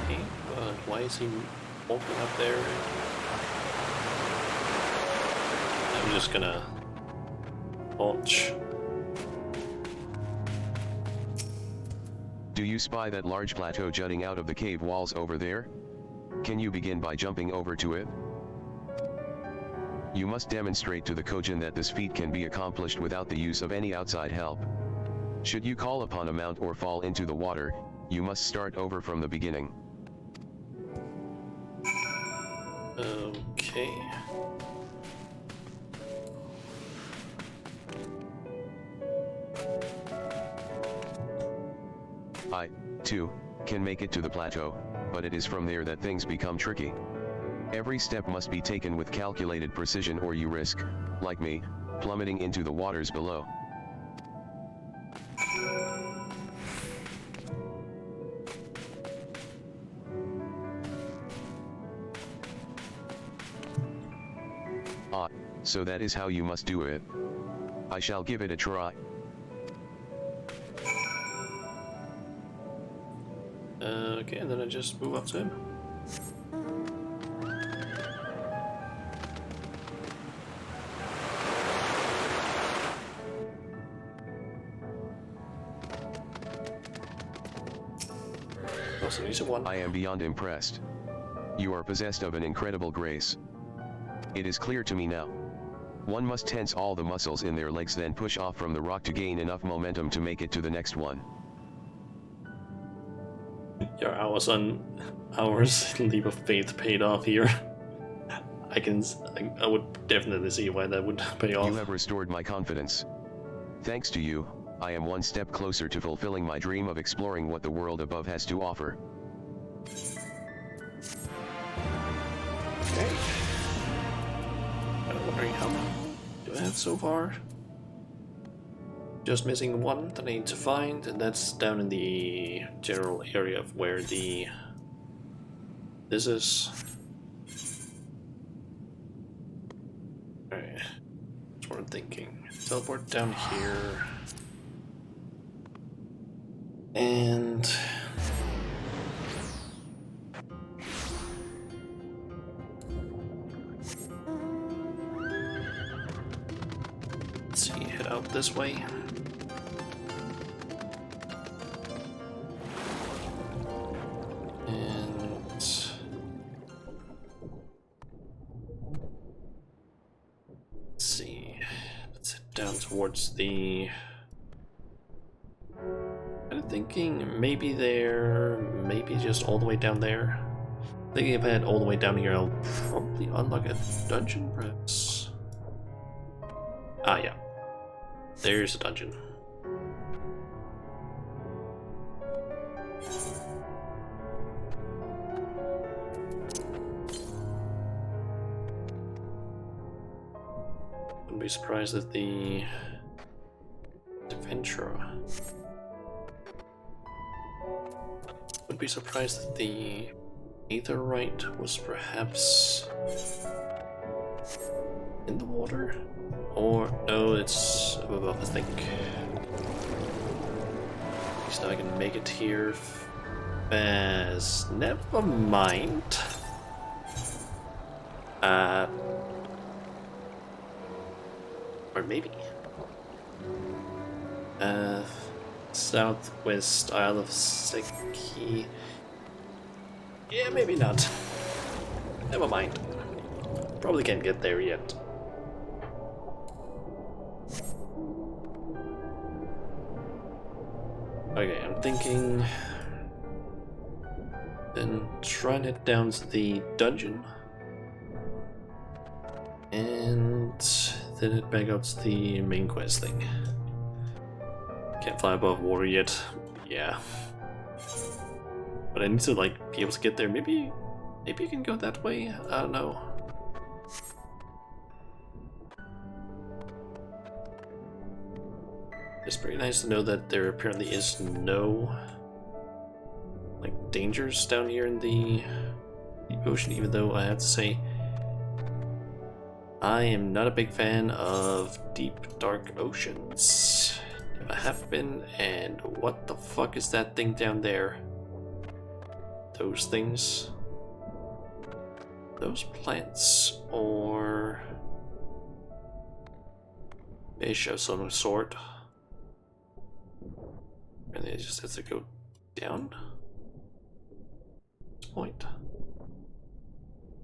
Okay, but why is he walking up there? I'm just gonna launch.
Do you spy that large plateau jutting out of the cave walls over there? Can you begin by jumping over to it? You must demonstrate to the Kojin that this feat can be accomplished without the use of any outside help. Should you call upon a mount or fall into the water, you must start over from the beginning.
Okay.
I, too, can make it to the plateau, but it is from there that things become tricky. Every step must be taken with calculated precision or you risk, like me, plummeting into the waters below. Ah, so that is how you must do it. I shall give it a try.
Okay, and then I just move up to him. Also needs a one.
I am beyond impressed. You are possessed of an incredible grace. It is clear to me now. One must tense all the muscles in their legs, then push off from the rock to gain enough momentum to make it to the next one.
Your hours leap of faith paid off here. I would definitely see why that would pay off.
You have restored my confidence. Thanks to you, I am one step closer to fulfilling my dream of exploring what the world above has to offer.
Okay. I'm wondering how many do I have so far? Just missing one that I need to find, and that's down in the general area of where this is. Alright, that's what I'm thinking. Teleport down here. And let's see, head out this way. Towards the... I'm thinking maybe there, maybe just all the way down there. Thinking if I head all the way down here, I'll probably unlock a dungeon, perhaps. Ah, yeah. There's a dungeon. Wouldn't be surprised that the adventurer. Would be surprised that the Aetherite was perhaps in the water, or no, it's above. I think. At least now I can make it here. As never mind. Or maybe. Southwest Isle of Seki. Yeah, maybe not. Never mind. Probably can't get there yet. Okay, I'm thinking... Then try and head down to the dungeon. And then head back up to the main quest thing. Can't fly above water yet. Yeah. But I need to like be able to get there. Maybe you can go that way? I don't know. It's pretty nice to know that there apparently is no like dangers down here in the ocean, even though I have to say I am not a big fan of deep, dark oceans. Never have been, and what the fuck is that thing down there? Those things? Those plants, or fish of some sort. And they just have to go down. This point.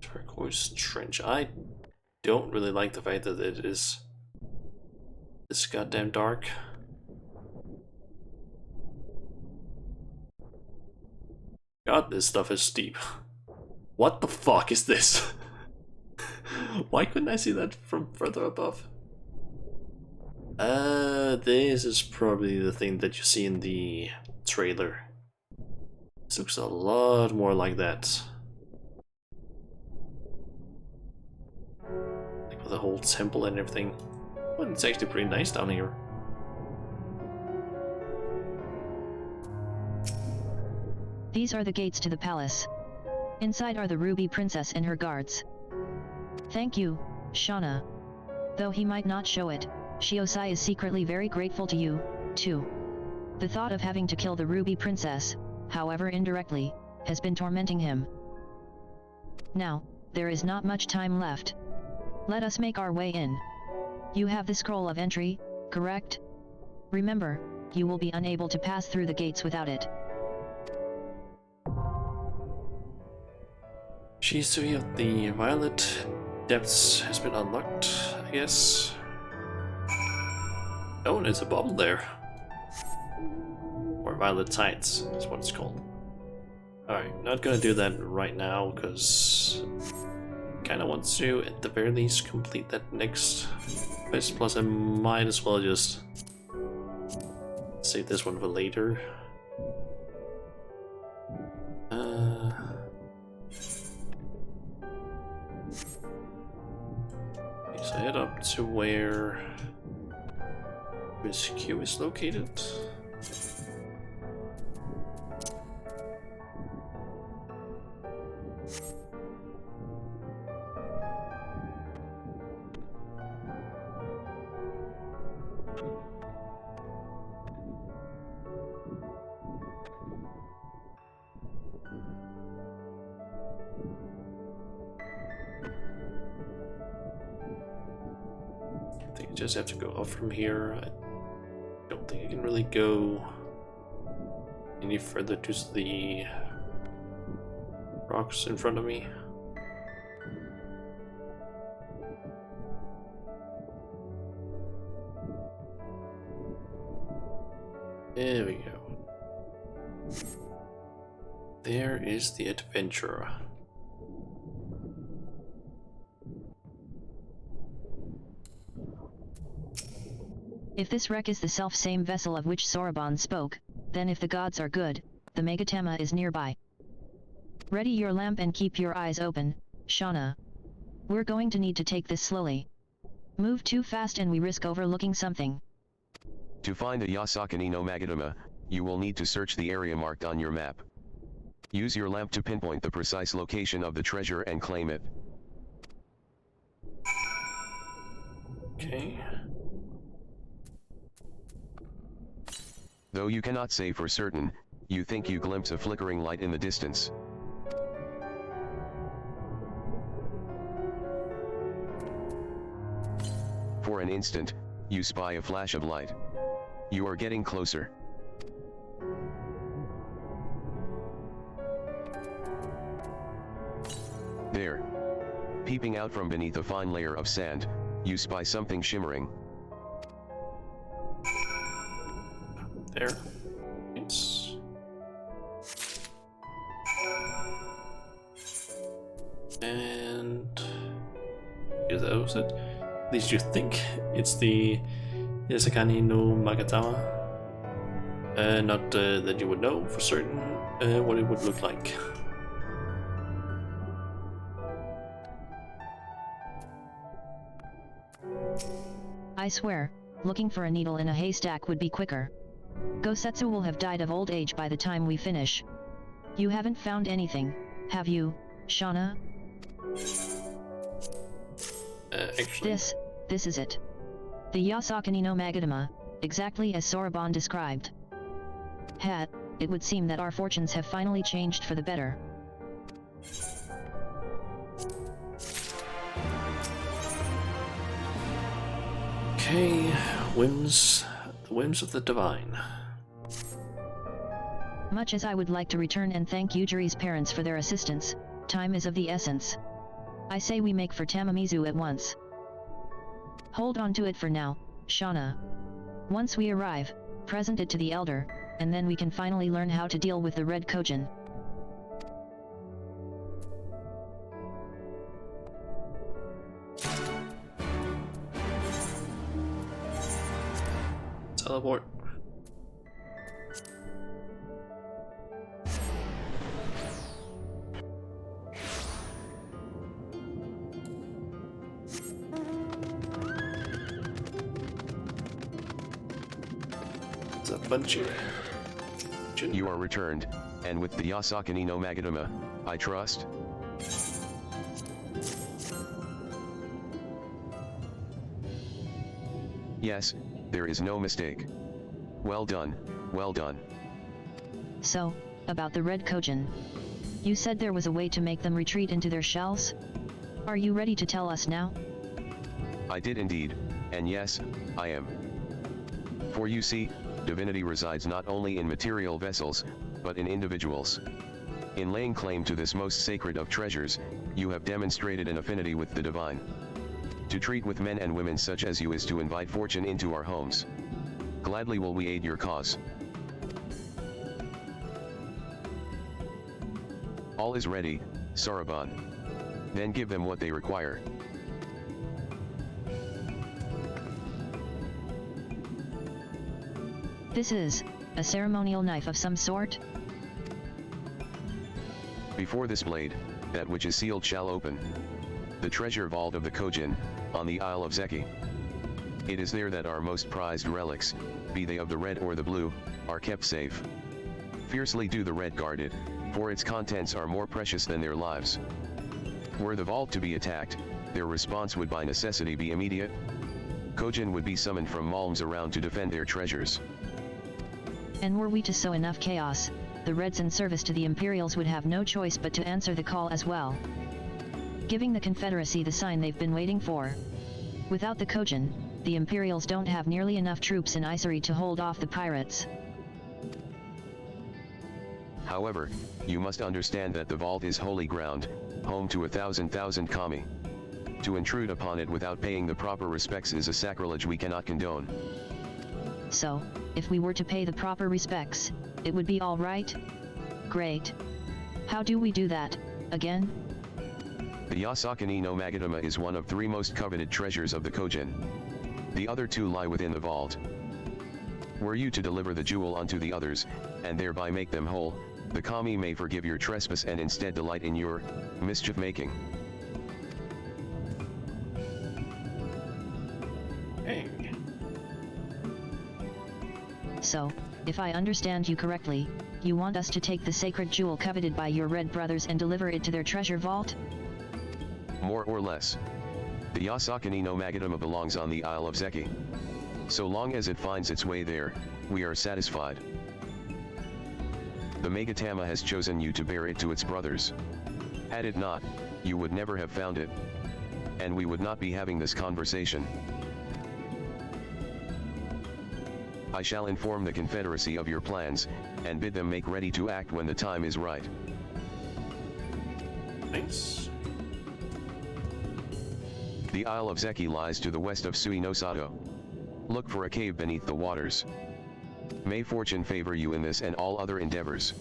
Turquoise trench. I don't really like the fact that it is this goddamn dark. God, this stuff is steep. What the fuck is this? Why couldn't I see that from further above? This is probably the thing that you see in the trailer. This looks a lot more like that. Like with the whole temple and everything. Well, it's actually pretty nice down here.
These are the gates to the palace. Inside are the Ruby Princess and her guards. Thank you, Shauna. Though he might not show it, Shiosai is secretly very grateful to you, too. The thought of having to kill the Ruby Princess, however indirectly, has been tormenting him. Now, there is not much time left. Let us make our way in. You have the scroll of entry, correct? Remember, you will be unable to pass through the gates without it.
Shisui of the Violet Depths has been unlocked, I guess. Oh, and there's a bubble there. Or Violet Tides is what it's called. Alright, not gonna do that right now, because I kinda want to, at the very least, complete that next quest, plus I might as well just save this one for later. So head up to where Miss Q is located. I think I just have to go up from here. I don't think I can really go any further to the rocks in front of me. There we go. There is the adventure.
If this wreck is the self-same vessel of which Soroban spoke, then if the gods are good, the Megatama is nearby. Ready your lamp and keep your eyes open, Shauna. We're going to need to take this slowly. Move too fast and we risk overlooking something.
To find the Yasakani no Magatama, you will need to search the area marked on your map. Use your lamp to pinpoint the precise location of the treasure and claim it.
Okay.
Though you cannot say for certain, you think you glimpse a flickering light in the distance. an instant, you spy a flash of light. You are getting closer. There. Peeping out from beneath a fine layer of sand, you spy something shimmering.
There. It's... And... Is that it? At least you think it's the Yasakani no Magatama. Not that you would know for certain what it would look like.
I swear, looking for a needle in a haystack would be quicker. Gosetsu will have died of old age by the time we finish. You haven't found anything, have you, Shauna?
Actually...
This is it. The Yasakani no Magatama, exactly as Soraban described. It would seem that our fortunes have finally changed for the better.
Okay, the whims of the divine.
Much as I would like to return and thank Yujiri's parents for their assistance, time is of the essence. I say we make for Tamamizu at once. Hold on to it for now, Shauna. Once we arrive, present it to the elder, and then we can finally learn how to deal with the Red Kojin.
Teleport. It's a bunch of...
You are returned, and with the Yasakani no Magatama, I trust? Yes, there is no mistake. Well done, well done.
So, about the Red Kojin. You said there was a way to make them retreat into their shells? Are you ready to tell us now?
I did indeed, and yes, I am. For you see, divinity resides not only in material vessels, but in individuals. In laying claim to this most sacred of treasures, you have demonstrated an affinity with the divine. To treat with men and women such as you is to invite fortune into our homes. Gladly will we aid your cause. All is ready, Soraban. Then give them what they require.
This is a ceremonial knife of some sort?
Before this blade, that which is sealed shall open. The treasure vault of the Kojin, on the Isle of Zeki. It is there that our most prized relics, be they of the red or the blue, are kept safe. Fiercely do the red guard it, for its contents are more precious than their lives. Were the vault to be attacked, their response would by necessity be immediate. Kojin would be summoned from malms around to defend their treasures.
And were we to sow enough chaos, the Reds in service to the Imperials would have no choice but to answer the call as well. Giving the Confederacy the sign they've been waiting for. Without the Kojin, the Imperials don't have nearly enough troops in Isari to hold off the pirates.
However, you must understand that the vault is holy ground, home to 1,000 kami. To intrude upon it without paying the proper respects is a sacrilege we cannot condone.
So, if we were to pay the proper respects, it would be all right? Great. How do we do that, again?
The Yasakani no Magatama is one of 3 most coveted treasures of the Kojin. The other 2 lie within the vault. Were you to deliver the jewel unto the others, and thereby make them whole, the kami may forgive your trespass and instead delight in your mischief-making.
Hey.
So, if I understand you correctly, you want us to take the sacred jewel coveted by your Red brothers and deliver it to their treasure vault?
More or less. The Yasakani no Magatama belongs on the Isle of Zeki. So long as it finds its way there, we are satisfied. The Magatama has chosen you to bear it to its brothers. Had it not, you would never have found it. And we would not be having this conversation. I shall inform the Confederacy of your plans, and bid them make ready to act when the time is right.
Nice.
The Isle of Zeki lies to the west of Suinosato. Look for a cave beneath the waters. May fortune favor you in this and all other endeavors.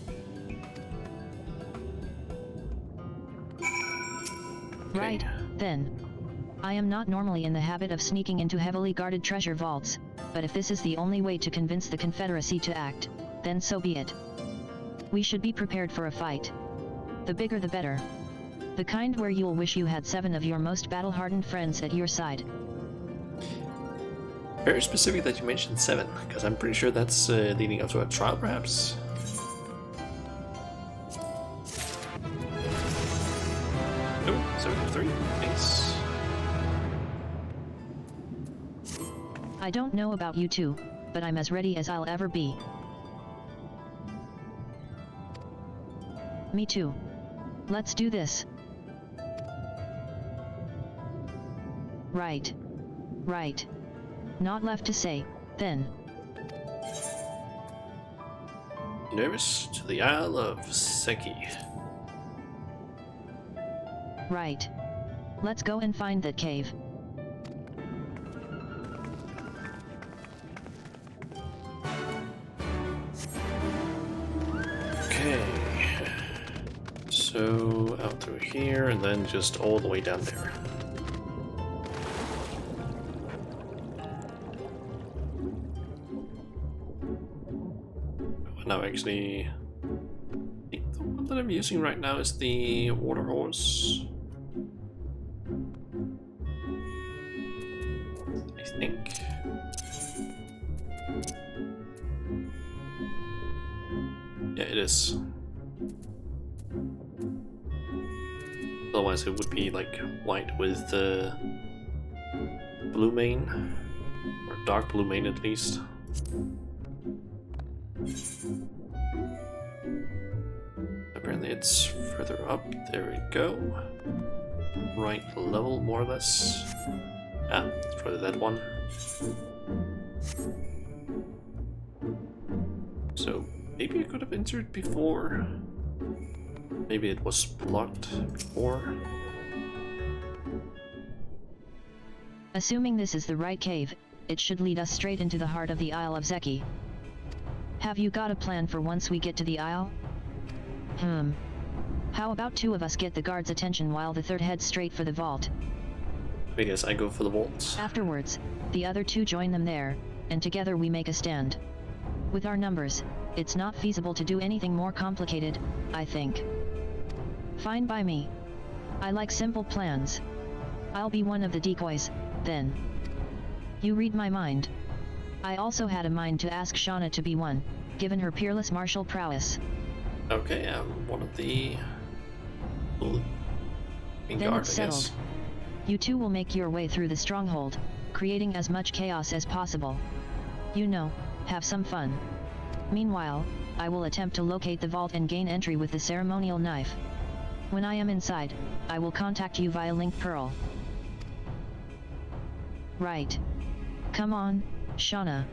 Right, then. I am not normally in the habit of sneaking into heavily guarded treasure vaults, but if this is the only way to convince the Confederacy to act, then so be it. We should be prepared for a fight. The bigger the better. The kind where you'll wish you had 7 of your most battle-hardened friends at your side.
Very specific that you mentioned 7, because I'm pretty sure that's leading up to a trial, perhaps. Oh, 73. Nice.
I don't know about you two, but I'm as ready as I'll ever be. Me too. Let's do this. Right. Right. Not left to say, then.
Nervous to the Isle of Zeki.
Right. Let's go and find that cave.
Okay. So, out through here, and then just all the way down there. Now, actually, I think the one that I'm using right now is the water horse. I think. Yeah, it is. Otherwise, it would be like white with blue mane, or dark blue mane at least. Apparently it's further up. There we go. Right level, more or less. Ah, it's probably that one. So maybe I could have entered before. Maybe it was blocked before.
Assuming this is the right cave, it should lead us straight into the heart of the Isle of Zeki. Have you got a plan for once we get to the Isle? How about 2 of us get the guards' attention while the 3rd heads straight for the vault?
I guess I go for the vaults.
Afterwards, the other 2 join them there, and together we make a stand. With our numbers, it's not feasible to do anything more complicated, I think. Fine by me. I like simple plans. I'll be one of the decoys, then. You read my mind. I also had a mind to ask Shauna to be one, given her peerless martial prowess.
Okay, I'm one of the...
Then it's settled. You 2 will make your way through the stronghold, creating as much chaos as possible. You know, have some fun. Meanwhile, I will attempt to locate the vault and gain entry with the ceremonial knife. When I am inside, I will contact you via Link Pearl. Right. Come on, Shauna.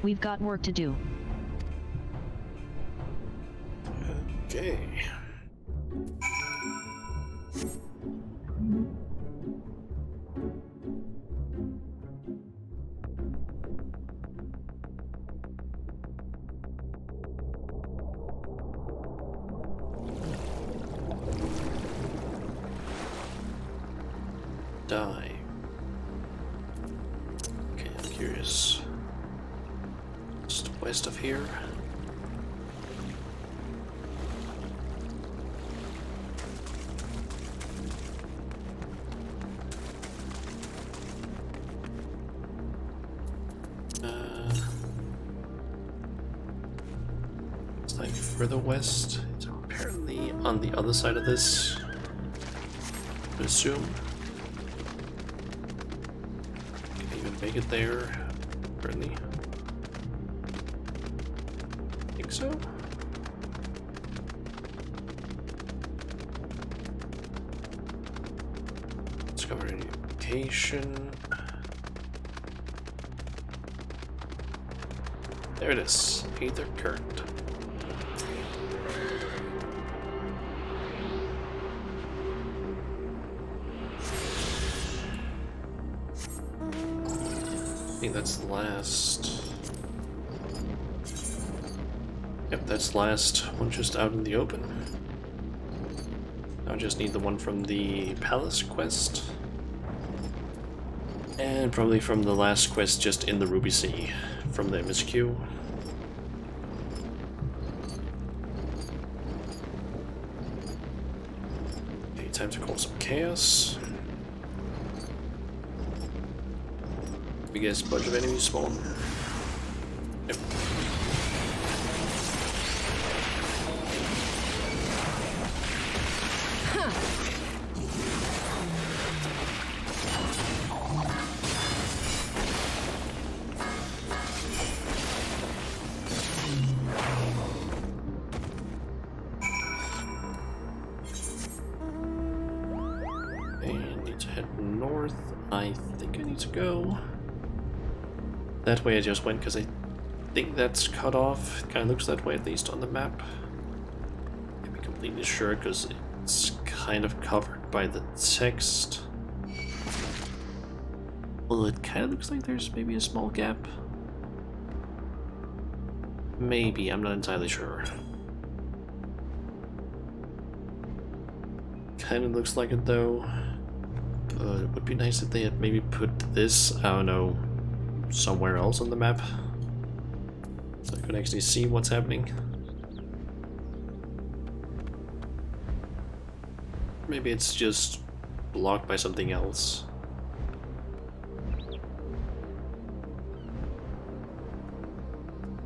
We've got work to do.
Okay. Die. Okay, I'm curious. Just west of here. Slightly further west. It's apparently on the other side of this. I assume. Can even make it there. Apparently. I think so. Discover any location. There it is. Aether current. I think that's the last. Yep, that's the last one just out in the open. Now I just need the one from the palace quest. And probably from the last quest just in the Ruby Sea, from the MSQ. Okay, time to call some chaos. Biggest bunch of enemies spawn. Yep. I think I need to go that way. I just went because I think that's cut off. It kind of looks that way, at least on the map. Can't be completely sure because it's kind of covered by the text. Well, it kind of looks like there's maybe a small gap. Maybe, I'm not entirely sure. Kind of looks like it though. But it would be nice if they had maybe put this, I don't know, somewhere else on the map. So I could actually see what's happening. Maybe it's just blocked by something else.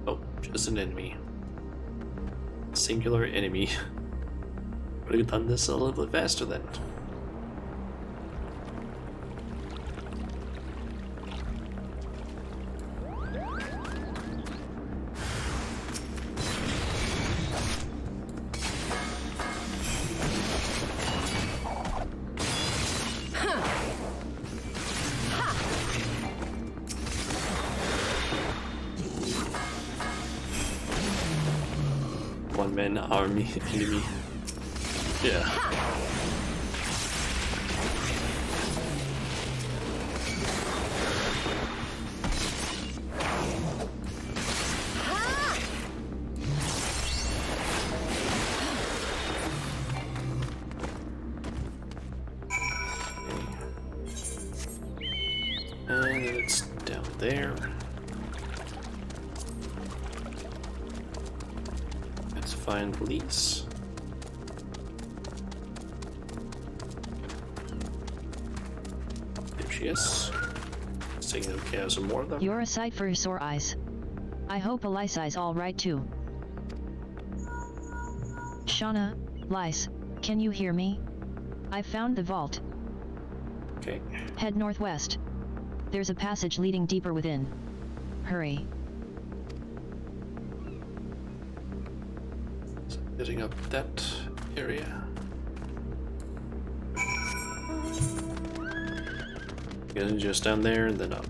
Oh, just an enemy. Singular enemy. Would have done this a little bit faster then. One-man army enemy. Yeah. And it's down there. Let's find police. There she is. Let's take care of some more of them.
You're a sight for your sore eyes. I hope Elysai's alright too. Shauna, Lys, can you hear me? I found the vault.
Okay.
Head northwest. There's a passage leading deeper within. Hurry.
So heading up that area. Getting just down there and then up.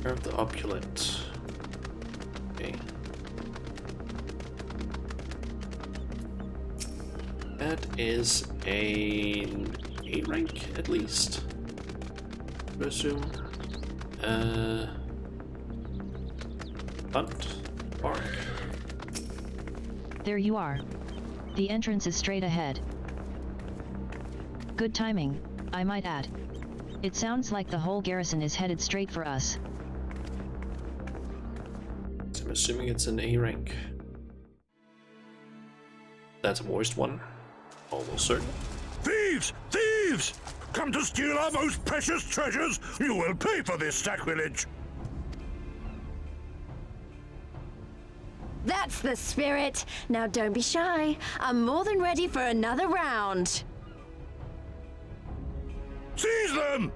Of the opulent. Okay. That is an A rank at least. I assume. Bunt. Bark.
There you are. The entrance is straight ahead. Good timing, I might add. It sounds like the whole garrison is headed straight for us.
So I'm assuming it's an A rank. That's a moist one. Almost certain.
Thieves! Thieves! Come to steal our most precious treasures! You will pay for this sacrilege!
That's the spirit. Now don't be shy. I'm more than ready for another round.
Seize them!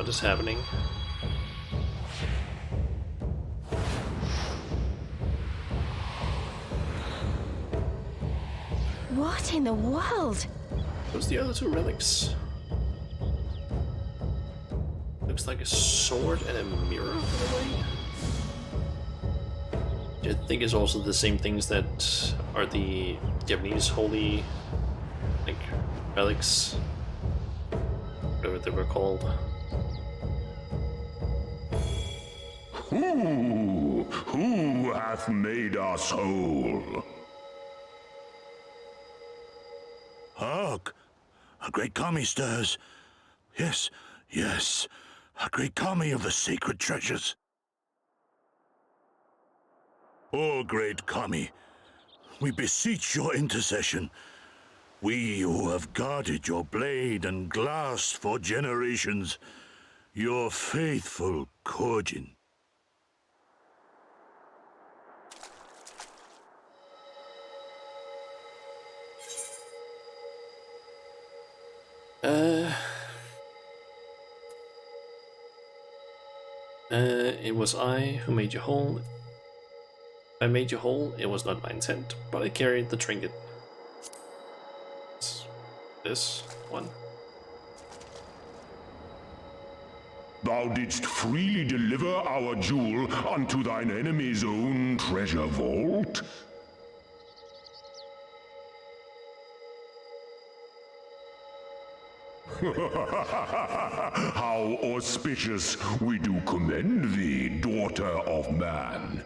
what is happening.
What in the world?
What's the other two relics? Looks like a sword and a mirror in a way. I think it's also the same things that are the Japanese holy, like, relics, whatever they were called.
Who hath made us whole?
Hark! A great kami stirs. Yes, yes, a great kami of the sacred treasures. O great kami, we beseech your intercession. We who have guarded your blade and glass for generations, your faithful Kojin.
It was I who made you whole. I made you whole, it was not my intent, but I carried the trinket. This one.
Thou didst freely deliver our jewel unto thine enemy's own treasure vault? How auspicious we do commend thee, daughter of man.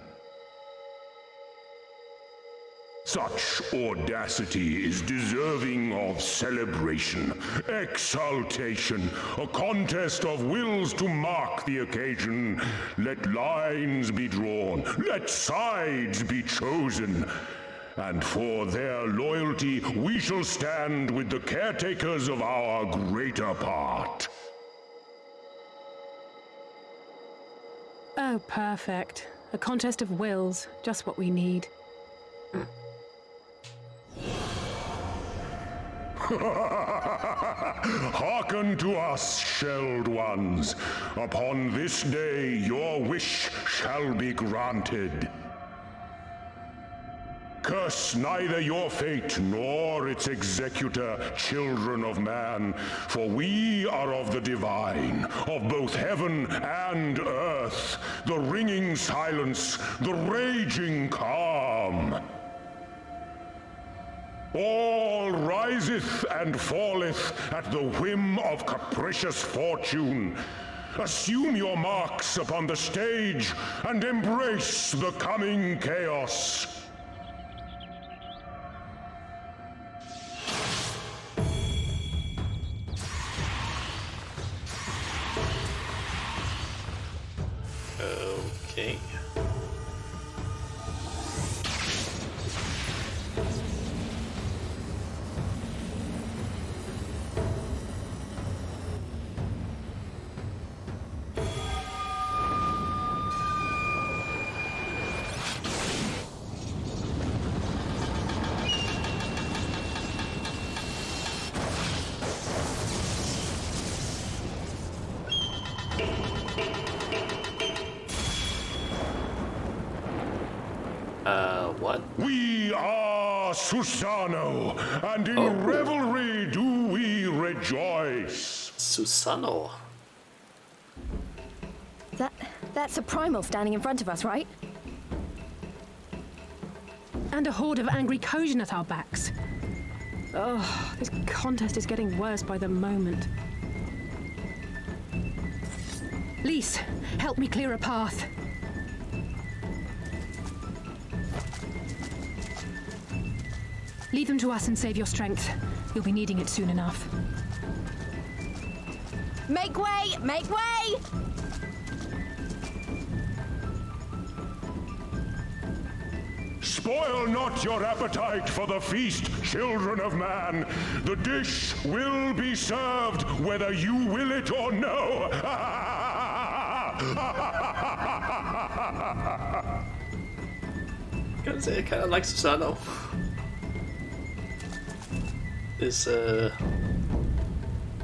Such audacity is deserving of celebration, exaltation, a contest of wills to mark the occasion. Let lines be drawn, let sides be chosen, and for their loyalty we shall stand with the caretakers of our greater part.
Oh, perfect. A contest of wills, just what we need.
Hearken to us, shelled ones. Upon this day your wish shall be granted. Curse neither your fate nor its executor, children of man, for we are of the divine, of both heaven and earth, the ringing silence, the raging calm. All riseth and falleth at the whim of capricious fortune. Assume your marks upon the stage and embrace the coming chaos.
Okay. What?
We are Susano, and in revelry do we rejoice.
Susano.
That's a primal standing in front of us, right?
And a horde of angry Kojin at our backs. Oh, this contest is getting worse by the moment. Lise, help me clear a path. Leave them to us and save your strength. You'll be needing it soon enough.
Make way! Make way!
Spoil not your appetite for the feast, children of man. The dish will be served whether you will it or no.
Gotta say, I kinda like Susano. This, I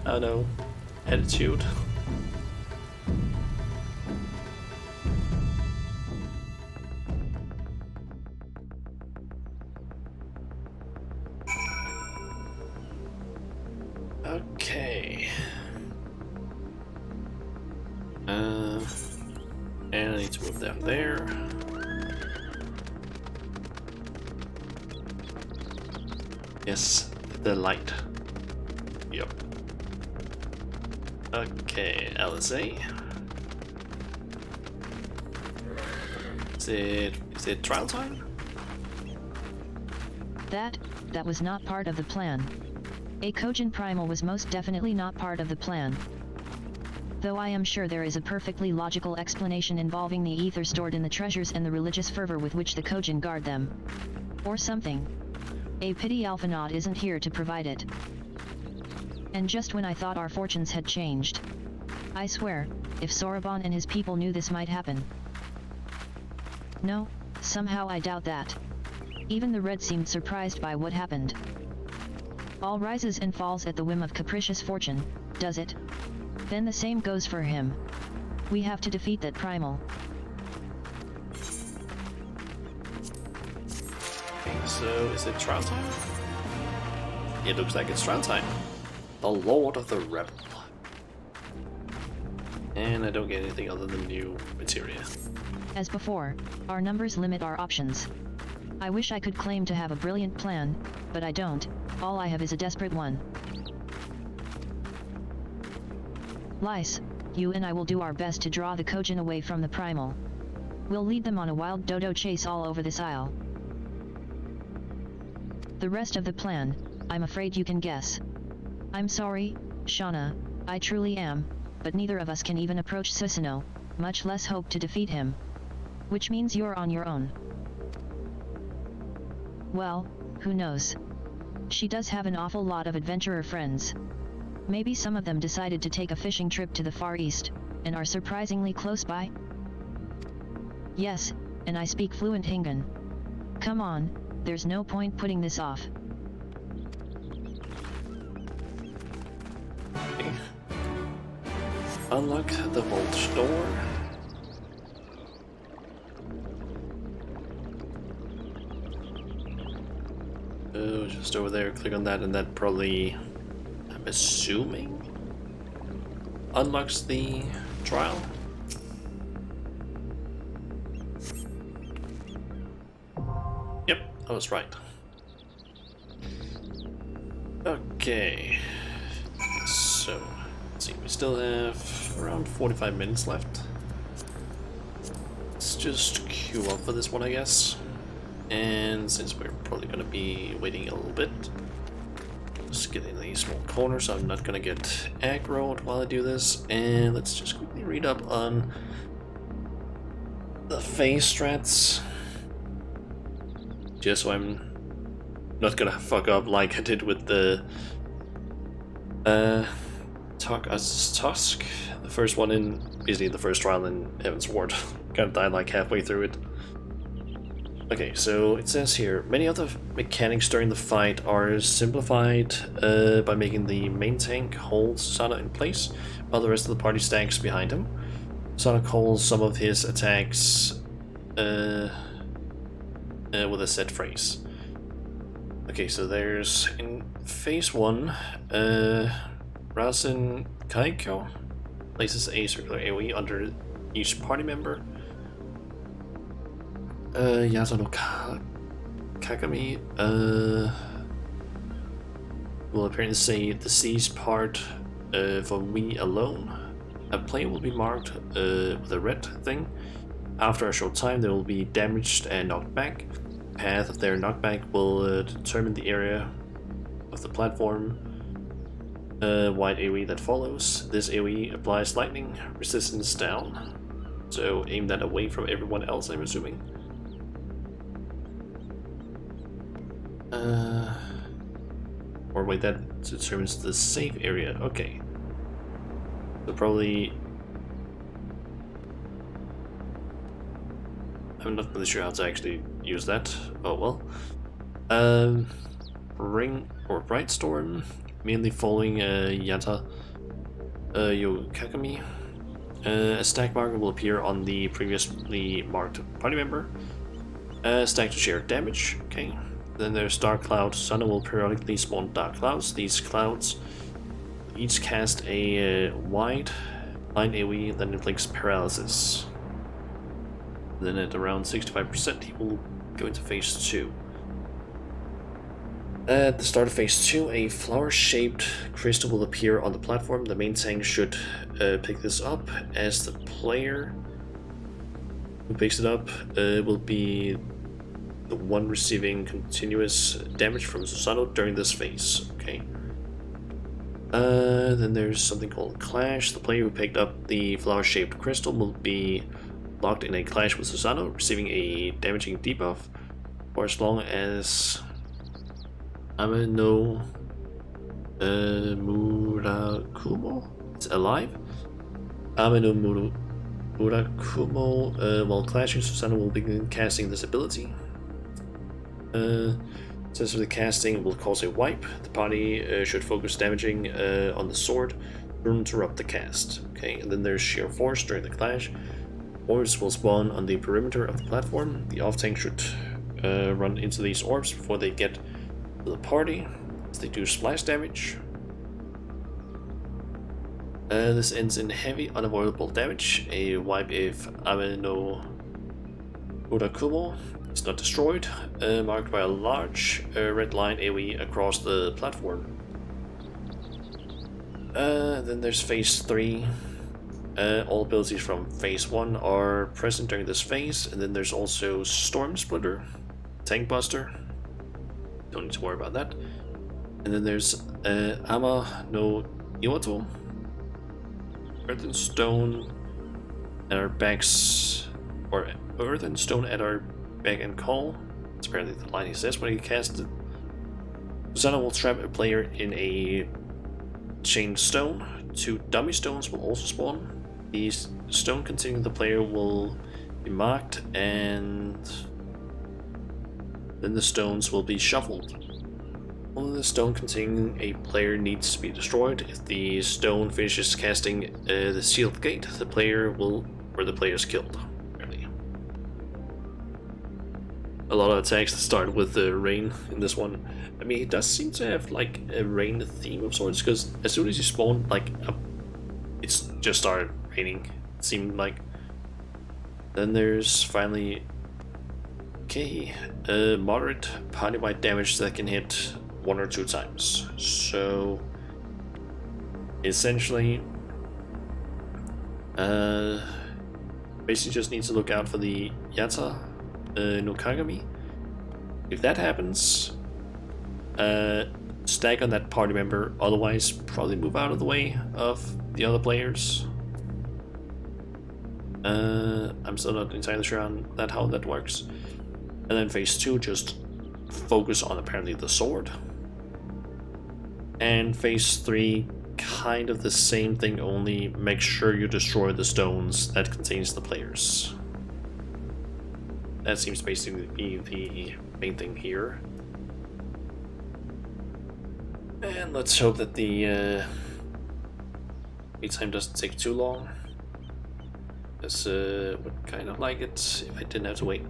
don't know, attitude. And I need to move down there. Yes, the light. Yep. Okay, LSA. Is it trial time?
That was not part of the plan. A Kojin Primal was most definitely not part of the plan. Though I am sure there is a perfectly logical explanation involving the ether stored in the treasures and the religious fervor with which the Kojin guard them. Or something. A pity Alphanaut isn't here to provide it. And just when I thought our fortunes had changed. I swear, if Soraban and his people knew this might happen. No, somehow I doubt that. Even the Red seemed surprised by what happened. All rises and falls at the whim of capricious fortune, does it? Then the same goes for him. We have to defeat that primal.
So, is it trial time? It looks like it's trial time. The Lord of the Rebel. And I don't get anything other than new materia.
As before, our numbers limit our options. I wish I could claim to have a brilliant plan, but I don't. All I have is a desperate one. Lyse, you and I will do our best to draw the Kojin away from the primal. We'll lead them on a wild dodo chase all over this isle. The rest of the plan, I'm afraid you can guess. I'm sorry, Shauna, I truly am, but neither of us can even approach Susanoo, much less hope to defeat him. Which means you're on your own. Well, who knows? She does have an awful lot of adventurer friends. Maybe some of them decided to take a fishing trip to the Far East, and are surprisingly close by? Yes, and I speak fluent Hingan. Come on, there's no point putting this off.
Okay. Unlock the vault door. Oh, just over there, click on that, and that probably, I'm assuming, unlocks the trial. Yep, I was right. Okay, so let's see, we still have around 45 minutes left. Let's just queue up for this one, I guess. And since we're probably going to be waiting a little bit, just get in these small corners so I'm not going to get aggroed while I do this. And let's just quickly read up on the phase strats, just so I'm not going to fuck up like I did with the Tusk, the first one in, basically the first trial in Heaven's Ward. Kind of died like halfway through it. Okay, so it says here, many of the mechanics during the fight are simplified by making the main tank hold Sana in place, while the rest of the party stacks behind him. Sana calls some of his attacks with a set phrase. Okay, so there's, in phase 1, Rasen Kaiko places a circular AoE under each party member. Yasuno Kagami will apparently say the C's part for we alone. A player will be marked with a red thing. After a short time they will be damaged and knocked back. The path of their knockback will determine the area of the platform wide AoE that follows. This AoE applies lightning resistance down, so aim that away from everyone else, I'm assuming. Or wait, that determines the safe area. Okay. So probably... I'm not really sure how to actually use that. Oh well. Ring or Bright Storm, mainly following Yata Yokakami. A stack marker will appear on the previously marked party member. Stack to share damage. Okay. Then there's Dark Cloud. Sana will periodically spawn dark clouds. These clouds each cast a wide line AoE, then inflicts paralysis. Then at around 65%, he will go into phase 2. At the start of phase 2, a flower-shaped crystal will appear on the platform. The main tank should pick this up, as the player who picks it up will be the one receiving continuous damage from Susano during this phase. Okay. Then there's something called Clash. The player who picked up the flower-shaped crystal will be locked in a clash with Susano, receiving a damaging debuff for as long as Ameno Murakumo is alive. Ameno Murakumo, while clashing, Susano will begin casting this ability. Since the casting will cause a wipe, the party should focus damaging on the sword to interrupt the cast. Okay, and then there's sheer force during the clash. Orbs will spawn on the perimeter of the platform. The off-tank should run into these orbs before they get to the party, as they do splash damage. This ends in heavy, unavoidable damage. A wipe if Ameno Murakumo is not destroyed, marked by a large red line AoE across the platform. Then there's phase 3. All abilities from phase 1 are present during this phase, and then there's also Storm Splitter, Tank Buster, don't need to worry about that. And then there's Ama no Iwato, Earth and Stone at our backs, or Earth and Stone at our back and call. That's apparently the line he says when he casts it. Susano will trap a player in a chained stone. 2 dummy stones will also spawn. The stone containing the player will be marked, and then the stones will be shuffled. Only the stone containing a player needs to be destroyed. If the stone finishes casting the sealed gate, the player is killed. Apparently. A lot of attacks that start with rain in this one. I mean, it does seem to have like a rain theme of sorts, because as soon as you spawn, like it's just started raining, it seemed like. Then there's finally moderate party-wide damage that can hit 1 or 2 times. So essentially basically just need to look out for the Yata no Kagami. If that happens, stack on that party member, otherwise probably move out of the way of the other players. I'm still not entirely sure on that, how that works. And then phase 2, just focus on apparently the sword. And phase 3, kind of the same thing, only make sure you destroy the stones that contains the players. That seems basically to be the main thing here. And let's hope that the wait time doesn't take too long. Because would kind of like it if I didn't have to wait.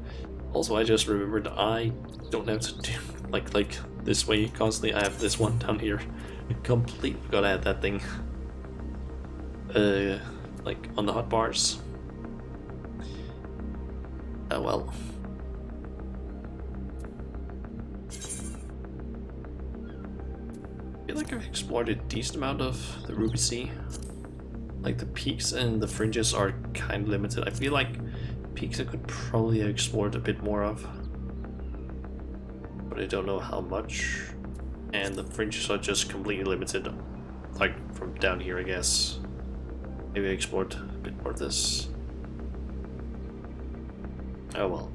Also, I just remembered I don't have to do like this way constantly. I have this one down here. I completely forgot I had that thing. Like on the hotbars. Oh well. I feel like I've explored a decent amount of the Ruby Sea. Like the peaks and the fringes are kind of limited. I feel like peaks I could probably have explored a bit more of, but I don't know how much. And the fringes are just completely limited, like from down here, I guess. Maybe I explored a bit more of this. Oh well.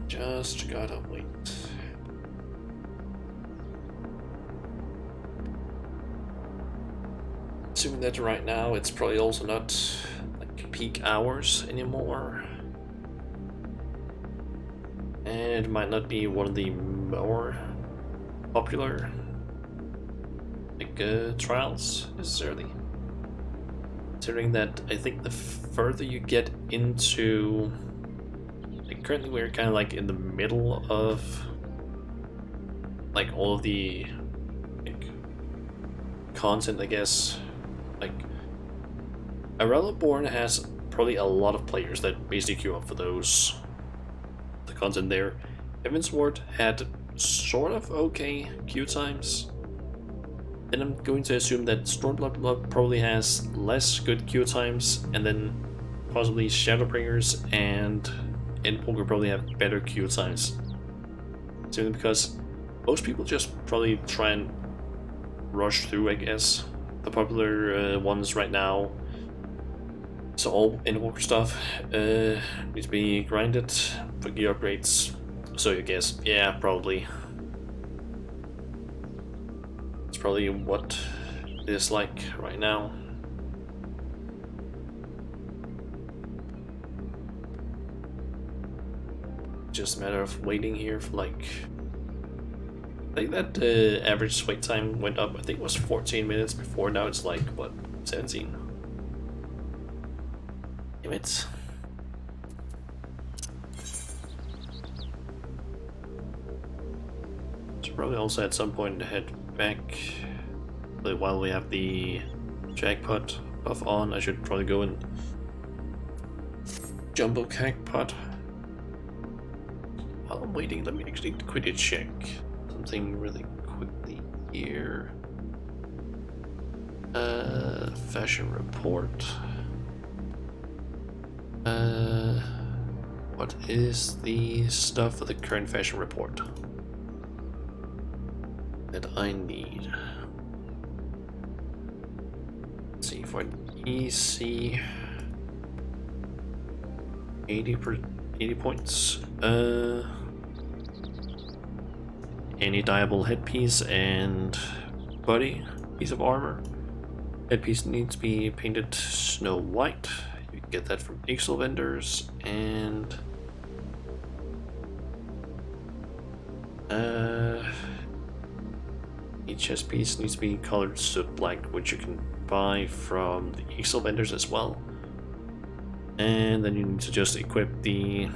Just gotta wait. Assuming that right now it's probably also not like peak hours anymore. And it might not be one of the more popular trials necessarily. Considering that I think the further you get into, like currently we're kind of like in the middle of like all of the like content, I guess. Like Born has probably a lot of players that basically queue up for the content there. Heavensward had sort of okay queue times. Then I'm going to assume that Stormblood probably has less good queue times, and then possibly Shadowbringers and Endpoker probably have better queue times. Simply because most people just probably try and rush through, I guess, the popular ones right now. So all Endpoker stuff needs to be grinded for gear upgrades. So I guess, yeah, probably. It's probably what it is like right now. Just a matter of waiting here for like... I think that average wait time went up. I think it was 14 minutes before. Now it's like, what, 17? Damn it. So probably also at some point head back. While we have the jackpot buff on, I should probably go and jumbo jackpot. While I'm waiting, let me actually quickly check something really quickly here. Fashion report. What is the stuff for the current fashion report that I need? Let's see, for an EC 80 points. Any dyeable headpiece and body piece of armor. Headpiece needs to be painted snow white. You can get that from XIV vendors, and each chest piece needs to be colored soot black, which you can buy from the XIV vendors as well. And then you need to just equip the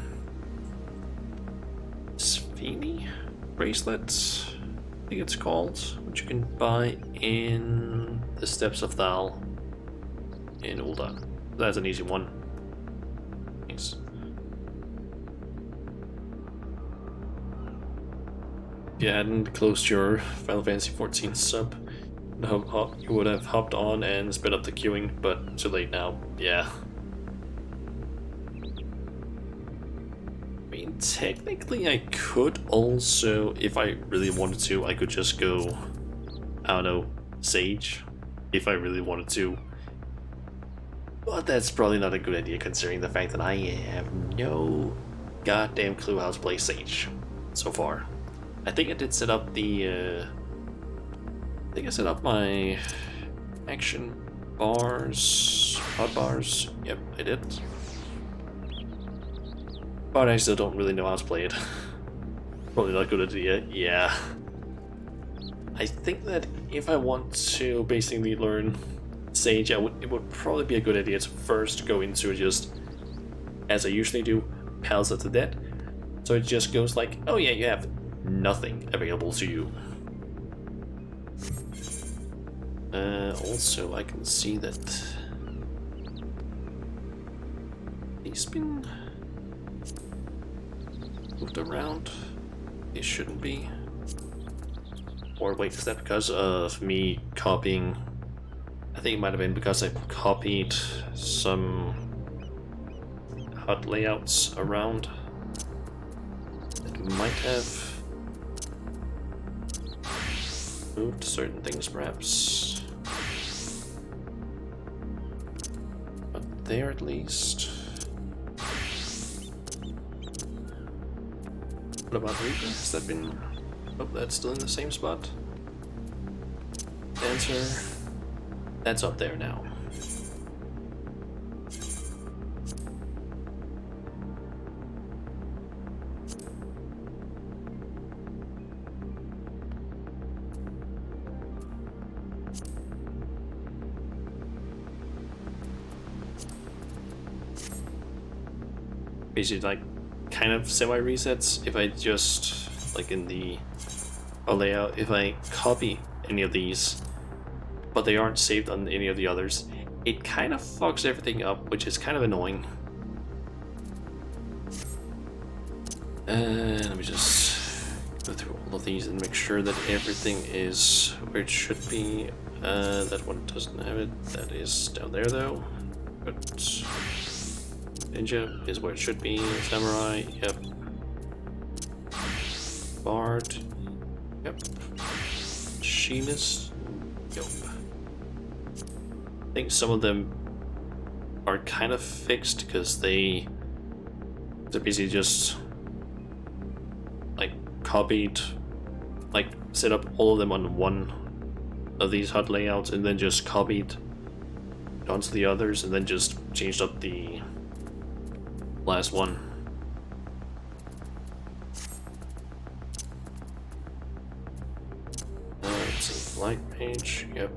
XIV bracelets, I think it's called, which you can buy in the Steps of Thal in Ul'dah. That's an easy one. Thanks. If you hadn't closed your Final Fantasy XIV sub, you would have hopped on and sped up the queuing, but too late now. Yeah. I mean, technically I could also, if I really wanted to, I could just go, I don't know, Sage, if I really wanted to. But that's probably not a good idea considering the fact that I have no goddamn clue how to play Sage so far. I think I did set up the, I think I set up my action bars, hotbars, yep, I did. But I still don't really know how to play it. Probably not a good idea, yeah. I think that if I want to basically learn Sage, it would probably be a good idea to first go into just, as I usually do, Pals of the Dead. So it just goes like, oh yeah, you have nothing available to you. Also, I can see that he's been moved around. It shouldn't be. Or wait, is that because of me copying? I think it might have been because I copied some HUD layouts around. It might have moved certain things, perhaps. But there at least. What about Reaper? Has that been... Oh, that's still in the same spot. Dancer. That's up there now. basically like kind of semi-resets if I just, like in the layout, if I copy any of these, but they aren't saved on any of the others, it kind of fucks everything up, which is kind of annoying. Let me just go through all of these and make sure that everything is where it should be. That one doesn't have it. That is down there though. But Ninja is where it should be. Samurai, yep. Bard, yep. Machinist, yep. I think some of them are kind of fixed because they're basically just like copied, like set up all of them on one of these HUD layouts and then just copied onto the others and then just changed up the last one. Let's see, light mage, yep.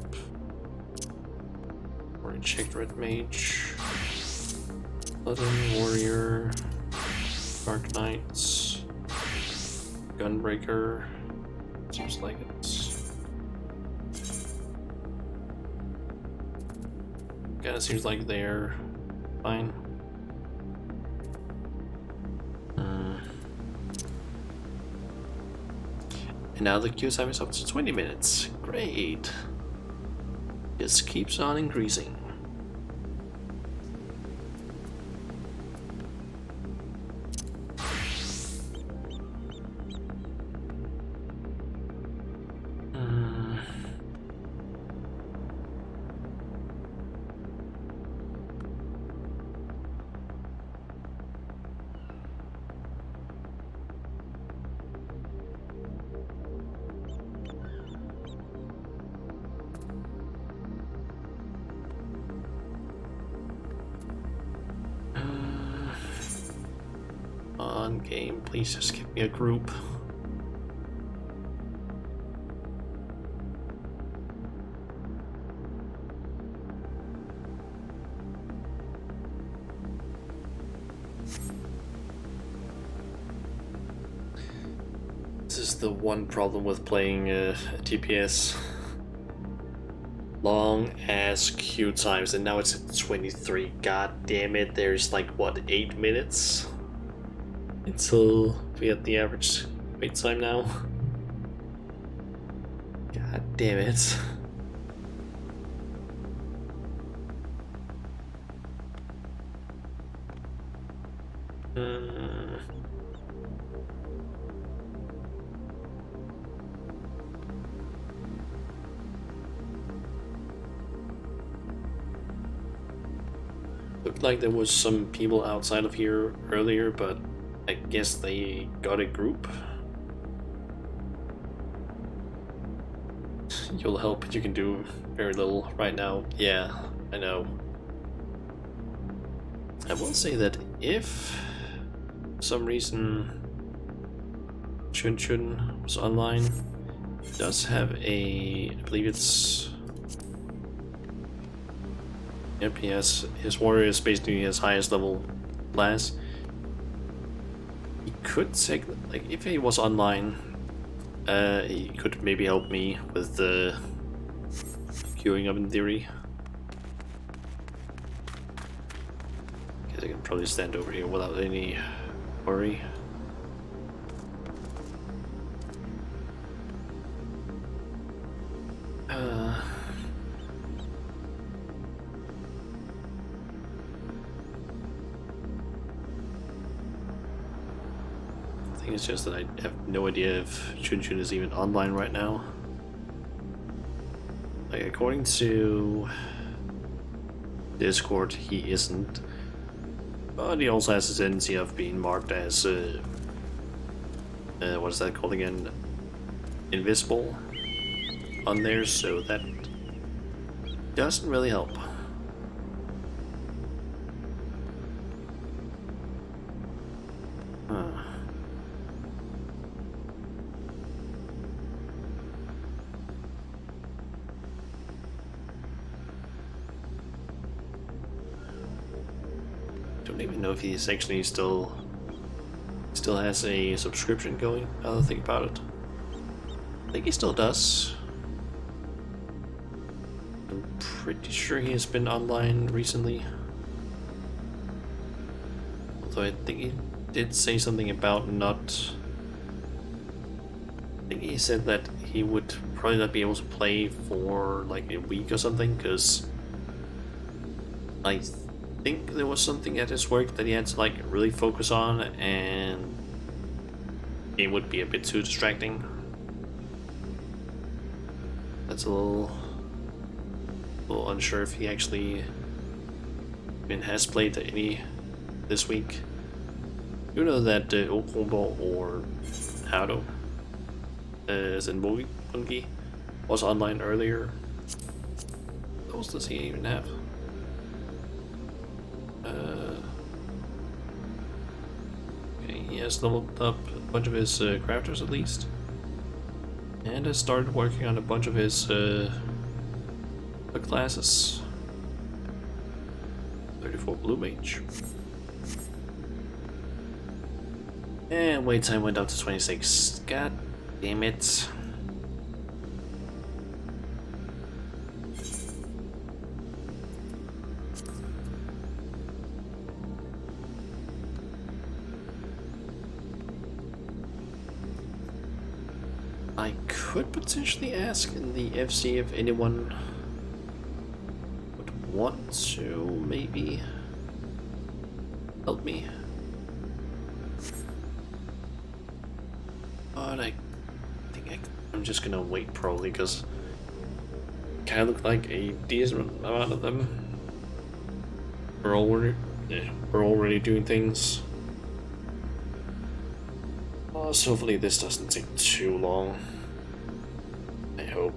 Already checked red mage. Bloodhound warrior, dark knights, gunbreaker. Seems like it's kind of seems like they're fine. And now the queue time is up to 20 minutes. Great. Just keeps on increasing. On game, please just give me a group. This is the one problem with playing a TPS. Long ass queue times, and now it's at 23. God damn it, there's like what, 8 minutes until we get the average wait time now. God damn it. Looked like there was some people outside of here earlier, but I guess they got a group. You'll help, but you can do very little right now. Yeah, I know. I will say that if for some reason Chun Chun was online, it does have a, I believe it's, yep, his warrior is basically his highest level class. He could take, like, if he was online, he could maybe help me with the queuing up in theory. Guess I can probably stand over here without any worry. It's just that I have no idea if Chun Chun is even online right now. Like, according to Discord, he isn't. But he also has a tendency of being marked as, what is that called again? Invisible on there, so that doesn't really help. don't even know if he's actually still has a subscription going. Now that I think about it, I think he still does. I'm pretty sure he has been online recently. Although I think he did say something about not... I think he said that he would probably not be able to play for like a week or something, because I think there was something at his work that he had to like really focus on, and it would be a bit too distracting. That's a little unsure if he actually has played any this week. You know that Okombo or Hado Zenbogi was online earlier. What else does he even have? Okay, he has leveled up a bunch of his crafters at least, and has started working on a bunch of his classes. 34 blue mage. And wait time went up to 26. God damn it. I could potentially ask in the FC if anyone would want to maybe help me. But I think I'm just gonna wait probably, because kind of look like a decent amount of them are already doing things. So hopefully this doesn't take too long. I hope.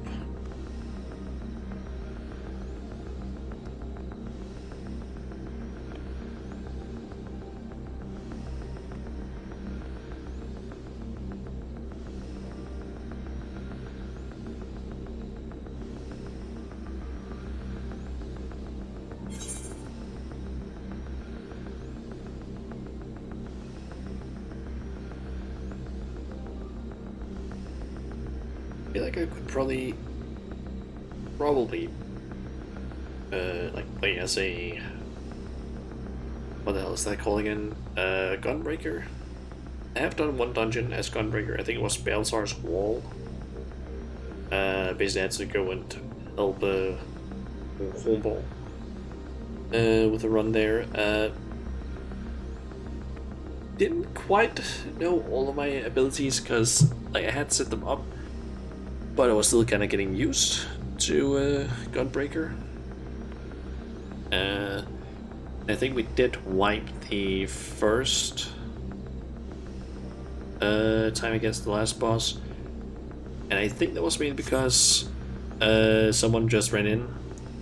I feel like I could probably like play as a, what the hell is that called again? Gunbreaker. I have done one dungeon as Gunbreaker. I think it was Balzar's Wall. Basically I had to go and help Homeball with a run there. Didn't quite know all of my abilities because like I had set them up, but I was still kind of getting used to Gunbreaker. I think we did wipe the first time against the last boss, and I think that was mainly because someone just ran in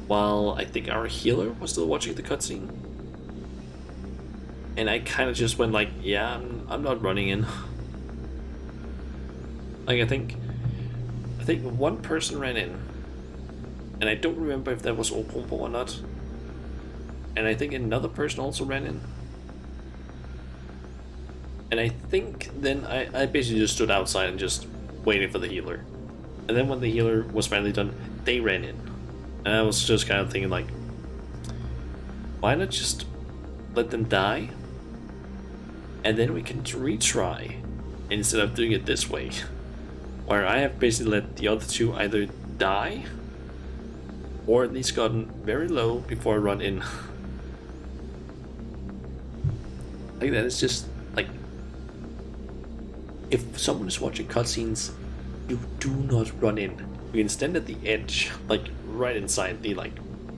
while I think our healer was still watching the cutscene, and I kind of just went like, yeah, I'm not running in. Like I think one person ran in, and I don't remember if that was Opompo or not. And I think another person also ran in. And I think then I basically just stood outside and just waited for the healer. And then when the healer was finally done, they ran in. And I was just kind of thinking like, why not just let them die? And then we can retry, instead of doing it this way, where I have basically let the other two either die or at least gotten very low before I run in. Like that is just like, if someone is watching cutscenes, you do not run in. You can stand at the edge, like right inside the like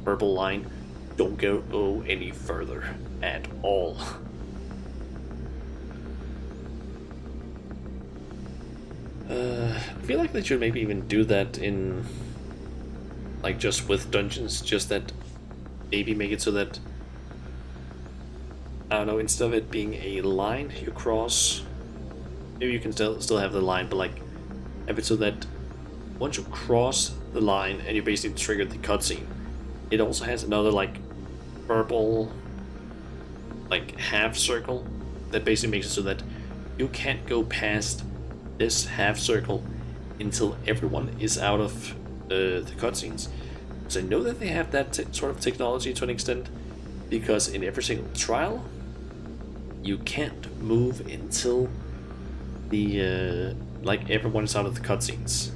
purple line. Don't go any further at all. I feel like they should maybe even do that in, like, just with dungeons, just that maybe make it so that, I don't know, instead of it being a line you cross, maybe you can still have the line, but like have it so that once you cross the line and you basically trigger the cutscene, it also has another like purple like half circle that basically makes it so that you can't go past this half circle until everyone is out of the cutscenes. So I know that they have that sort of technology to an extent, because in every single trial, you can't move until the like everyone is out of the cutscenes.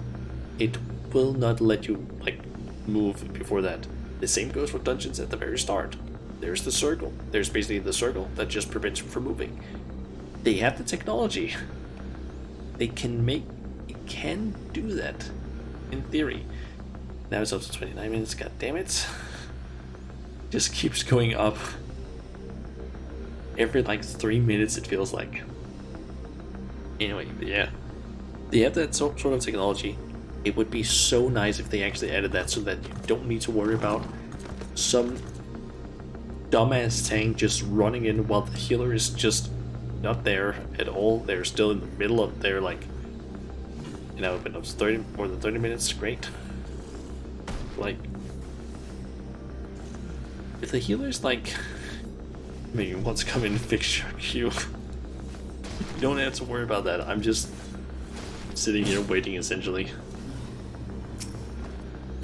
It will not let you like move before that. The same goes for dungeons at the very start. There's the circle. There's basically the circle that just prevents you from moving. They have the technology. They can do that in theory. Now it's up to 29 minutes. God damn it! Just keeps going up. Every like 3 minutes it feels like. Anyway, yeah, they have that sort of technology. It would be so nice if they actually added that, so that you don't need to worry about some dumbass tank just running in while the healer is just not there at all. They're still in the middle of their, like, you know, been up to more than 30 minutes. Great. Like, if the healer's like, maybe wants to come in and fix your queue, you don't have to worry about that. I'm just sitting here waiting, essentially.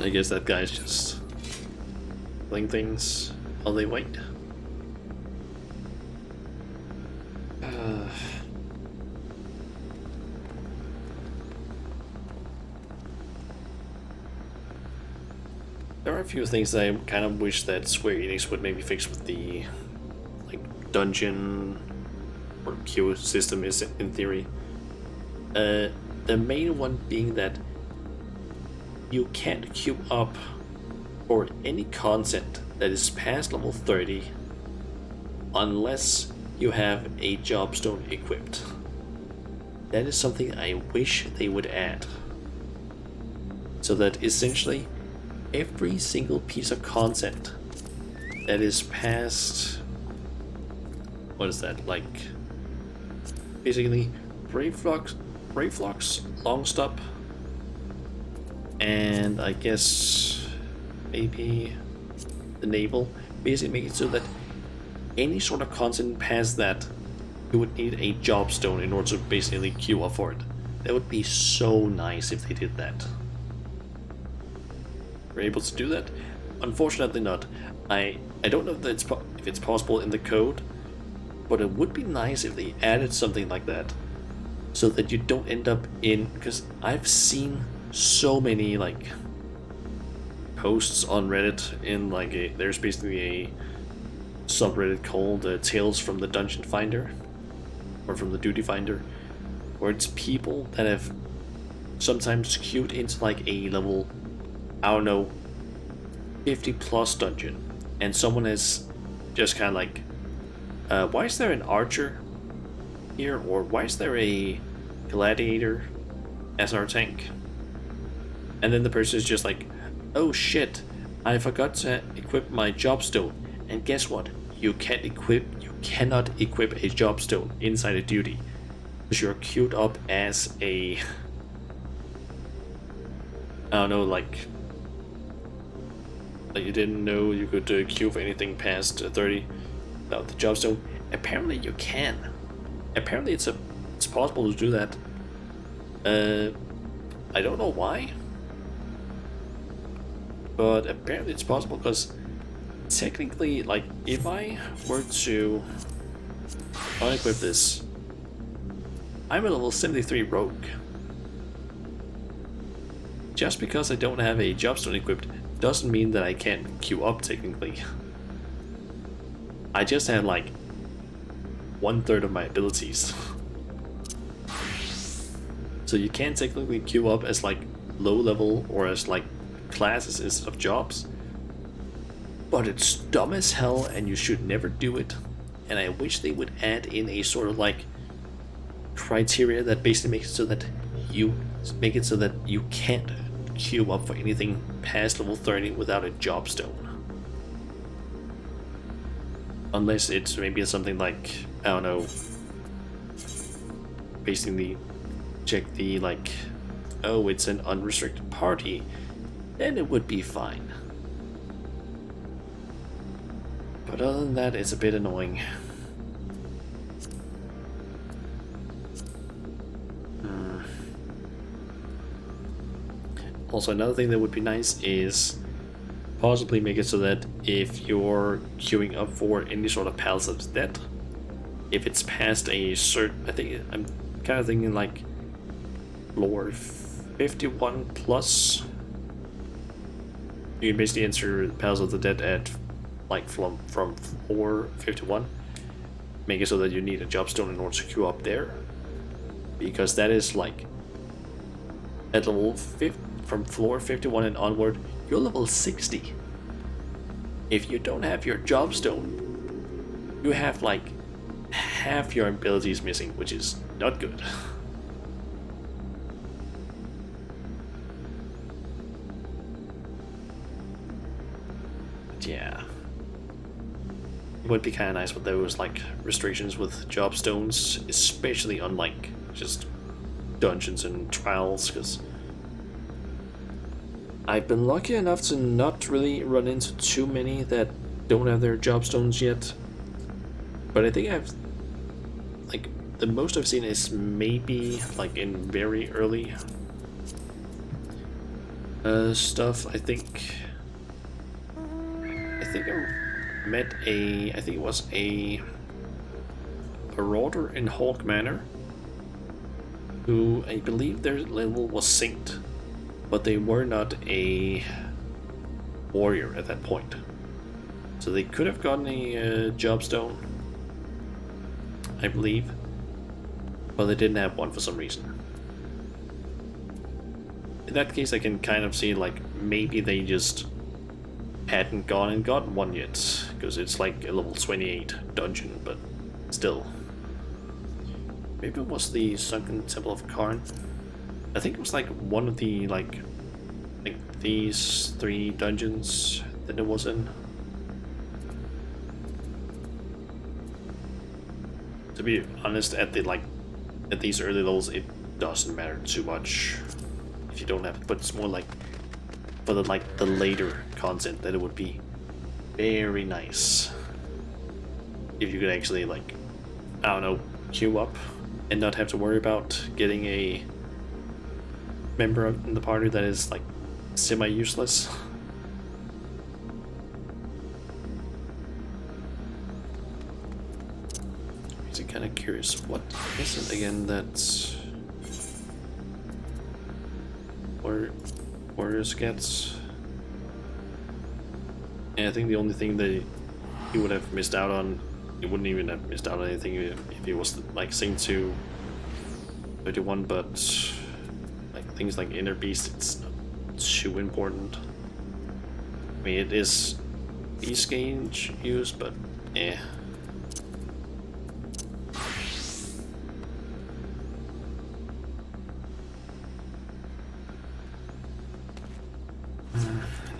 I guess that guy's just playing things while they wait. There are a few things that I kind of wish that Square Enix would maybe fix with the like dungeon or queue system is in theory. The main one being that you can't queue up for any content that is past level 30 unless you have a jobstone equipped. That is something I wish they would add. So that essentially every single piece of content that is past, what is that, like basically Brave Flux, Long Stop, and I guess maybe the Naval, basically make it so that any sort of content past that, you would need a jobstone in order to basically queue up for it. That would be so nice if they did that. We're able to do that? Unfortunately not. I don't know if it's possible in the code, but it would be nice if they added something like that, so that you don't end up in, because I've seen so many like posts on Reddit in like there's basically a subreddit called Tales from the Dungeon Finder, or from the Duty Finder, where it's people that have sometimes queued into like a level, I don't know, 50 plus dungeon, and someone has just kind of like, why is there an archer here, or why is there a gladiator as our tank? And then the person is just like, oh shit, I forgot to equip my jobstone. And guess what? You cannot equip a jobstone inside a duty, because you're queued up as a, I don't know, like you didn't know you could queue for anything past 30 without the jobstone. Apparently you can. Apparently it's possible to do that. I don't know why, but apparently it's possible, because technically, like, if I were to unequip this, I'm a level 73 rogue. Just because I don't have a jobstone equipped doesn't mean that I can't queue up technically. I just have like 1/3 of my abilities. So you can technically queue up as like low level or as like classes instead of jobs. But it's dumb as hell and you should never do it. And I wish they would add in a sort of like criteria that basically makes it so that you can't queue up for anything past level 30 without a jobstone. Unless it's maybe something like, I don't know, basically check the like, oh, it's an unrestricted party, then it would be fine. But other than that, it's a bit annoying. Also, another thing that would be nice is possibly make it so that if you're queuing up for any sort of Palace of the Dead, if it's past a certain, I think I'm kind of thinking like floor 51 plus, you can basically enter Palace of the Dead at like from floor 51. Make it so that you need a jobstone in order to queue up there, because that is like at level 50, from floor 51 and onward, you're level 60. If you don't have your jobstone, you have like half your abilities missing, which is not good. But yeah, it would be kind of nice with those like restrictions with jobstones, especially on like just dungeons and trials, because I've been lucky enough to not really run into too many that don't have their jobstones yet. But I think I've, like, the most I've seen is maybe like in very early stuff. I think I met I think it was a marauder in Hawk Manor, who I believe their level was synced, but they were not a warrior at that point. So they could have gotten a jobstone, I believe, but they didn't have one for some reason. In that case, I can kind of see like maybe they just hadn't gone and gotten one yet, because it's like a level 28 dungeon, but still. Maybe it was the Sunken Temple of Karn. I think it was like one of the like these 3 dungeons that it was in. To be honest, at these early levels, it doesn't matter too much if you don't have it, but it's more like for the later content that it would be very nice if you could actually like, I don't know, queue up and not have to worry about getting a member in the party that is like semi-useless. I'm kind of curious, what is it again that Warriors gets? And I think the only thing that you would have missed out on, you wouldn't even have missed out on anything if it was like synced to 31, but like things like Inner Beast, it's not too important. I mean, it is beast gauge use, but eh.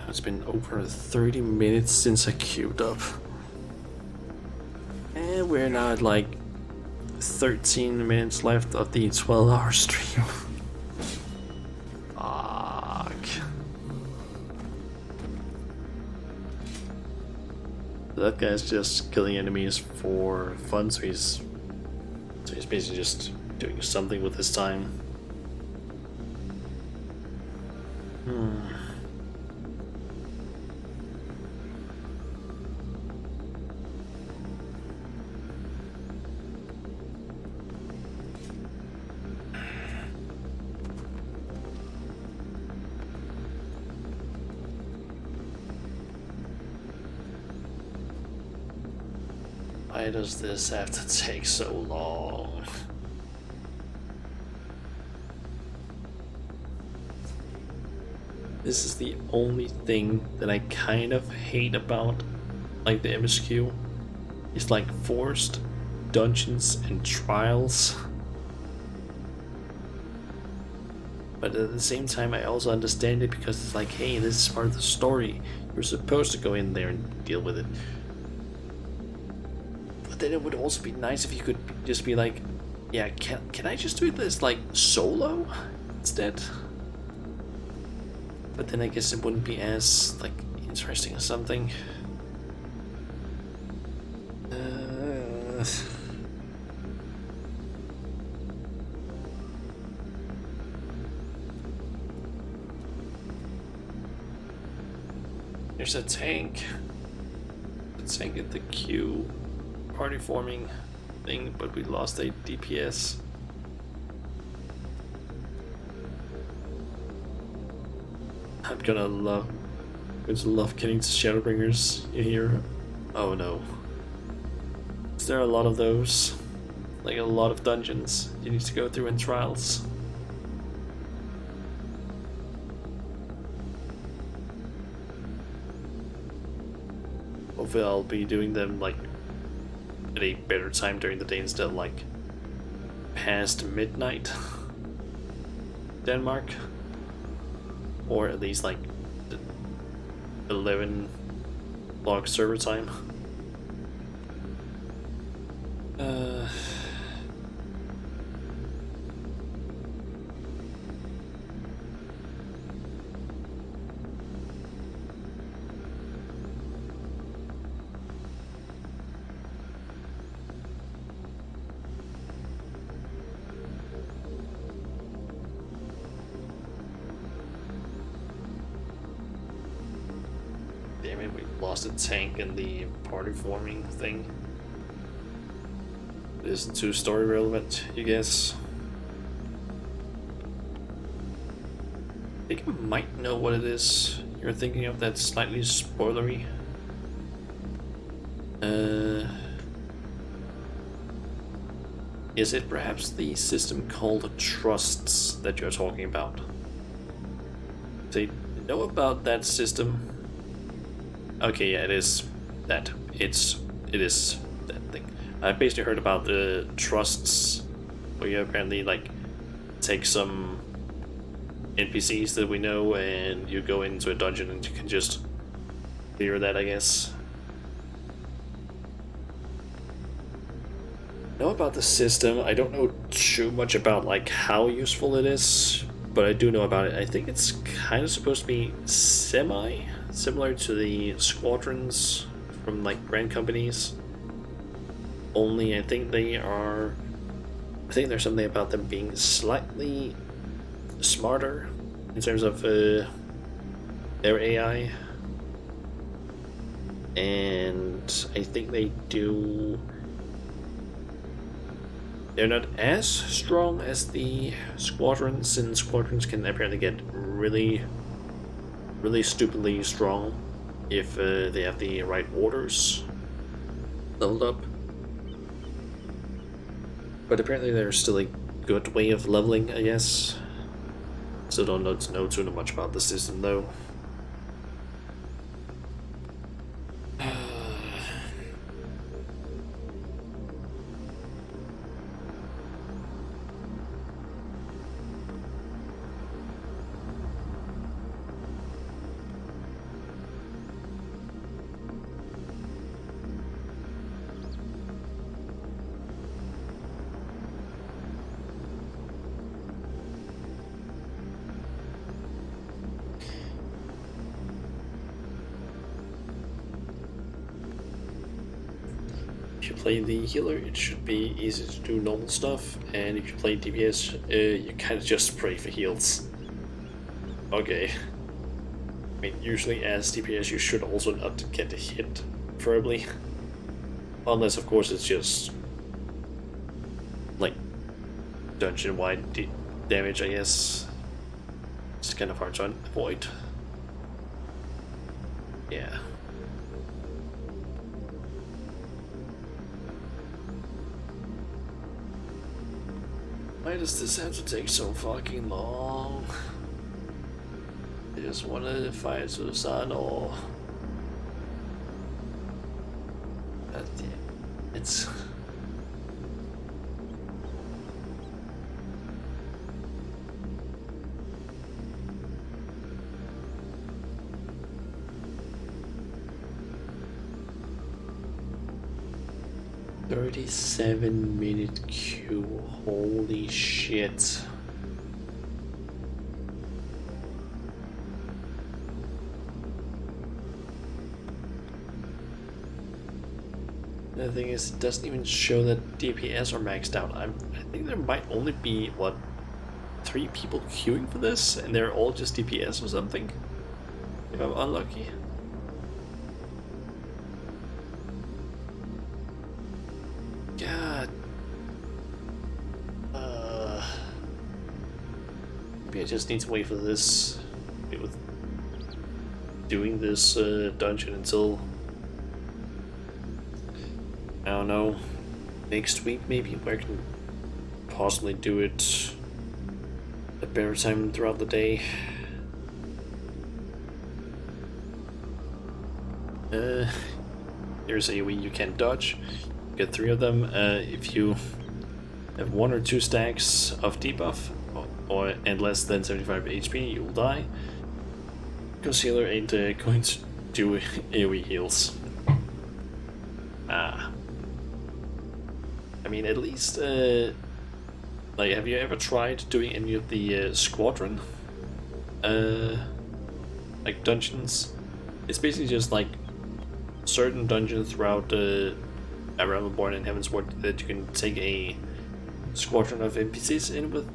It's been over 30 minutes since I queued up. And we're now at like 13 minutes left of the 12-hour stream. Fuck. That guy's just killing enemies for fun, so he's basically just doing something with his time. Why does this have to take so long? This is the only thing that I kind of hate about like the MSQ. It's like forced dungeons and trials. But at the same time, I also understand it, because it's like, hey, this is part of the story. You're supposed to go in there and deal with it. But then it would also be nice if you could just be like, yeah, can I just do this like solo instead? But then I guess it wouldn't be as like interesting or something. There's a tank. The tank at the Q party forming thing, but we lost a DPS. I'm gonna love killing the Shadowbringers here. Oh no. Is there a lot of those? Like a lot of dungeons you need to go through in trials? Hopefully I'll be doing them like at a better time during the day instead of like past midnight Denmark, or at least like 11 log server time. Damn it, we lost a tank in the party forming thing. It isn't too story relevant, you guess. I think I might know what it is you're thinking of that's slightly spoilery. Is it perhaps the system called Trusts that you're talking about? They know about that system. Okay, yeah, it is that. It is that thing. I basically heard about the trusts, where you apparently like take some NPCs that we know and you go into a dungeon and you can just clear that, I guess. I know about the system. I don't know too much about like how useful it is, but I do know about it. I think it's kind of supposed to be similar to the squadrons from like brand companies. Only I think there's something about them being slightly smarter in terms of their AI, and I think they're not as strong as the squadrons, and squadrons can apparently get really stupidly strong if they have the right orders leveled up. But apparently there's still a good way of leveling, I guess. So don't know too much about the system though. If you play the healer, it should be easy to do normal stuff, and if you play DPS, you kind of just pray for heals. Okay. I mean, usually as DPS you should also not get hit, preferably. Unless, of course, it's just like dungeon-wide damage, I guess. It's kind of hard to avoid. Yeah. Why does this have to take so fucking long? I just wanted to fight Susan or... God damn. It's... "37-minute queue, holy shit." The thing is, it doesn't even show that DPS are maxed out. I think there might only be, what, 3 people queuing for this, and they're all just DPS or something, if I'm unlucky. maybe I just need to wait for this, with doing this dungeon until, I don't know, next week maybe, where I can possibly do it a better time throughout the day. Here's a way you can dodge. Get 3 of them. If you have 1 or 2 stacks of debuff and less than 75 HP, you will die. Because healer ain't going to do AoE heals. I mean, at least, like, have you ever tried doing any of the squadron, like, dungeons? It's basically just, like, certain dungeons throughout around the Born in Heavensward that you can take a squadron of NPCs in with.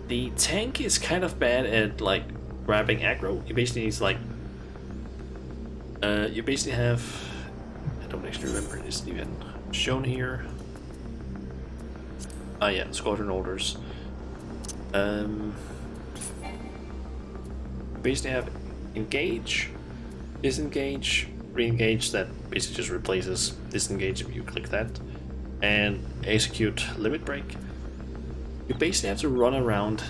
The tank is kind of bad at, like, grabbing aggro. You basically need to, like, you basically have, I don't actually remember, it's even shown here. Ah yeah, squadron orders. You basically have engage, disengage, re-engage, that basically just replaces disengage if you click that, and execute limit break. You basically have to run around,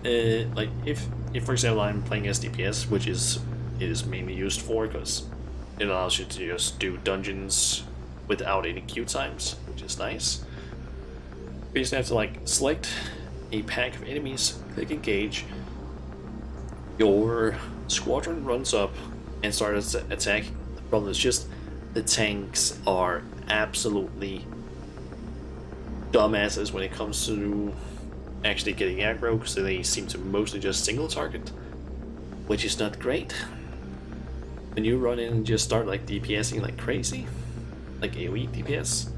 like if for example I'm playing as DPS, which it is mainly used for because it allows you to just do dungeons without any queue times, which is nice. You basically have to, like, select a pack of enemies, click engage, your squadron runs up and starts attacking. The problem is just the tanks are absolutely dumbasses when it comes to actually getting aggro, because they seem to mostly just single target, which is not great. When you run in and just start, like, DPSing like crazy, like AoE DPS,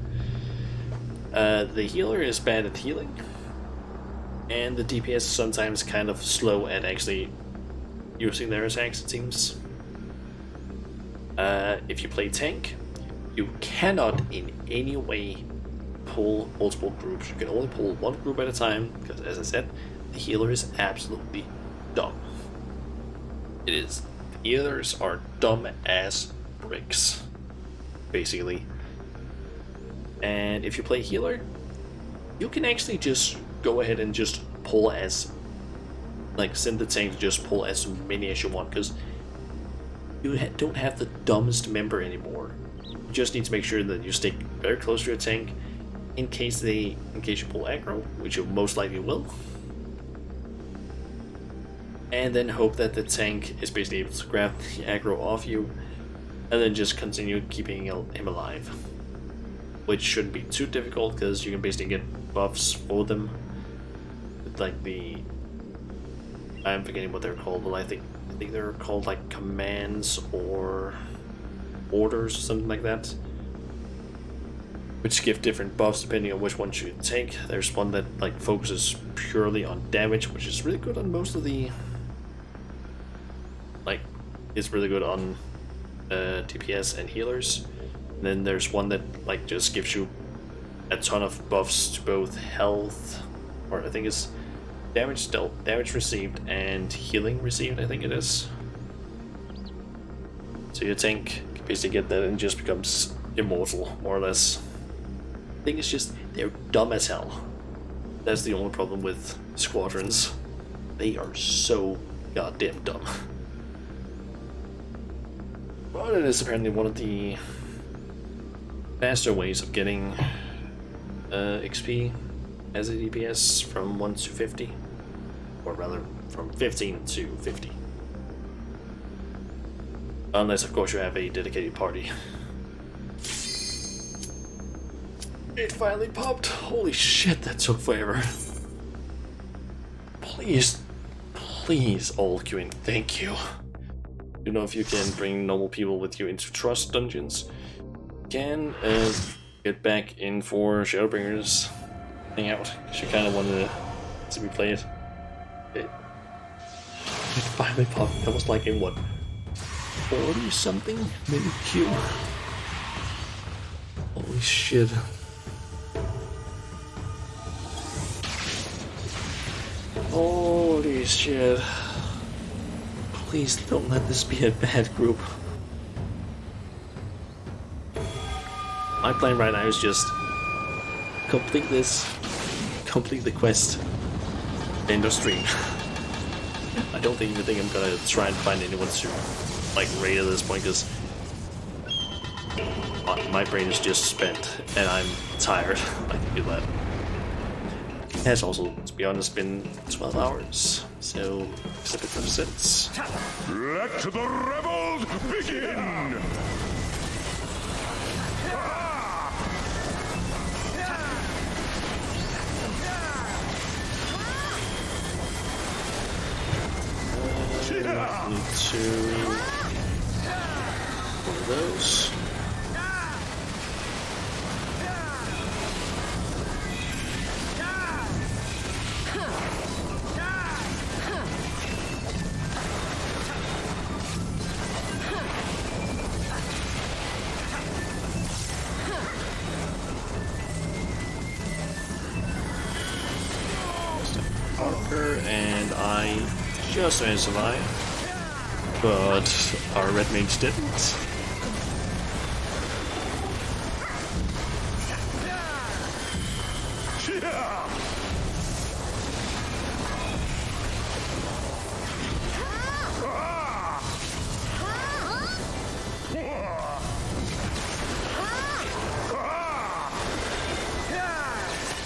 the healer is bad at healing, and the DPS is sometimes kind of slow at actually using their attacks, it seems. If you play tank, you cannot in any way pull multiple groups. You can only pull one group at a time, because, as I said, the healer is absolutely dumb. It is. The healers are dumb as bricks, basically. And if you play healer, you can actually just go ahead and just pull as, like, send the tank to just pull as many as you want, because you don't have the dumbest member anymore. You just need to make sure that you stay very close to your tank in case you pull aggro, which you most likely will, and then hope that the tank is basically able to grab the aggro off you, and then just continue keeping him alive, which shouldn't be too difficult because you can basically get buffs for them with, like, I'm forgetting what they're called, but I think they're called, like, commands or orders or something like that, which give different buffs depending on which one you take. There's one that, like, focuses purely on damage, which is really good on most of the, like, it's really good on DPS and healers. And then there's one that, like, just gives you a ton of buffs to both health, or I think it's damage dealt, damage received, and healing received, I think it is. So your tank can basically get that and just becomes immortal, more or less. The thing is just, they're dumb as hell. That's the only problem with squadrons. They are so goddamn dumb. But it is apparently one of the faster ways of getting XP as a DPS from 1 to 50, or rather from 15 to 50. Unless, of course, you have a dedicated party. It finally popped! Holy shit, that took forever. Please, all queue in. Thank you. You know, if you can bring normal people with you into trust dungeons, you can get back in for Shadowbringers Hangout, because you kind of wanted to be played. It finally popped. That was like in what, 40 something minute queue. Holy shit. Holy shit. Please don't let this be a bad group. My plan right now is just complete this, complete the quest, end of stream. I don't even think I'm gonna try and find anyone to like raid at this point because my brain is just spent and I'm tired. I can feel that. It has also, to be honest, been 12 hours, so it's a bit of sense.
Let the rebels begin!
Need to one of those. Parker, and I just managed to survive. But our red mage didn't.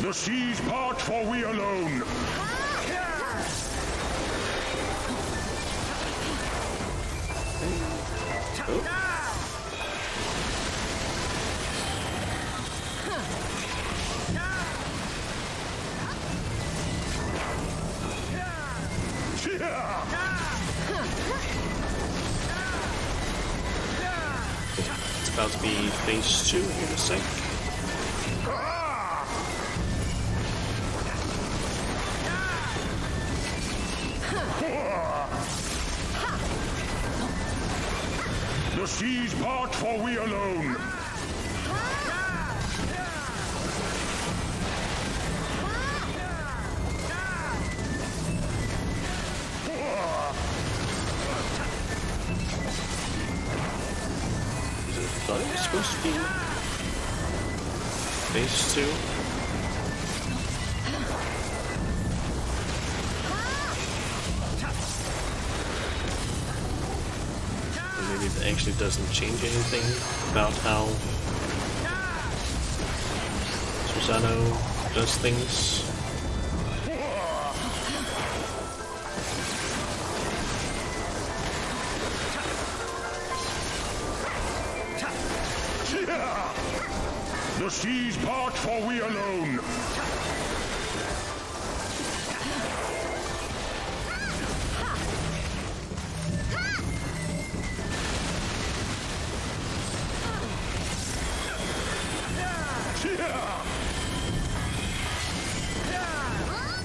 The seas part for we alone.
It's about to be phase 2 here in a sec.
The seas part for we alone.
I thought it was supposed to be phase 2. Maybe it actually doesn't change anything about how Susano does things.
The seas part for we alone.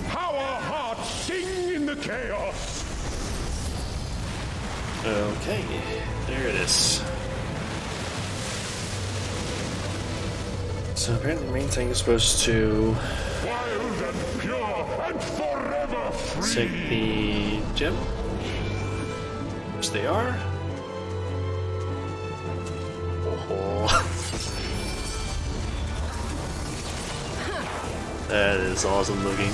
How our hearts sing in the chaos.
Okay, there it is. So apparently the main thing is supposed to
Wild and pure and forever free.
take the gem, which they are. Oh. That is awesome looking.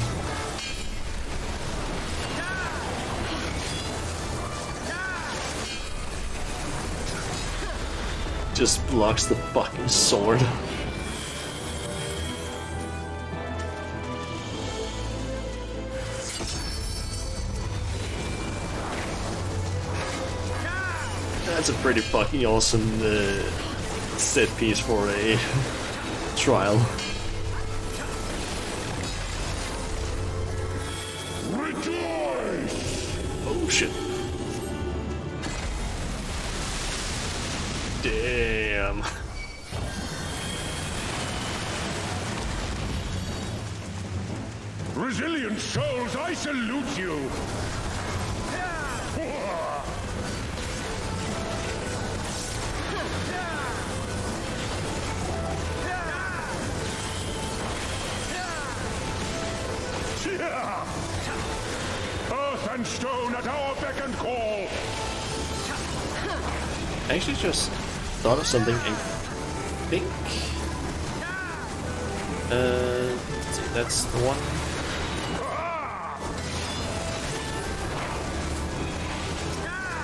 Just blocks the fucking sword. That's a pretty fucking awesome set piece for a trial.
Rejoice!
Oh shit. Damn.
Resilient souls, I salute you!
I actually just thought of something. I think let's see, that's the one.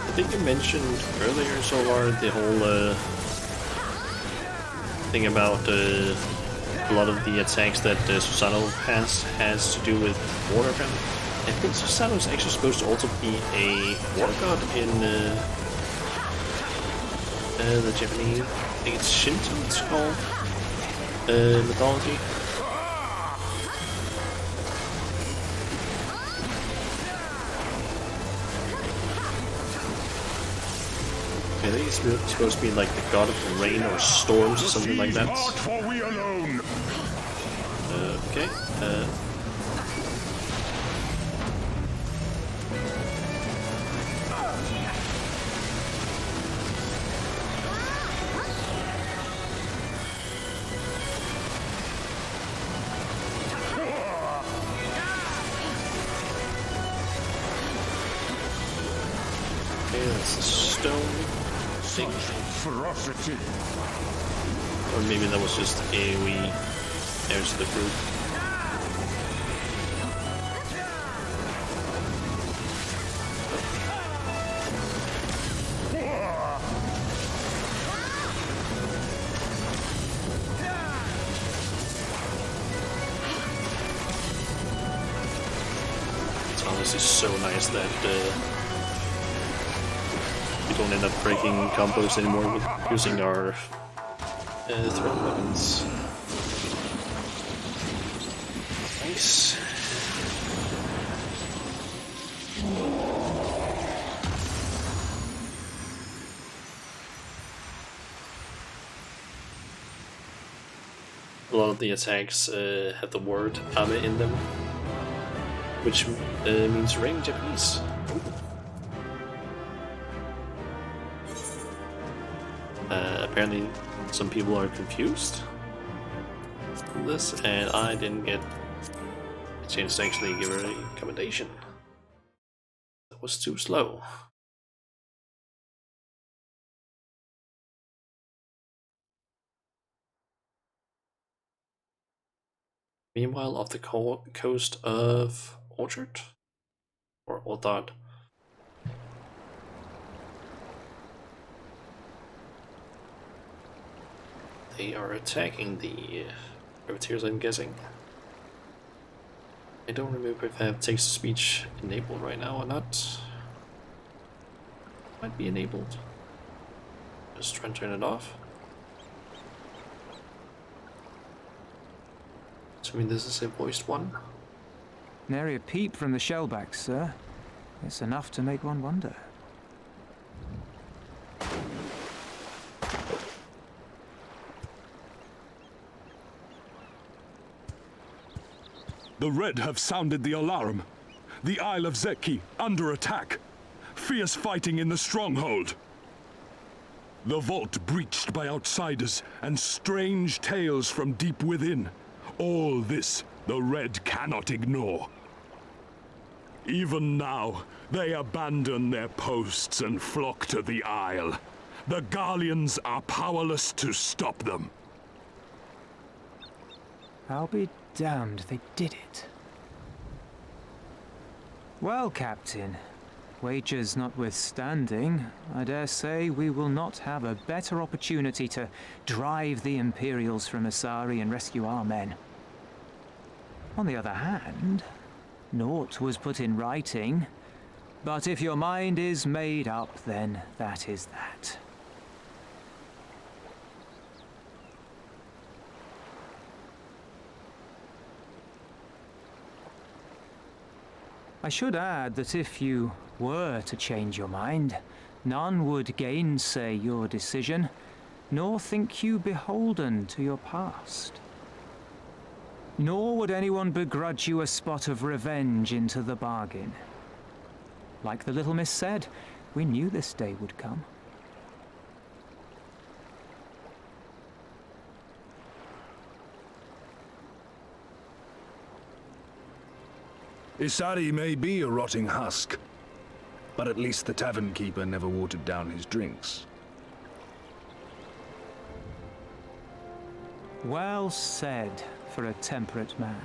I think you mentioned earlier, Solar, the whole thing about a lot of the attacks that Susano has to do with water. Apparently, I think Susano is actually supposed to also be a water god in the Japanese. I think it's Shinto. It's called mythology. I think he's supposed to be like the god of rain or storms or something like that. Okay. Okay, that's the stone.
Ferocity.
Or maybe that was just AoE. There's the group. It's honestly so nice that we don't end up breaking combos anymore with using our thrown weapons. Nice. A lot of the attacks have the word ame in them, which means rain in Japanese. Apparently some people are confused with this, and I didn't get a chance to actually give her a commendation. That was too slow. Meanwhile, off the coast of Orchard? Or Orthard. They are attacking the privateers, I'm guessing. I don't remember if I have text-to-speech enabled right now or not. Might be enabled. Just try and turn it off. Assuming this is a voiced one.
Nary a peep from the shellbacks, sir. It's enough to make one wonder.
The Red have sounded the alarm. The Isle of Zeki under attack. Fierce fighting in the stronghold. The vault breached by outsiders and strange tales from deep within. All this the Red cannot ignore. Even now, they abandon their posts and flock to the Isle. The Garleans are powerless to stop them.
I'll be damned they did it. Well, Captain, wagers notwithstanding, I dare say we will not have a better opportunity to drive the Imperials from Asari and rescue our men. On the other hand, naught was put in writing, but if your mind is made up, then that is that. I should add that if you were to change your mind, none would gainsay your decision, nor think you beholden to your past. Nor would anyone begrudge you a spot of revenge into the bargain. Like the little miss said, we knew this day would come.
Isari may be a rotting husk, but at least the tavern keeper never watered down his drinks.
Well said for a temperate man.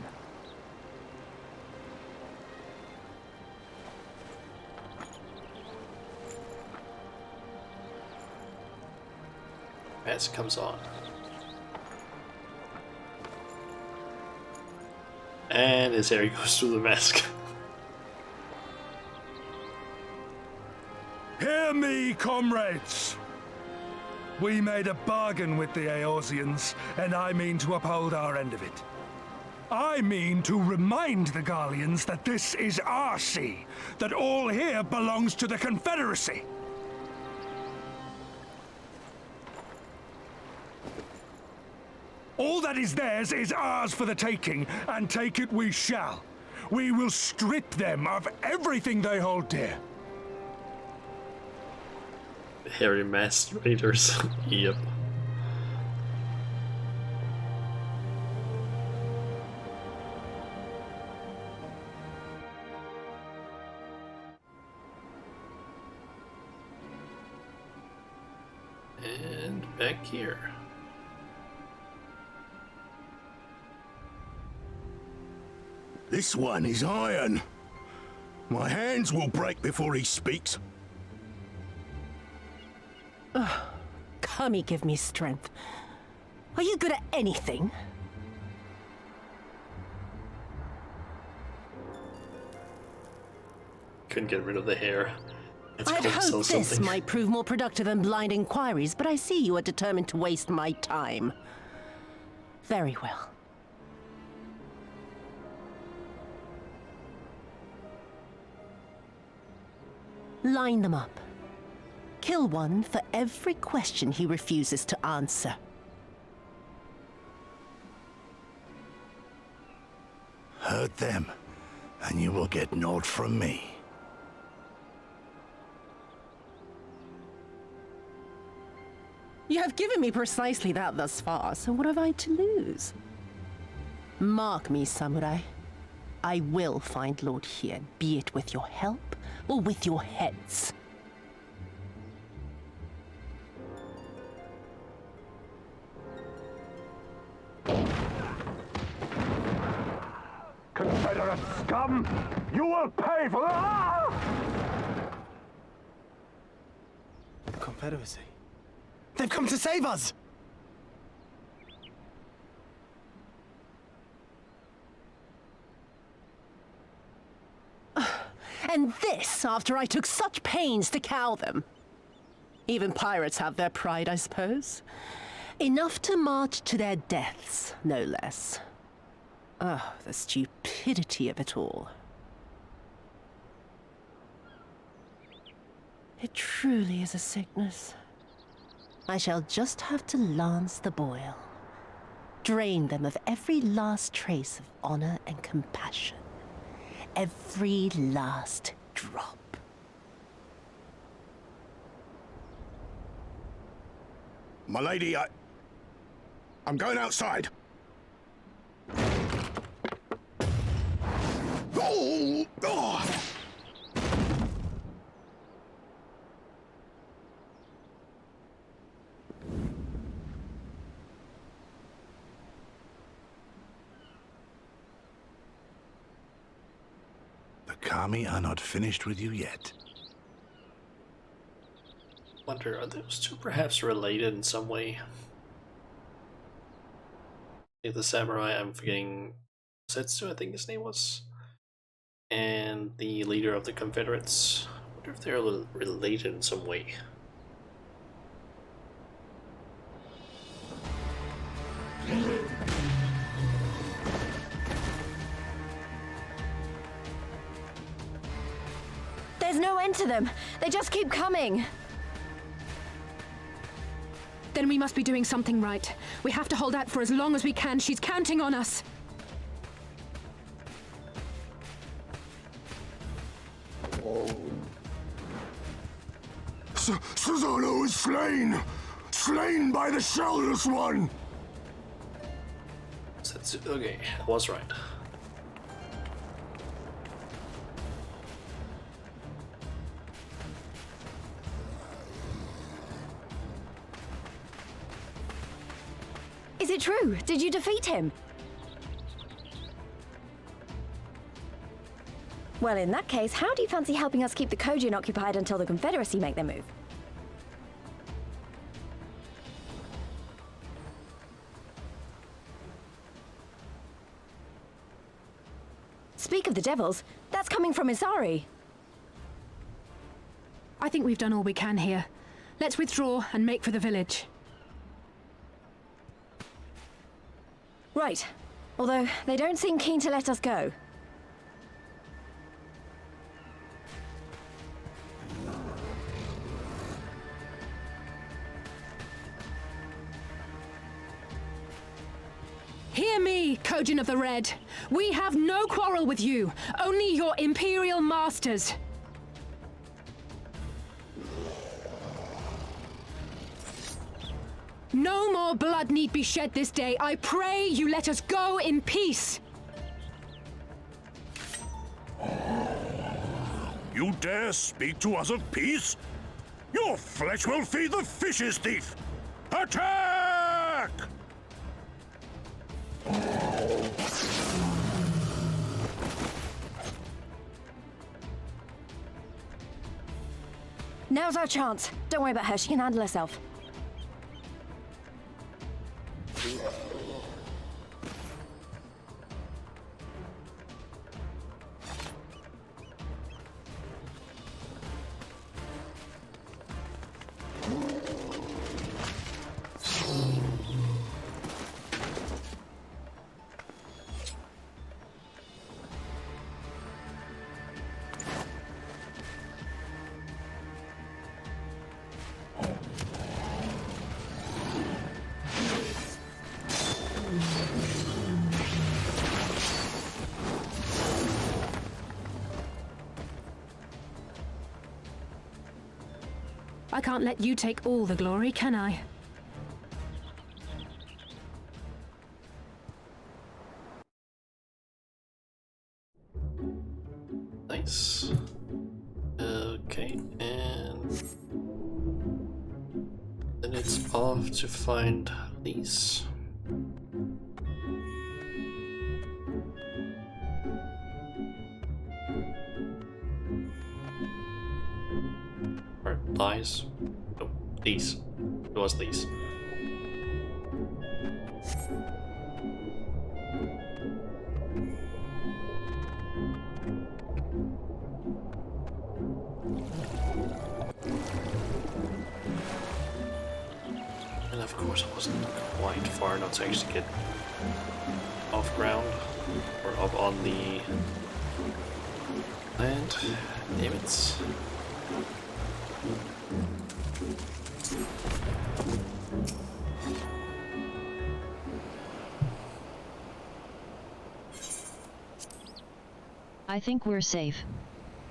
Mask comes on. And his hair goes through the mask.
Hear me, comrades! We made a bargain with the Eorzeans, and I mean to uphold our end of it. I mean to remind the Garleans that this is our sea, that all here belongs to the Confederacy. All that is theirs is ours for the taking, and take it we shall. We will strip them of everything they hold dear.
Hairy masked raiders. Yep. And back here.
This one is iron. My hands will break before he speaks.
Kami, give me strength. Are you good at anything?
Couldn't get rid of the hair.
I'd hoped this might prove more productive than blind inquiries, but I see you are determined to waste my time. Very well. Line them up. Kill one for every question he refuses to answer.
Hurt them, and you will get naught from me.
You have given me precisely that thus far, so what have I to lose? Mark me, samurai. I will find Lord Hien, be it with your help or with your heads.
Confederate scum! You will pay for that!
Confederacy. They've come to save us!
And this after I took such pains to cow them. Even pirates have their pride, I suppose. Enough to march to their deaths, no less. Oh, the stupidity of it all. It truly is a sickness. I shall just have to lance the boil. Drain them of every last trace of honor and compassion. Every last drop.
My lady, I'm going outside. Oh! Oh! The Kami are not finished with you yet.
Wonder, are those two perhaps related in some way? Like the samurai, I'm forgetting Setsu, I think his name was, and the leader of the Confederates. I wonder if they're related in some way.
There's no end to them. They just keep coming.
Then we must be doing something right. We have to hold out for as long as we can. She's counting on us.
Susanoo is slain! Slain by the Shell-less one!
Setsu, okay, I was right.
Is it true? Did you defeat him? Well, in that case, how do you fancy helping us keep the Kojin occupied until the Confederacy make their move? Speak of the devils, that's coming from Isari.
I think we've done all we can here. Let's withdraw and make for the village.
Right. Although, they don't seem keen to let us go.
Hear me, Kojin of the Red. We have no quarrel with you, only your Imperial masters. No more blood need be shed this day. I pray you let us go in peace.
You dare speak to us of peace? Your flesh will feed the fishes, thief! Attack!
Now's our chance. Don't worry about her, she can handle herself.
I can't let you take all the glory, can I?
Nice. Okay, and then it's off to find these. Or lies. No, these. It was these. And of course I wasn't quite far enough to actually get off ground or up on the land. Damn it.
I think we're safe.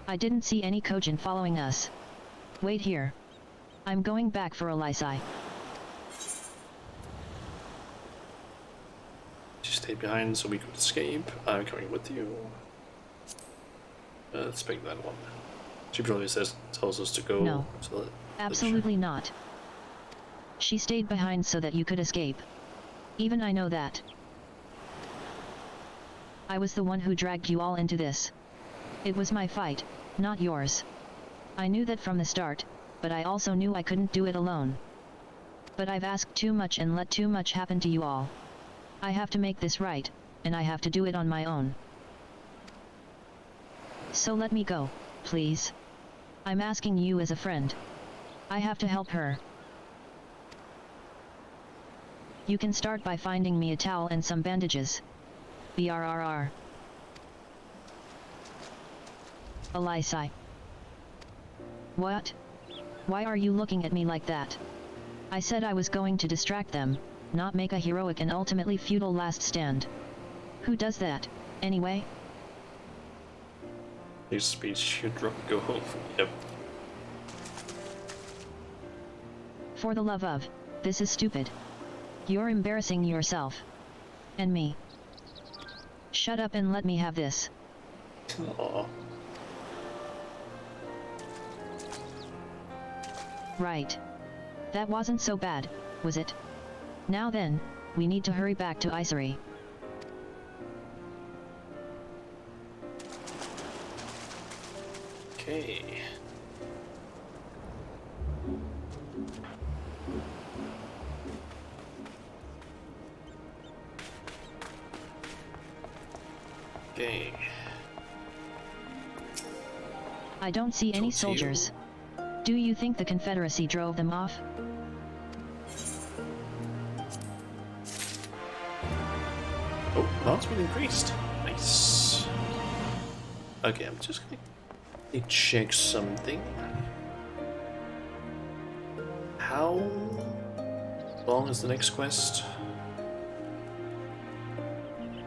I didn't see any Kojin following us. Wait here. I'm going back for Elisai.
She stayed behind so we could escape. I'm coming with you. Let's pick that one. She probably tells us to go.
No, absolutely not. She stayed behind so that you could escape. Even I know that. I was the one who dragged you all into this. It was my fight, not yours. I knew that from the start, but I also knew I couldn't do it alone. But I've asked too much and let too much happen to you all. I have to make this right, and I have to do it on my own. So let me go, please. I'm asking you as a friend. I have to help her. You can start by finding me a towel and some bandages. BRRR. Elisai. What? Why are you looking at me like that? I said I was going to distract them, not make a heroic and ultimately futile last stand. Who does that, anyway?
His speech should go home. Yep.
For the love of, this is stupid. You're embarrassing yourself. And me. Shut up and let me have this.
Aww.
Right. That wasn't so bad, was it? Now then, We need to hurry back to Isari.
Okay. Okay.
I don't see any soldiers. Do you think the Confederacy drove them off?
Oh, mounts will increased. Nice. Okay, I'm just gonna check something. How long is the next quest?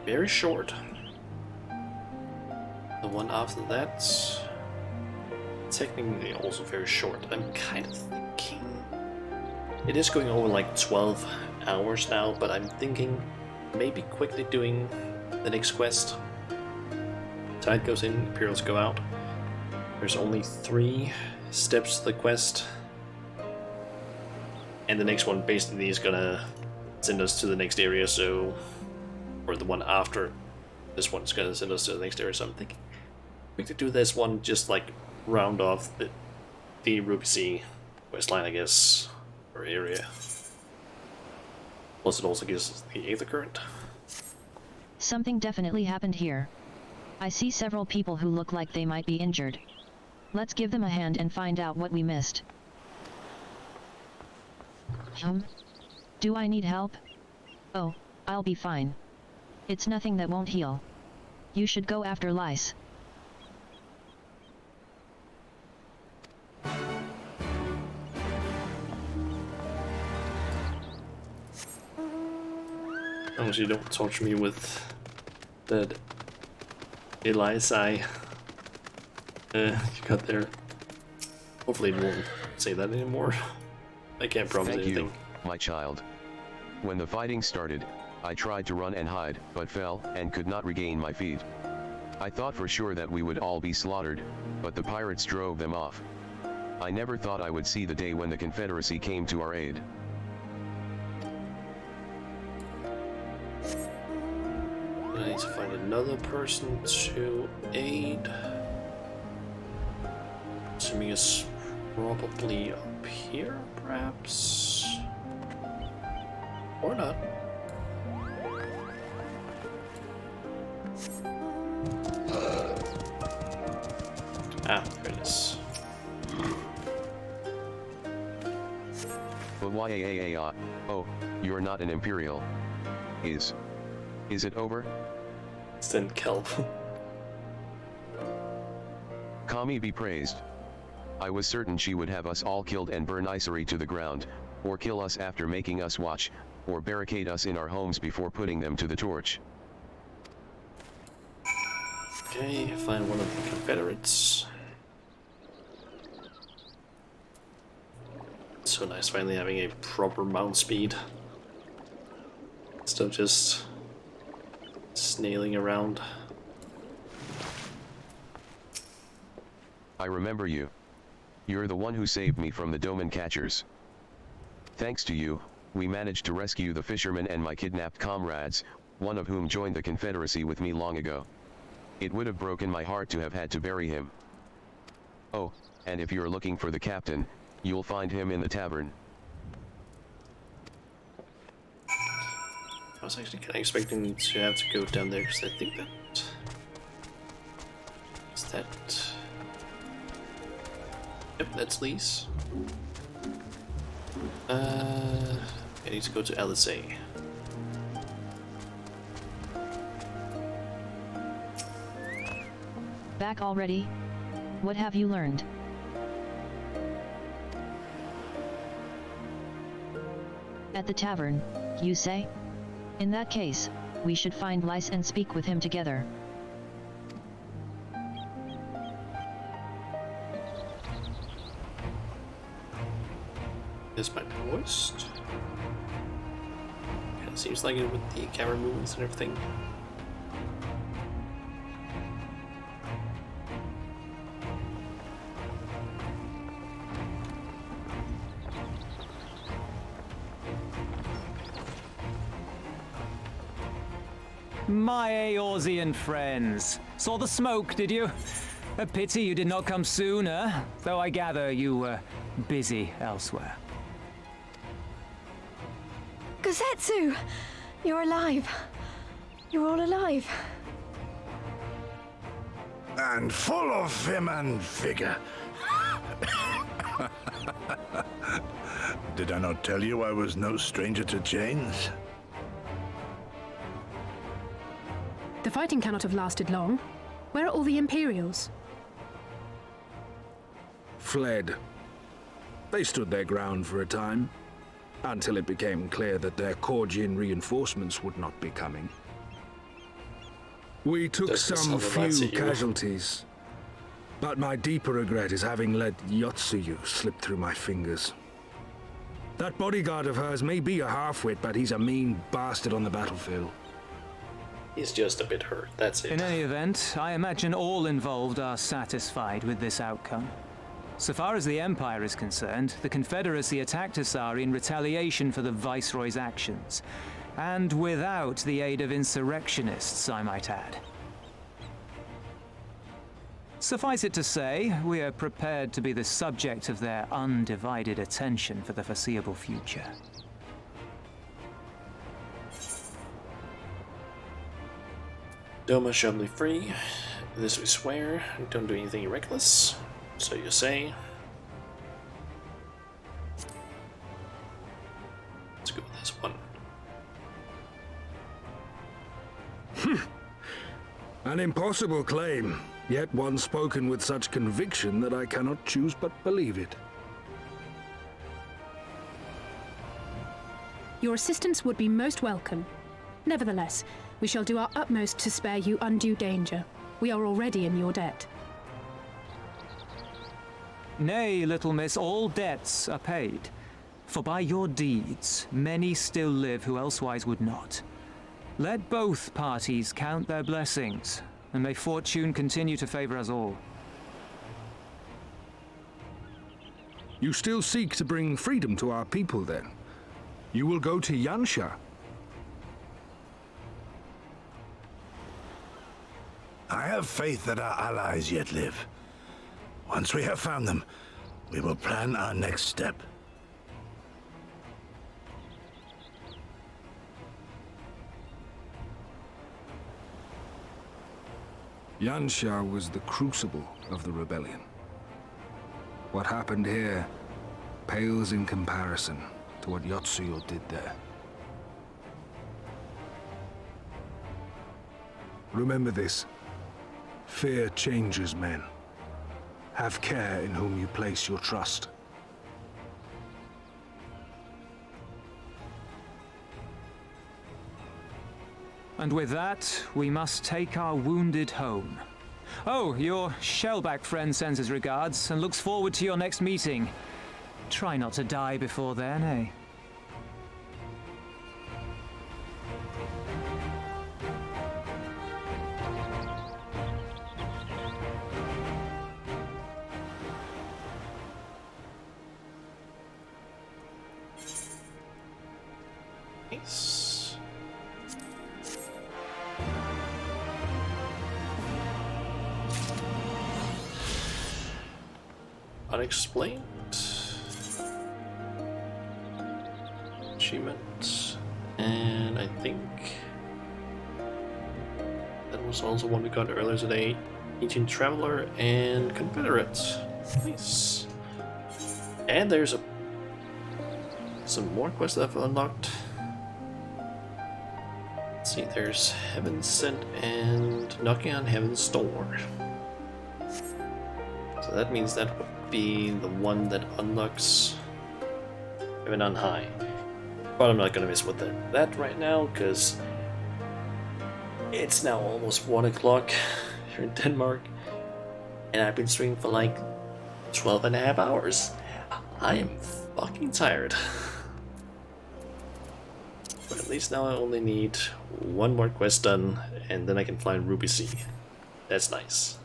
Very short. The one after that, technically also very short. I'm kind of thinking it is going over like 12 hours now, but I'm thinking maybe quickly doing the next quest. Tide goes in, Imperials go out. There's only 3 steps to the quest, and the next one basically is gonna send us to the next area, so, or the one after this one's gonna send us to the next area, so I'm thinking we could do this one, just like round off the Ruby Sea questline, I guess, or area. Plus it also gives us the Aether Current.
Something definitely happened here. I see several people who look like they might be injured. Let's give them a hand and find out what we missed. Do I need help? Oh, I'll be fine. It's nothing that won't heal. You should go after Lice.
As long as you don't torture me with that Elisa you got there. Hopefully it won't say that anymore. I can't promise anything.
Thank you, my child. When the fighting started, I tried to run and hide, but fell and could not regain my feet. I thought for sure that we would all be slaughtered, but the pirates drove them off. I never thought I would see the day when the Confederacy came to our aid.
I need to find another person to aid. Assuming it's probably up here, perhaps? Or not. Ah, there it is.
But why? Oh, you're not an Imperial. Is it over?
Send Kelp.
Kami be praised. I was certain she would have us all killed and burn Isari to the ground, or kill us after making us watch, or barricade us in our homes before putting them to the torch.
Okay, find one of the Confederates. So nice finally having a proper mount speed. Instead of just snailing around.
I remember you. You're the one who saved me from the Doman catchers. Thanks to you, we managed to rescue the fishermen and my kidnapped comrades, one of whom joined the Confederacy with me long ago. It would have broken my heart to have had to bury him. Oh, and if you're looking for the captain, you'll find him in the tavern.
I was actually kind of expecting to have to go down there because I think that... Is that... Yep, that's Lee's. I need to go to LSA.
Back already? What have you learned? At the tavern, you say? In that case, we should find Lice and speak with him together.
This might be worst. Kinda seems like it with the camera movements and everything.
My Eorzean friends. Saw the smoke, did you? A pity you did not come sooner, though I gather you were busy elsewhere.
Gozetsu! You're alive. You're all alive.
And full of vim and vigor. Did I not tell you I was no stranger to chains?
The fighting cannot have lasted long. Where are all the Imperials?
Fled. They stood their ground for a time, until it became clear that their Korgian reinforcements would not be coming. We took some few casualties, but my deeper regret is having let Yotsuyu slip through my fingers. That bodyguard of hers may be a half-wit, but he's a mean bastard on the battlefield.
He's just a bit hurt, that's it.
In any event, I imagine all involved are satisfied with this outcome. So far as the Empire is concerned, the Confederacy attacked Asari in retaliation for the Viceroy's actions. And without the aid of insurrectionists, I might add. Suffice it to say, we are prepared to be the subject of their undivided attention for the foreseeable future.
Doma shall be free. This we swear. Don't do anything reckless. So you say. Let's go with this one.
An impossible claim, yet one spoken with such conviction that I cannot choose but believe it.
Your assistance would be most welcome. Nevertheless, we shall do our utmost to spare you undue danger. We are already in your debt.
Nay, little miss, all debts are paid. For by your deeds, many still live who elsewise would not. Let both parties count their blessings, and may fortune continue to favor us all.
You still seek to bring freedom to our people, then? You will go to Yansha.
I have faith that our allies yet live. Once we have found them, we will plan our next step.
Yansha was the crucible of the rebellion. What happened here pales in comparison to what Yotsuyo did there. Remember this. Fear changes men. Have care in whom you place your trust.
And with that, we must take our wounded home. Oh, your shellback friend sends his regards and looks forward to your next meeting. Try not to die before then, eh?
Nice. Unexplained. Achievement. And I think that was also one we got earlier today. Ancient Traveler and Confederate. Nice. And there's some more quests that I've unlocked. Let's see, there's Heaven Sent and Knocking on Heaven's Door. So that means that would be the one that unlocks Heaven on High. But I'm not gonna mess with that right now, because it's now almost 1 o'clock here in Denmark, and I've been streaming for like 12.5 hours. I am fucking tired. But at least now I only need one more quest done, and then I can fly in Ruby Sea. That's nice.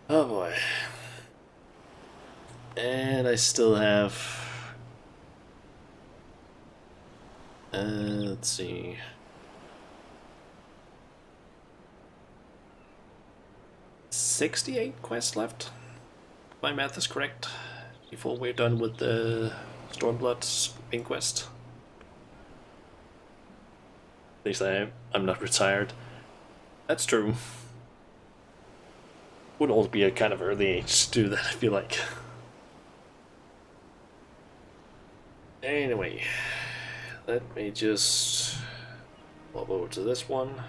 Oh boy. And I still have Let's see. $68 quests left. If my math is correct. Before we're done with the Stormblood's main quest. At least I'm not retired. That's true. Would also be a kind of early age to do that, I feel like. Anyway, let me just pop over to this one.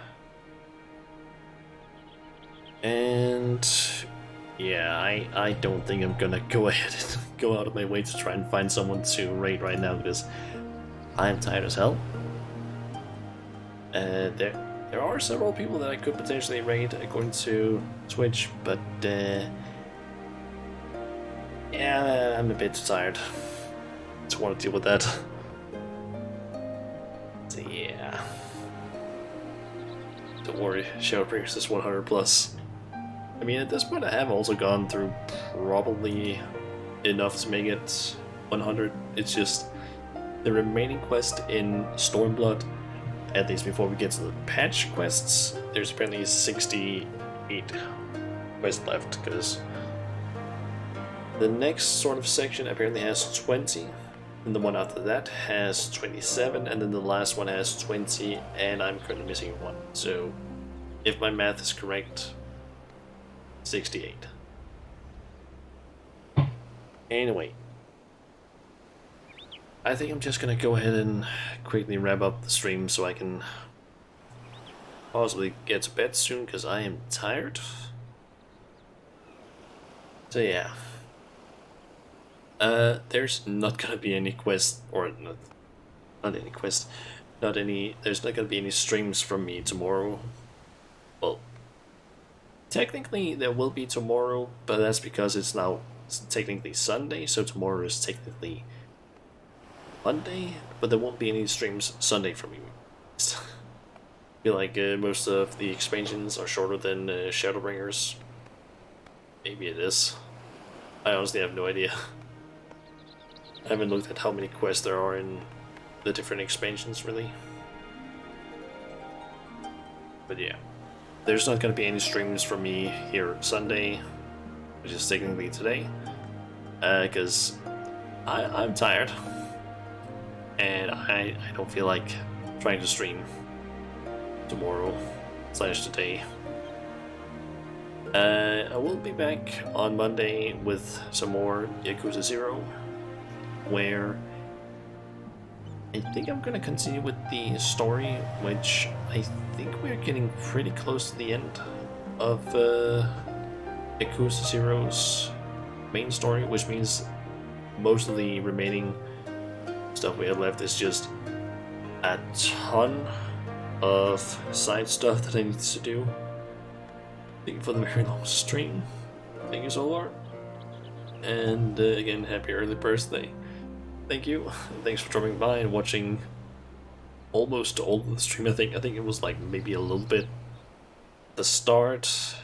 And yeah, I don't think I'm gonna go ahead and go out of my way to try and find someone to raid right now because I'm tired as hell. There are several people that I could potentially raid according to Twitch, but yeah, I'm a bit tired. Just want to deal with that. So yeah. Don't worry, Shadowbringers is 100 plus. I mean, at this point I have also gone through probably enough to make it 100. It's just the remaining quest in Stormblood, at least before we get to the patch quests, there's apparently 68 quests left, because the next sort of section apparently has 20, and the one after that has 27, and then the last one has 20, and I'm currently missing one. So, if my math is correct, 68. Anyway, I think I'm just gonna go ahead and quickly wrap up the stream so I can possibly get to bed soon because I am tired. So yeah. There's not gonna be any quest, or not any quest, there's not gonna be any streams from me tomorrow. Well, technically there will be tomorrow, but that's because it's now technically Sunday, so tomorrow is technically Monday, but there won't be any streams Sunday from me. I feel like most of the expansions are shorter than Shadowbringers. Maybe it is. I honestly have no idea. I haven't looked at how many quests there are in the different expansions, really. But yeah, there's not going to be any streams from me here Sunday, which is technically today, because I'm tired. And I don't feel like trying to stream tomorrow / today. I will be back on Monday with some more Yakuza 0, where I think I'm gonna continue with the story, which I think we're getting pretty close to the end of Yakuza 0's main story, which means most of the remaining stuff we have left is just a ton of side stuff that I need to do. Thank you for the very long stream. Thank you, Solar. And again, happy early birthday. Thank you. Thanks for dropping by and watching almost all of the stream. I think it was like maybe a little bit the start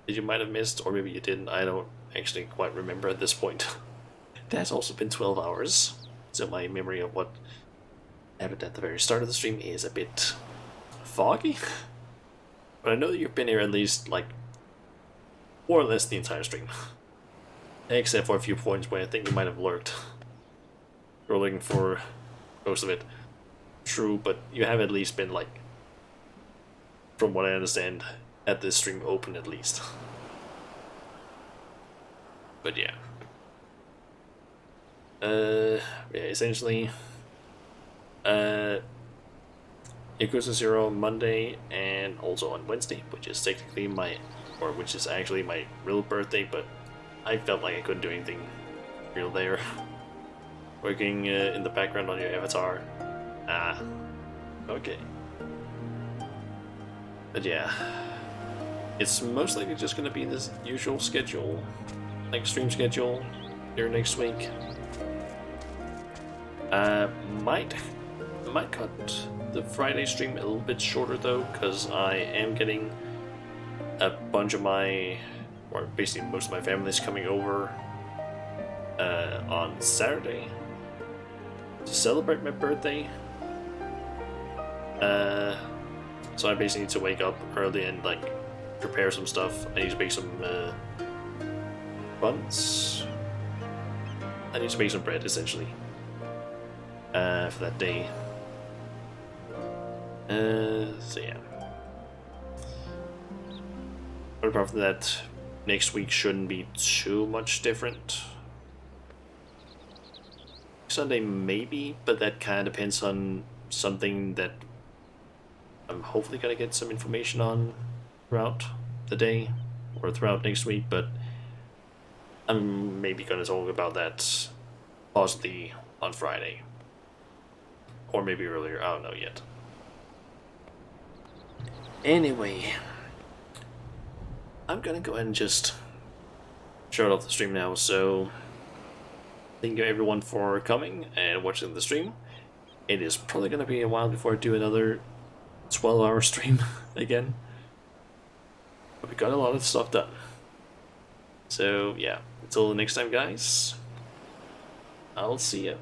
that you might have missed, or maybe you didn't. I don't actually quite remember at this point. It has also been 12 hours. So my memory of what happened at the very start of the stream is a bit foggy. But I know that you've been here at least, like, more or less the entire stream. Except for a few points where I think you might have lurked. You're looking for most of it. True, but you have at least been, like, from what I understand, at this stream open at least. But yeah. Yeah, essentially, Yakuza 0 Monday and also on Wednesday, which is technically which is actually my real birthday, but I felt like I couldn't do anything real there. Working in the background on your avatar. Okay. But yeah, it's most likely just gonna be this usual schedule, like stream schedule here next week. Might cut the Friday stream a little bit shorter though, because I am getting a bunch of or basically most of my family's coming over on Saturday to celebrate my birthday. So I basically need to wake up early and like prepare some stuff. I need to make some buns. I need to make some bread essentially for that day. So yeah. But apart from that, next week shouldn't be too much different. Sunday maybe, but that kind of depends on something that I'm hopefully gonna get some information on throughout the day or throughout next week, but I'm maybe gonna talk about that possibly on Friday. Or maybe earlier, I don't know yet. Anyway, I'm gonna go ahead and just shut off the stream now, so thank you everyone for coming and watching the stream. It is probably gonna be a while before I do another 12-hour stream again. But we got a lot of stuff done. So yeah, until next time guys, I'll see ya.